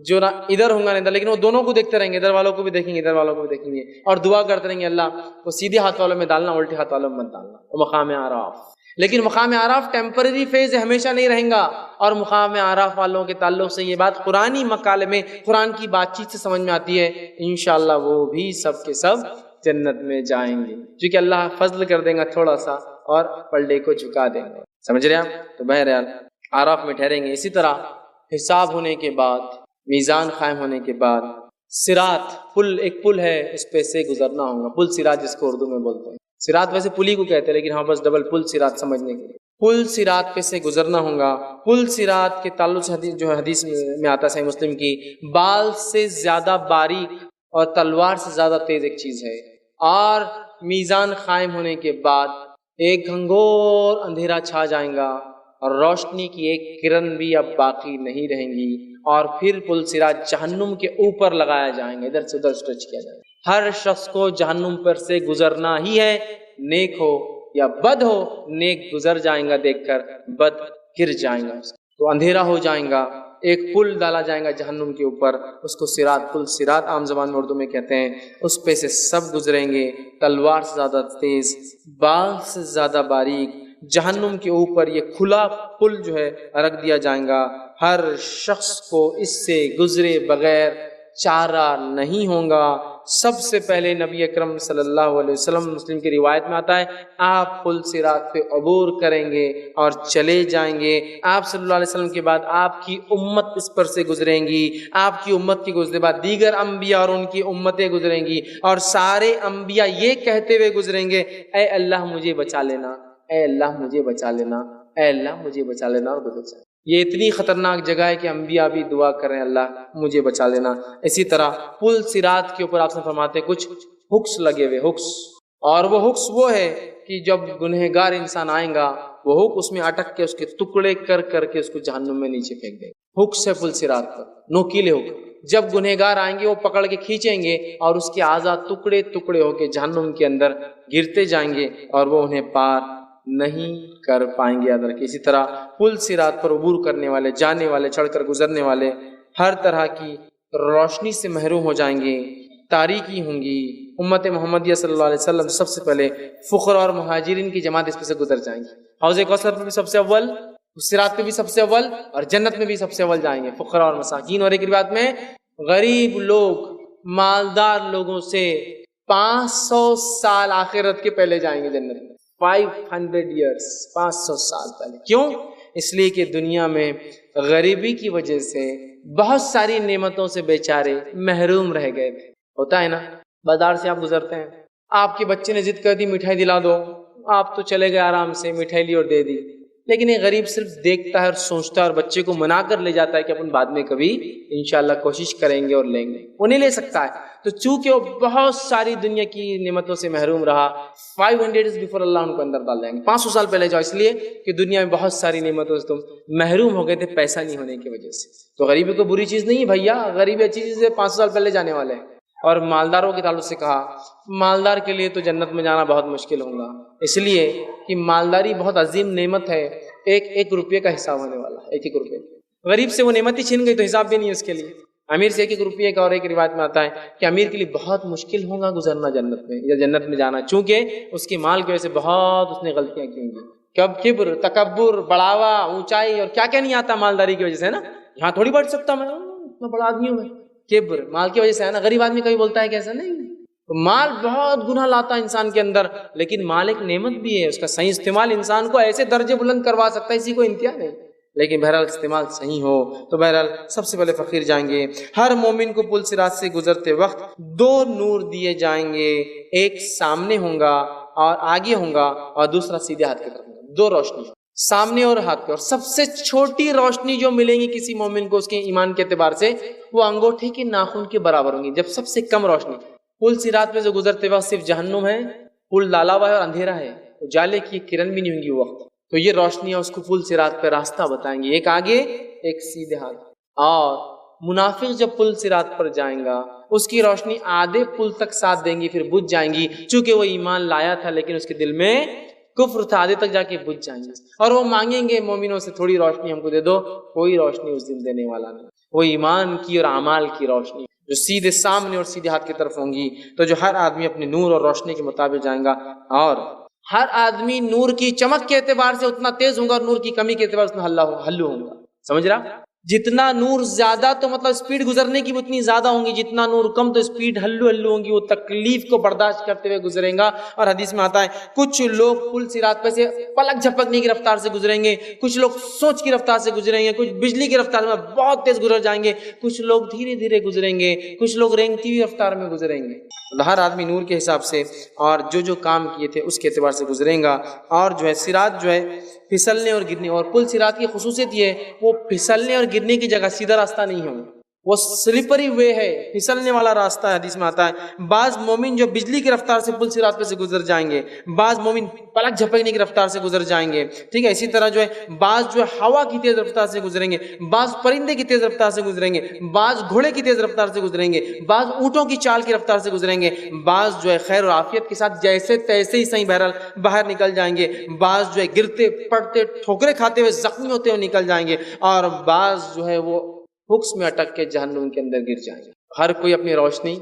جو نہ ادھر ہوں گا نہ ادھر، لیکن وہ دونوں کو دیکھتے رہیں گے، ادھر والوں کو بھی دیکھیں گے، ادھر والوں کو بھی دیکھیں گے، اور دعا کرتے رہیں گے اللہ وہ سیدھے ہاتھ والوں میں ڈالنا، الٹے ہاتھ والوں میں مت ڈالنا. وہ مقام اعراف. لیکن مقام اعراف ٹیمپرری فیز ہے، ہمیشہ نہیں رہیں گا. اور مقام اعراف والوں کے تعلق سے یہ بات قرآنی مقالے میں، قرآن کی بات چیت سے سمجھ میں آتی ہے، انشاءاللہ وہ بھی سب کے سب جنت میں جائیں گے، کیونکہ اللہ فضل کر دیں گا تھوڑا سا اور پلڑے کو جھکا دیں گے. سمجھ رہے آپ؟ تو بہرحال اعراف میں ٹھہریں گے. اسی طرح حساب ہونے کے بعد، میزان قائم ہونے کے بعد، صراط، ایک پل ہے، اس پہ سے گزرنا ہوگا. پل صراط جس کو اردو میں بولتے ہیں. صراط ویسے پل ہی کو کہتے ہیں، لیکن ہاں بس ڈبل پل صراط سمجھنے کے لیے. پل صراط پہ سے گزرنا ہوگا. پل صراط کے تعلق سے حدیث میں آتا ہے صحیح مسلم کی، بال سے زیادہ باریک اور تلوار سے زیادہ تیز ایک چیز ہے. اور میزان قائم ہونے کے بعد ایک گھنگھور اندھیرا چھا جائیں گا، اور روشنی کی ایک کرن بھی اب باقی نہیں رہیں گی. اور پھر پل صراط جہنم کے اوپر لگایا جائیں گے، ادھر سے ادھر اسٹریچ کیا جائے گا. ہر شخص کو جہنم پر سے گزرنا ہی ہے، نیک ہو یا بد ہو. نیک گزر جائیں گا دیکھ کر، بد گر جائیں گا. تو اندھیرا ہو جائیں گا، ایک پل ڈالا جائے گا جہنم کے اوپر، اس کو صراط، پل صراط عام زبان میں اردو میں کہتے ہیں. اس پہ سے سب گزریں گے، تلوار سے زیادہ تیز، بال سے زیادہ باریک، جہنم کے اوپر یہ کھلا پل جو ہے رکھ دیا جائے گا، ہر شخص کو اس سے گزرے بغیر چارہ نہیں ہوگا۔ سب سے پہلے نبی اکرم صلی اللہ علیہ وسلم، مسلم کی روایت میں آتا ہے، آپ پل صراط پہ عبور کریں گے اور چلے جائیں گے۔ آپ صلی اللہ علیہ وسلم کے بعد آپ کی امت اس پر سے گزریں گی، آپ کی امت کی گزرے بعد دیگر انبیاء اور ان کی امتیں گزریں گی، اور سارے انبیاء یہ کہتے ہوئے گزریں گے، اے اللہ مجھے بچا لینا، اے اللہ مجھے بچا لینا، اے اللہ مجھے بچا لینا، اور گزر جائیں۔ یہ اتنی خطرناک جگہ ہے کہ انبیاء بھی دعا کریں اللہ مجھے بچا لینا۔ اسی طرح پل صراط کے اوپر آپ سے فرماتے کچھ ہکس لگے ہوئے، ہکس، اور وہ ہکس وہ ہے کہ جب گنہگار انسان آئے گا وہ ہک اس میں اٹک کے اس کے ٹکڑے کر کر کے اس کو جہنم میں نیچے پھینک دے گا۔ ہکس ہے پل صراط پر، نوکیلے ہک، جب گنہگار آئیں گے وہ پکڑ کے کھینچیں گے اور اس کے اعضاء ٹکڑے ٹکڑے ہو کے جہنم کے اندر گرتے جائیں گے اور وہ انہیں پار نہیں کر پائیں گے۔ یاد رکھیں، اسی طرح پل صراط پر عبور کرنے والے، جانے والے، چڑھ کر گزرنے والے ہر طرح کی روشنی سے محروم ہو جائیں گے، تاریکی ہوں گی۔ امت محمدیہ صلی اللہ علیہ وسلم سب سے پہلے فقراء اور مہاجرین کی جماعت اس پہ سے گزر جائیں گے۔ حوض کوثر پہ بھی سب سے اول، صراط پہ بھی سب سے اول، اور جنت میں بھی سب سے اول جائیں گے فقراء اور مساکین۔ اور ایک روایت میں غریب لوگ مالدار لوگوں سے 500 سال آخرت کے پہلے جائیں گے جنت میں، 500 ایئرس، 500 سال پہلے۔ کیوں؟ اس لیے کہ دنیا میں غریبی کی وجہ سے بہت ساری نعمتوں سے بیچارے محروم رہ گئے تھے۔ ہوتا ہے نا، بازار سے آپ گزرتے ہیں، آپ کے بچے نے ضد کر دی مٹھائی دلا دو، آپ تو چلے گئے آرام سے، مٹھائی لی اور دے دی، لیکن یہ غریب صرف دیکھتا ہے اور سوچتا ہے اور بچے کو منا کر لے جاتا ہے کہ اپن بعد میں کبھی انشاءاللہ کوشش کریں گے اور لیں گے، وہ نہیں لے سکتا ہے۔ تو چونکہ وہ بہت ساری دنیا کی نعمتوں سے محروم رہا، 500 ایئرز بیفور اللہ ان کو اندر ڈال دیں گے، 500 سال پہلے جاؤ، اس لیے کہ دنیا میں بہت ساری نعمتوں سے تم محروم ہو گئے تھے پیسہ نہیں ہونے کی وجہ سے۔ تو غریبی کو بری چیز نہیں ہے بھیا، غریبی اچھی چیز ہے، 500 سال پہلے جانے والے ہیں۔ اور مالداروں کے تعلق سے کہا، مالدار کے لیے تو جنت میں جانا بہت مشکل ہوگا، اس لیے کہ مالداری بہت عظیم نعمت ہے، ایک روپے کا حساب ہونے والا ہے، ایک روپے۔ غریب سے وہ نعمت ہی چھین گئی تو حساب بھی نہیں ہے اس کے لیے۔ امیر سے ایک روپے کا، اور ایک روایت میں آتا ہے کہ امیر کے لیے بہت مشکل ہوگا گزرنا جنت میں یا جنت میں جانا، چونکہ اس کے مال کی وجہ سے بہت اس نے غلطیاں کی ہوں گی، کب کبر، تکبر، بڑھاوا، اونچائی اور کیا کیا نہیں آتا مالداری کی وجہ سے، ہے نا، یہاں تھوڑی بڑھ سکتا میں، اتنا بڑا آدمی ہوں میں، کبر مال کی وجہ سے ہے نا۔ غریب آدمی کبھی بولتا ہے کہ ایسا نہیں، مال بہت گناہ لاتا ہے انسان کے اندر، لیکن مال ایک نعمت بھی ہے، اس کا صحیح استعمال انسان کو ایسے درجے بلند کروا سکتا ہے، اسی کو انتہا نہیں، لیکن بہرحال استعمال صحیح ہو۔ تو بہرحال سب سے پہلے فقیر جائیں گے۔ ہر مومن کو پل صراط سے گزرتے وقت 2 نور دیے جائیں گے، ایک سامنے ہوں گا اور آگے ہوں گا، اور دوسرا سیدھے ہاتھ کی طرف ہوں گا، 2 روشنی سامنے اور ہاتھ پہ۔ اور سب سے چھوٹی روشنی جو ملے گی کسی مومن کو اس کے ایمان کے اعتبار سے، وہ انگوٹھے کے ناخن کے برابر ہوں گی۔ جب سب سے کم روشنی پل صراط پہ سے گزرتے وقت صرف جہنم ہے، پل ڈالا ہوا ہے اور اندھیرا ہے، اجالے کی کرن بھی نہیں ہوں گی وہ وقت، تو یہ روشنیاں اس کو پل صراط پہ راستہ بتائیں گی، ایک آگے ایک سیدھے ہاتھ۔ اور منافق جب پل صراط پر جائیں گا، اس کی روشنی آدھے پل تک ساتھ دیں گی، پھر بجھ جائیں گی، چونکہ وہ ایمان لایا تھا لیکن اس کے دل میں کفر تھا، آدھے تک جا کے بجھ جائیں گے، اور وہ مانگیں گے مومنوں سے تھوڑی روشنی ہم کو دے دو، کوئی روشنی اس دن دینے والا نہیں، وہ ایمان کی اور اعمال کی روشنی جو سیدھے سامنے اور سیدھے ہاتھ کی طرف ہوں گی۔ تو جو ہر آدمی اپنے نور اور روشنی کے مطابق جائیں گا، اور ہر آدمی نور کی چمک کے اعتبار سے اتنا تیز ہوگا اور نور کی کمی کے اعتبار سے اتنا ہلو ہوگا، سمجھ رہا؟ جتنا نور زیادہ تو مطلب سپیڈ گزرنے کی اتنی زیادہ ہوں گی، جتنا نور کم تو سپیڈ ہلو ہوں گی، وہ تکلیف کو برداشت کرتے ہوئے گزریں گا۔ اور حدیث میں آتا ہے کچھ لوگ پل صراط پہ سے پلک جھپکنے کی رفتار سے گزریں گے، کچھ لوگ سوچ کی رفتار سے گزریں گے، کچھ بجلی کی رفتار میں بہت تیز گزر جائیں گے، کچھ لوگ دھیرے دھیرے گزریں گے، کچھ لوگ رینگتی ہوئی رفتار میں گزریں گے۔ ہر آدمی نور کے حساب سے اور جو کام کیے تھے اس کے اعتبار سے گزریں گا۔ اور جو ہے صراط جو ہے پھسلنے اور گرنے، اور پل صراط کی خصوصیت یہ ہے وہ پھسلنے اور گرنے کی جگہ سیدھا راستہ نہیں ہے، وہ سلپری وے ہے، پھسلنے والا راستہ ہے۔ حدیث میں آتا ہے بعض مومن جو بجلی کی رفتار سے پل صراط پہ سے گزر جائیں گے، بعض مومن پلک جھپکنے کی رفتار سے گزر جائیں گے، ٹھیک ہے۔ اسی طرح جو ہے بعض جو ہے ہوا کی تیز رفتار سے گزریں گے، بعض پرندے کی تیز رفتار سے گزریں گے، بعض گھوڑے کی تیز رفتار سے گزریں گے، بعض اونٹوں کی چال کی رفتار سے گزریں گے، بعض جو ہے خیر و عافیت کے ساتھ جیسے تیسے ہی صحیح بہرحال باہر نکل جائیں گے، بعض جو ہے گرتے پڑتے ٹھوکریں کھاتے ہوئے زخمی ہوتے ہوئے نکل جائیں گے، اور بعض جو ہے وہ ہکس میں اٹک کے جہنم کے اندر گر جائیں گے۔ ہر کوئی اپنی روشنی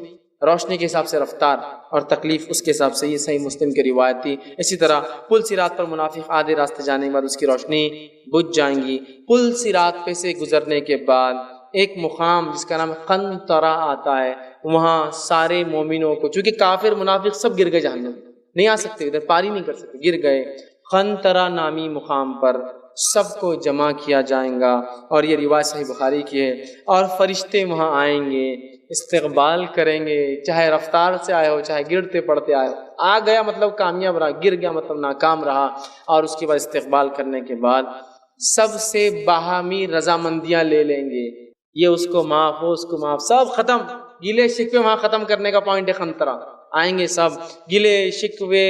روشنی کے حساب سے رفتار اور تکلیف اس کے حساب سے، یہ صحیح مسلم کی روایت تھی۔ اسی طرح پل صراط پر منافق آدھے راستے جانے کے بعد اس کی روشنی بجھ جائیں گی۔ پل صراط پہ سے گزرنے کے بعد ایک مقام جس کا نام قنطرہ آتا ہے، وہاں سارے مومنوں کو، چونکہ کافر منافق سب گر گئے جہنم، نہیں آ سکتے ادھر، پاری نہیں کر سکتے، گر گئے۔ قنطرہ نامی مقام پر سب کو جمع کیا جائے گا، اور یہ روایت صحیح بخاری کی ہے، اور فرشتے وہاں آئیں گے، استقبال کریں گے، چاہے رفتار سے آئے ہو چاہے گرتے پڑتے آئے ہو، آ گیا مطلب کامیاب رہا، گر گیا مطلب ناکام رہا، اور اس کے بعد استقبال کرنے کے بعد سب سے باہمی رضامندیاں لے لیں گے، یہ اس کو معاف، وہ اس کو معاف، سب ختم، گلے شکوے وہاں ختم کرنے کا پوائنٹ ہے قنطرہ۔ آئیں گے سب، گلے شکوے،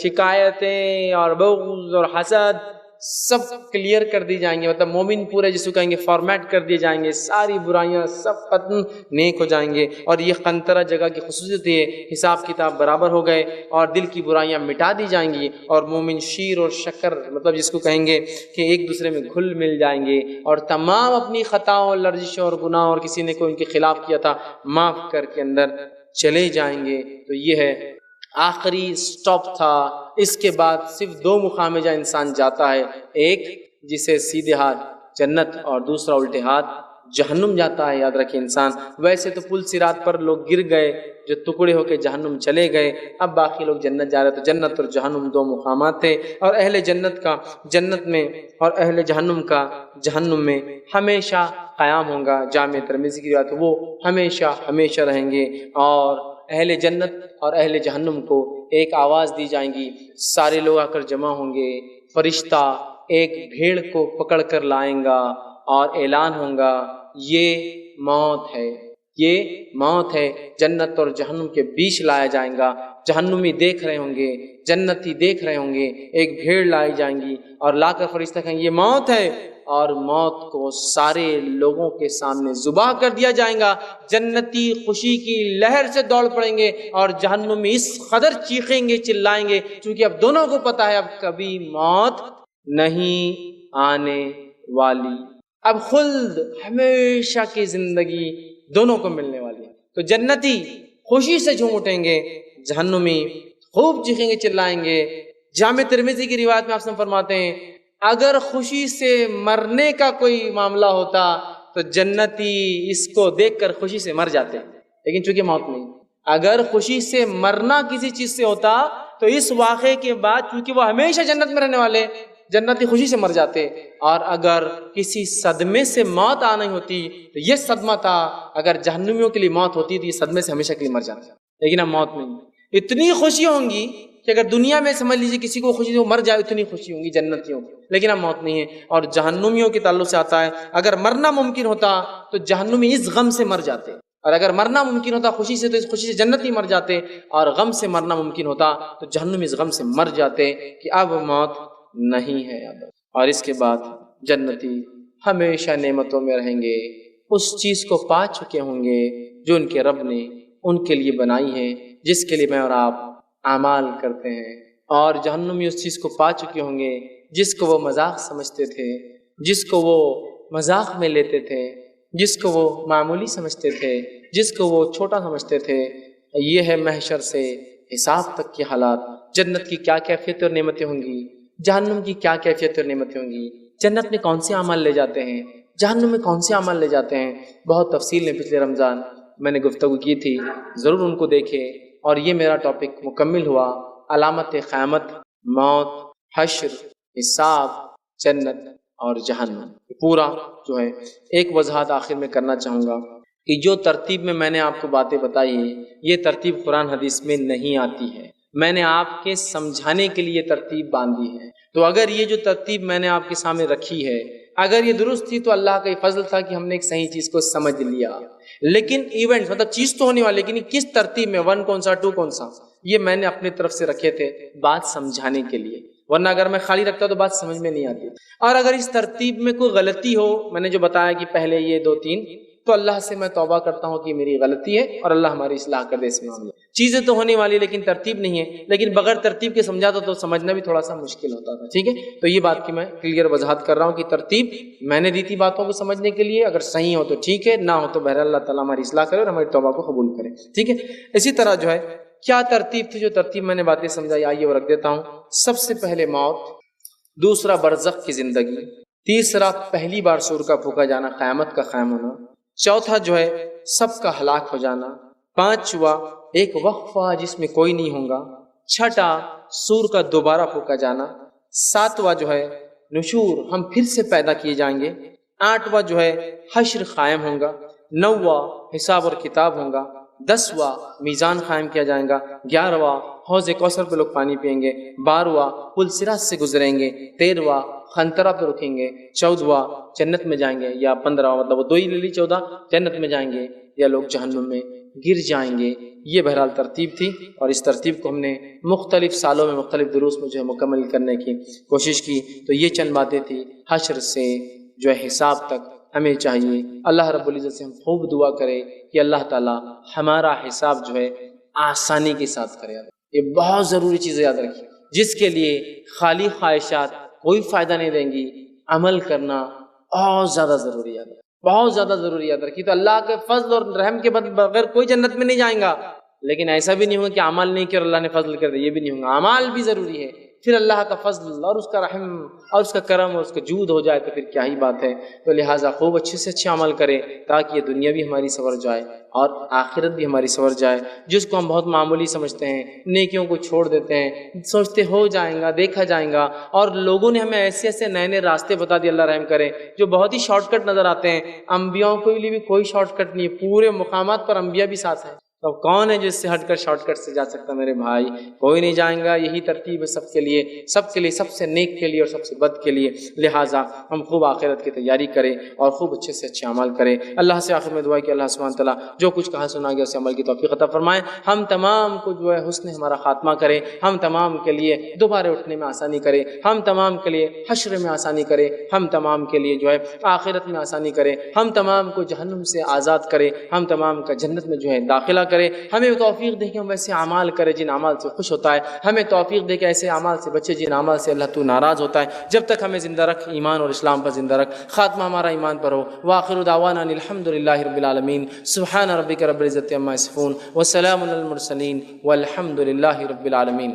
شکایتیں اور بغض اور حسد سب کلیئر کر دی جائیں گے، مطلب مومن پورے جس کو کہیں گے فارمیٹ کر دیے جائیں گے، ساری برائیاں سب ختم، نیک ہو جائیں گے۔ اور یہ قنطرہ جگہ کی خصوصیت ہے، حساب کتاب برابر ہو گئے اور دل کی برائیاں مٹا دی جائیں گی، اور مومن شیر اور شکر مطلب جس کو کہیں گے کہ ایک دوسرے میں گھل مل جائیں گے، اور تمام اپنی خطاؤں، لرزشوں اور گناہ اور کسی نے کوئی ان کے خلاف کیا تھا معاف کر کے اندر چلے جائیں گے۔ تو یہ ہے آخری سٹاپ تھا۔ اس کے بعد صرف دو مقام جہاں انسان جاتا ہے، ایک جسے سیدھے ہاتھ جنت اور دوسرا الٹے ہاتھ جہنم جاتا ہے، یاد رکھے انسان۔ ویسے تو پل صراط پر لوگ گر گئے جو ٹکڑے ہو کے جہنم چلے گئے، اب باقی لوگ جنت جا رہے، تو جنت اور جہنم دو مقامات تھے، اور اہل جنت کا جنت میں اور اہل جہنم کا جہنم میں ہمیشہ قیام ہوگا۔ جامع ترمذی کی روایت، وہ ہمیشہ ہمیشہ رہیں گے، اور اہل جنت اور اہل جہنم کو ایک آواز دی جائیں گی، سارے لوگ آ کر جمع ہوں گے، فرشتہ ایک بھیڑ کو پکڑ کر لائیں گا اور اعلان ہوگا، یہ موت ہے، یہ موت ہے۔ جنت اور جہنم کے بیچ لایا جائیں گا، جہنمی دیکھ رہے ہوں گے، جنتی دیکھ رہے ہوں گے، ایک بھیڑ لائی جائیں گی، اور لا کر فرشتہ کہیں گے یہ موت ہے، اور موت کو سارے لوگوں کے سامنے ذبح کر دیا جائے گا۔ جنتی خوشی کی لہر سے دوڑ پڑیں گے، اور جہنمی اس قدر چیخیں گے، چلائیں گے، کیونکہ اب دونوں کو پتا ہے اب کبھی موت نہیں آنے والی، اب خلد ہمیشہ کی زندگی دونوں کو ملنے والی ہے۔ تو جنتی خوشی سے جھوم اٹھیں گے، جہنمی خوب چیخیں گے، چلائیں گے۔ جامع ترمذی کی روایت میں آپ سے فرماتے ہیں، اگر خوشی سے مرنے کا کوئی معاملہ ہوتا تو جنتی اس کو دیکھ کر خوشی سے مر جاتے، لیکن چونکہ موت نہیں، اگر خوشی سے مرنا کسی چیز سے ہوتا تو اس واقعے کے بعد چونکہ وہ ہمیشہ جنت میں رہنے والے، جنتی خوشی سے مر جاتے، اور اگر کسی صدمے سے موت آنی ہوتی تو یہ صدمہ تھا، اگر جہنمیوں کے لیے موت ہوتی تو یہ صدمے سے ہمیشہ کے لیے مر جاتے، لیکن اب موت نہیں۔ اتنی خوشی ہوں گی کہ اگر دنیا میں سمجھ لیجیے کسی کو خوشی سے وہ مر جائے، اتنی خوشی ہوں گی جنتیوں کو، لیکن اب موت نہیں ہے۔ اور جہنمیوں کے تعلق سے آتا ہے، اگر مرنا ممکن ہوتا تو جہنمی اس غم سے مر جاتے، اور اگر مرنا ممکن ہوتا خوشی سے تو اس خوشی سے جنتی مر جاتے، اور غم سے مرنا ممکن ہوتا تو جہنمی اس غم سے مر جاتے کہ اب موت نہیں ہے۔ اور اس کے بعد جنتی ہمیشہ نعمتوں میں رہیں گے، اس چیز کو پا چکے ہوں گے جو ان کے رب نے ان کے لیے بنائی ہے، جس کے لیے میں اور آپ اعمال کرتے ہیں، اور جہنمی اس چیز کو پا چکے ہوں گے جس کو وہ مذاق سمجھتے تھے، جس کو وہ مذاق میں لیتے تھے، جس کو وہ معمولی سمجھتے تھے، جس کو وہ چھوٹا سمجھتے تھے۔ یہ ہے محشر سے حساب تک کے حالات۔ جنت کی کیا کیفیت اور نعمتیں ہوں گی، جہنم کی کیا کیفیت اور نعمتیں ہوں گی، جنت میں کون سے اعمال لے جاتے ہیں، جہنم میں کون سے اعمال لے جاتے ہیں، بہت تفصیل میں پچھلے رمضان میں نے گفتگو کی تھی، ضرور ان کو دیکھیں۔ اور یہ میرا ٹاپک مکمل ہوا، علامت قیامت، موت، حشر، حساب، جنت اور جہنم، پورا جو ہے ایک وضاحت آخر میں کرنا چاہوں گا کہ جو ترتیب میں نے آپ کو باتیں بتائی ہیں، یہ ترتیب قرآن حدیث میں نہیں آتی ہے، میں نے آپ کے سمجھانے کے لیے ترتیب باندھی ہے۔ تو اگر یہ جو ترتیب میں نے آپ کے سامنے رکھی ہے اگر یہ درست تھی تو اللہ کا یہ فضل تھا کہ ہم نے ایک صحیح چیز کو سمجھ لیا، لیکن ایونٹ مطلب چیز تو ہونے والی، لیکن کس ترتیب میں، 1 کون سا 2 کون سا، یہ میں نے اپنی طرف سے رکھے تھے بات سمجھانے کے لیے، ورنہ اگر میں خالی رکھتا تو بات سمجھ میں نہیں آتی۔ اور اگر اس ترتیب میں کوئی غلطی ہو، میں نے جو بتایا کہ پہلے یہ 2 3 تو اللہ سے میں توبہ کرتا ہوں کہ میری غلطی ہے اور اللہ ہماری اصلاح کر دے اس معاملے میں۔ چیزیں تو ہونے والی لیکن ترتیب نہیں ہے، لیکن بغیر ترتیب کے سمجھاتا تو سمجھنا بھی تھوڑا سا مشکل ہوتا تھا، ٹھیک ہے؟ تو یہ بات کی میں کلیئر وضاحت کر رہا ہوں کہ ترتیب میں نے دی تھی باتوں کو سمجھنے کے لیے، اگر صحیح ہو تو ٹھیک ہے، نہ ہو تو بہرحال اللہ تعالیٰ ہماری اصلاح کرے اور ہماری توبہ کو قبول کرے، ٹھیک ہے؟ اسی طرح جو ہے کیا ترتیب تھی، جو ترتیب میں نے باتیں سمجھائی آئیے وہ رکھ دیتا ہوں۔ سب سے پہلے موت، دوسرا برزخ کی زندگی، تیسرا پہلی بار سور کا پھونکا جانا، قیامت کا قائم ہونا، چوتھا جو ہے سب کا ہلاک ہو جانا، پانچواں ایک وقفہ جس میں کوئی نہیں ہوگا، چھٹا سور کا دوبارہ پھونکا جانا، ساتواں جو ہے نشور، ہم پھر سے پیدا کیے جائیں گے، آٹھواں جو ہے حشر قائم ہوگا، نواں حساب اور کتاب ہوگا، دسواں میزان قائم کیا جائے گا، گیارہواں حوض کوثر پہ لوگ پانی پئیں گے، بارہواں پل صراط سے گزریں گے، تیرہواں خنطرہ پہ رکیں گے، چودہواں جنت میں جائیں گے، یا پندرہواں مطلب وہ دو ہی لے لی، چودہ جنت میں جائیں گے یا لوگ جہنم میں گر جائیں گے۔ یہ بہرحال ترتیب تھی، اور اس ترتیب کو ہم نے مختلف سالوں میں مختلف دروس میں جو ہے مکمل کرنے کی کوشش کی۔ تو یہ چند باتیں تھی حشر سے جو ہے حساب تک ہمیں چاہیے اللہ رب العزت سے ہم خوب دعا کرے کہ اللہ تعالیٰ ہمارا حساب جو ہے آسانی کے ساتھ کرے۔ یہ بہت ضروری چیزیں یاد رکھیے، جس کے لیے خالی خواہشات کوئی فائدہ نہیں دیں گی، عمل کرنا بہت زیادہ ضروری ہے، بہت زیادہ ضروری یاد رکھیے۔ تو اللہ کے فضل اور رحم کے بغیر کوئی جنت میں نہیں جائیں گا، لیکن ایسا بھی نہیں ہوگا کہ عمل نہیں کیا اور اللہ نے فضل کر دیا، یہ بھی نہیں ہوگا، اعمال بھی ضروری ہے، پھر اللہ کا فضل اور اس کا رحم اور اس کا کرم اور اس کا جود ہو جائے تو پھر کیا ہی بات ہے۔ تو لہٰذا خوب اچھے سے اچھے عمل کرے تاکہ یہ دنیا بھی ہماری سنور جائے اور آخرت بھی ہماری سنور جائے۔ جس کو ہم بہت معمولی سمجھتے ہیں، نیکیوں کو چھوڑ دیتے ہیں، سوچتے ہو جائیں گا، دیکھا جائیں گا، اور لوگوں نے ہمیں ایسے ایسے نئے نئے راستے بتا دیے، اللہ رحم کرے، جو بہت ہی شارٹ کٹ نظر آتے ہیں۔ انبیاءوں کے لیے بھی کوئی شارٹ کٹ نہیں ہے، پورے مقامات پر انبیاء بھی ساتھ ہیں، تو کون ہے جو اس سے ہٹ کر شارٹ کٹ سے جا سکتا؟ میرے بھائی کوئی نہیں جائیں گا، یہی ترتیب ہے سب کے لیے، سب کے لیے، سب سے نیک کے لیے اور سب سے بد کے لیے۔ لہٰذا ہم خوب آخرت کی تیاری کریں اور خوب اچھے سے اچھے عمل کریں۔ اللہ سے آخر میں دعا ہے کہ اللہ سبحانہ تعالیٰ جو کچھ کہا سنا گیا اسے عمل کی توفیق عطا فرمائے، ہم تمام کو جو ہے حسن ہمارا خاتمہ کرے، ہم تمام کے لیے دوبارہ اٹھنے میں آسانی کرے، ہم تمام کے لیے حشر میں آسانی کرے، ہم تمام کے لیے جو ہے آخرت میں آسانی کرے، ہم تمام کو جہنم سے آزاد کرے، ہم تمام کا جنت میں جو ہے داخلہ کرے، ہمیں توفیق دے کہ ہم ویسے اعمال کرے جن اعمال سے خوش ہوتا ہے، ہمیں توفیق دے کہ ایسے اعمال سے بچے جن اعمال سے اللہ تو ناراض ہوتا ہے۔ جب تک ہمیں زندہ رکھ، ایمان اور اسلام پر زندہ رکھ، خاتمہ ہمارا ایمان پر ہو۔ وآخر دعوانا الحمدللہ رب العالمین، سبحان ربک رب العزت عما یصفون، وسلام علی المرسلین، والحمدللہ رب العالمین۔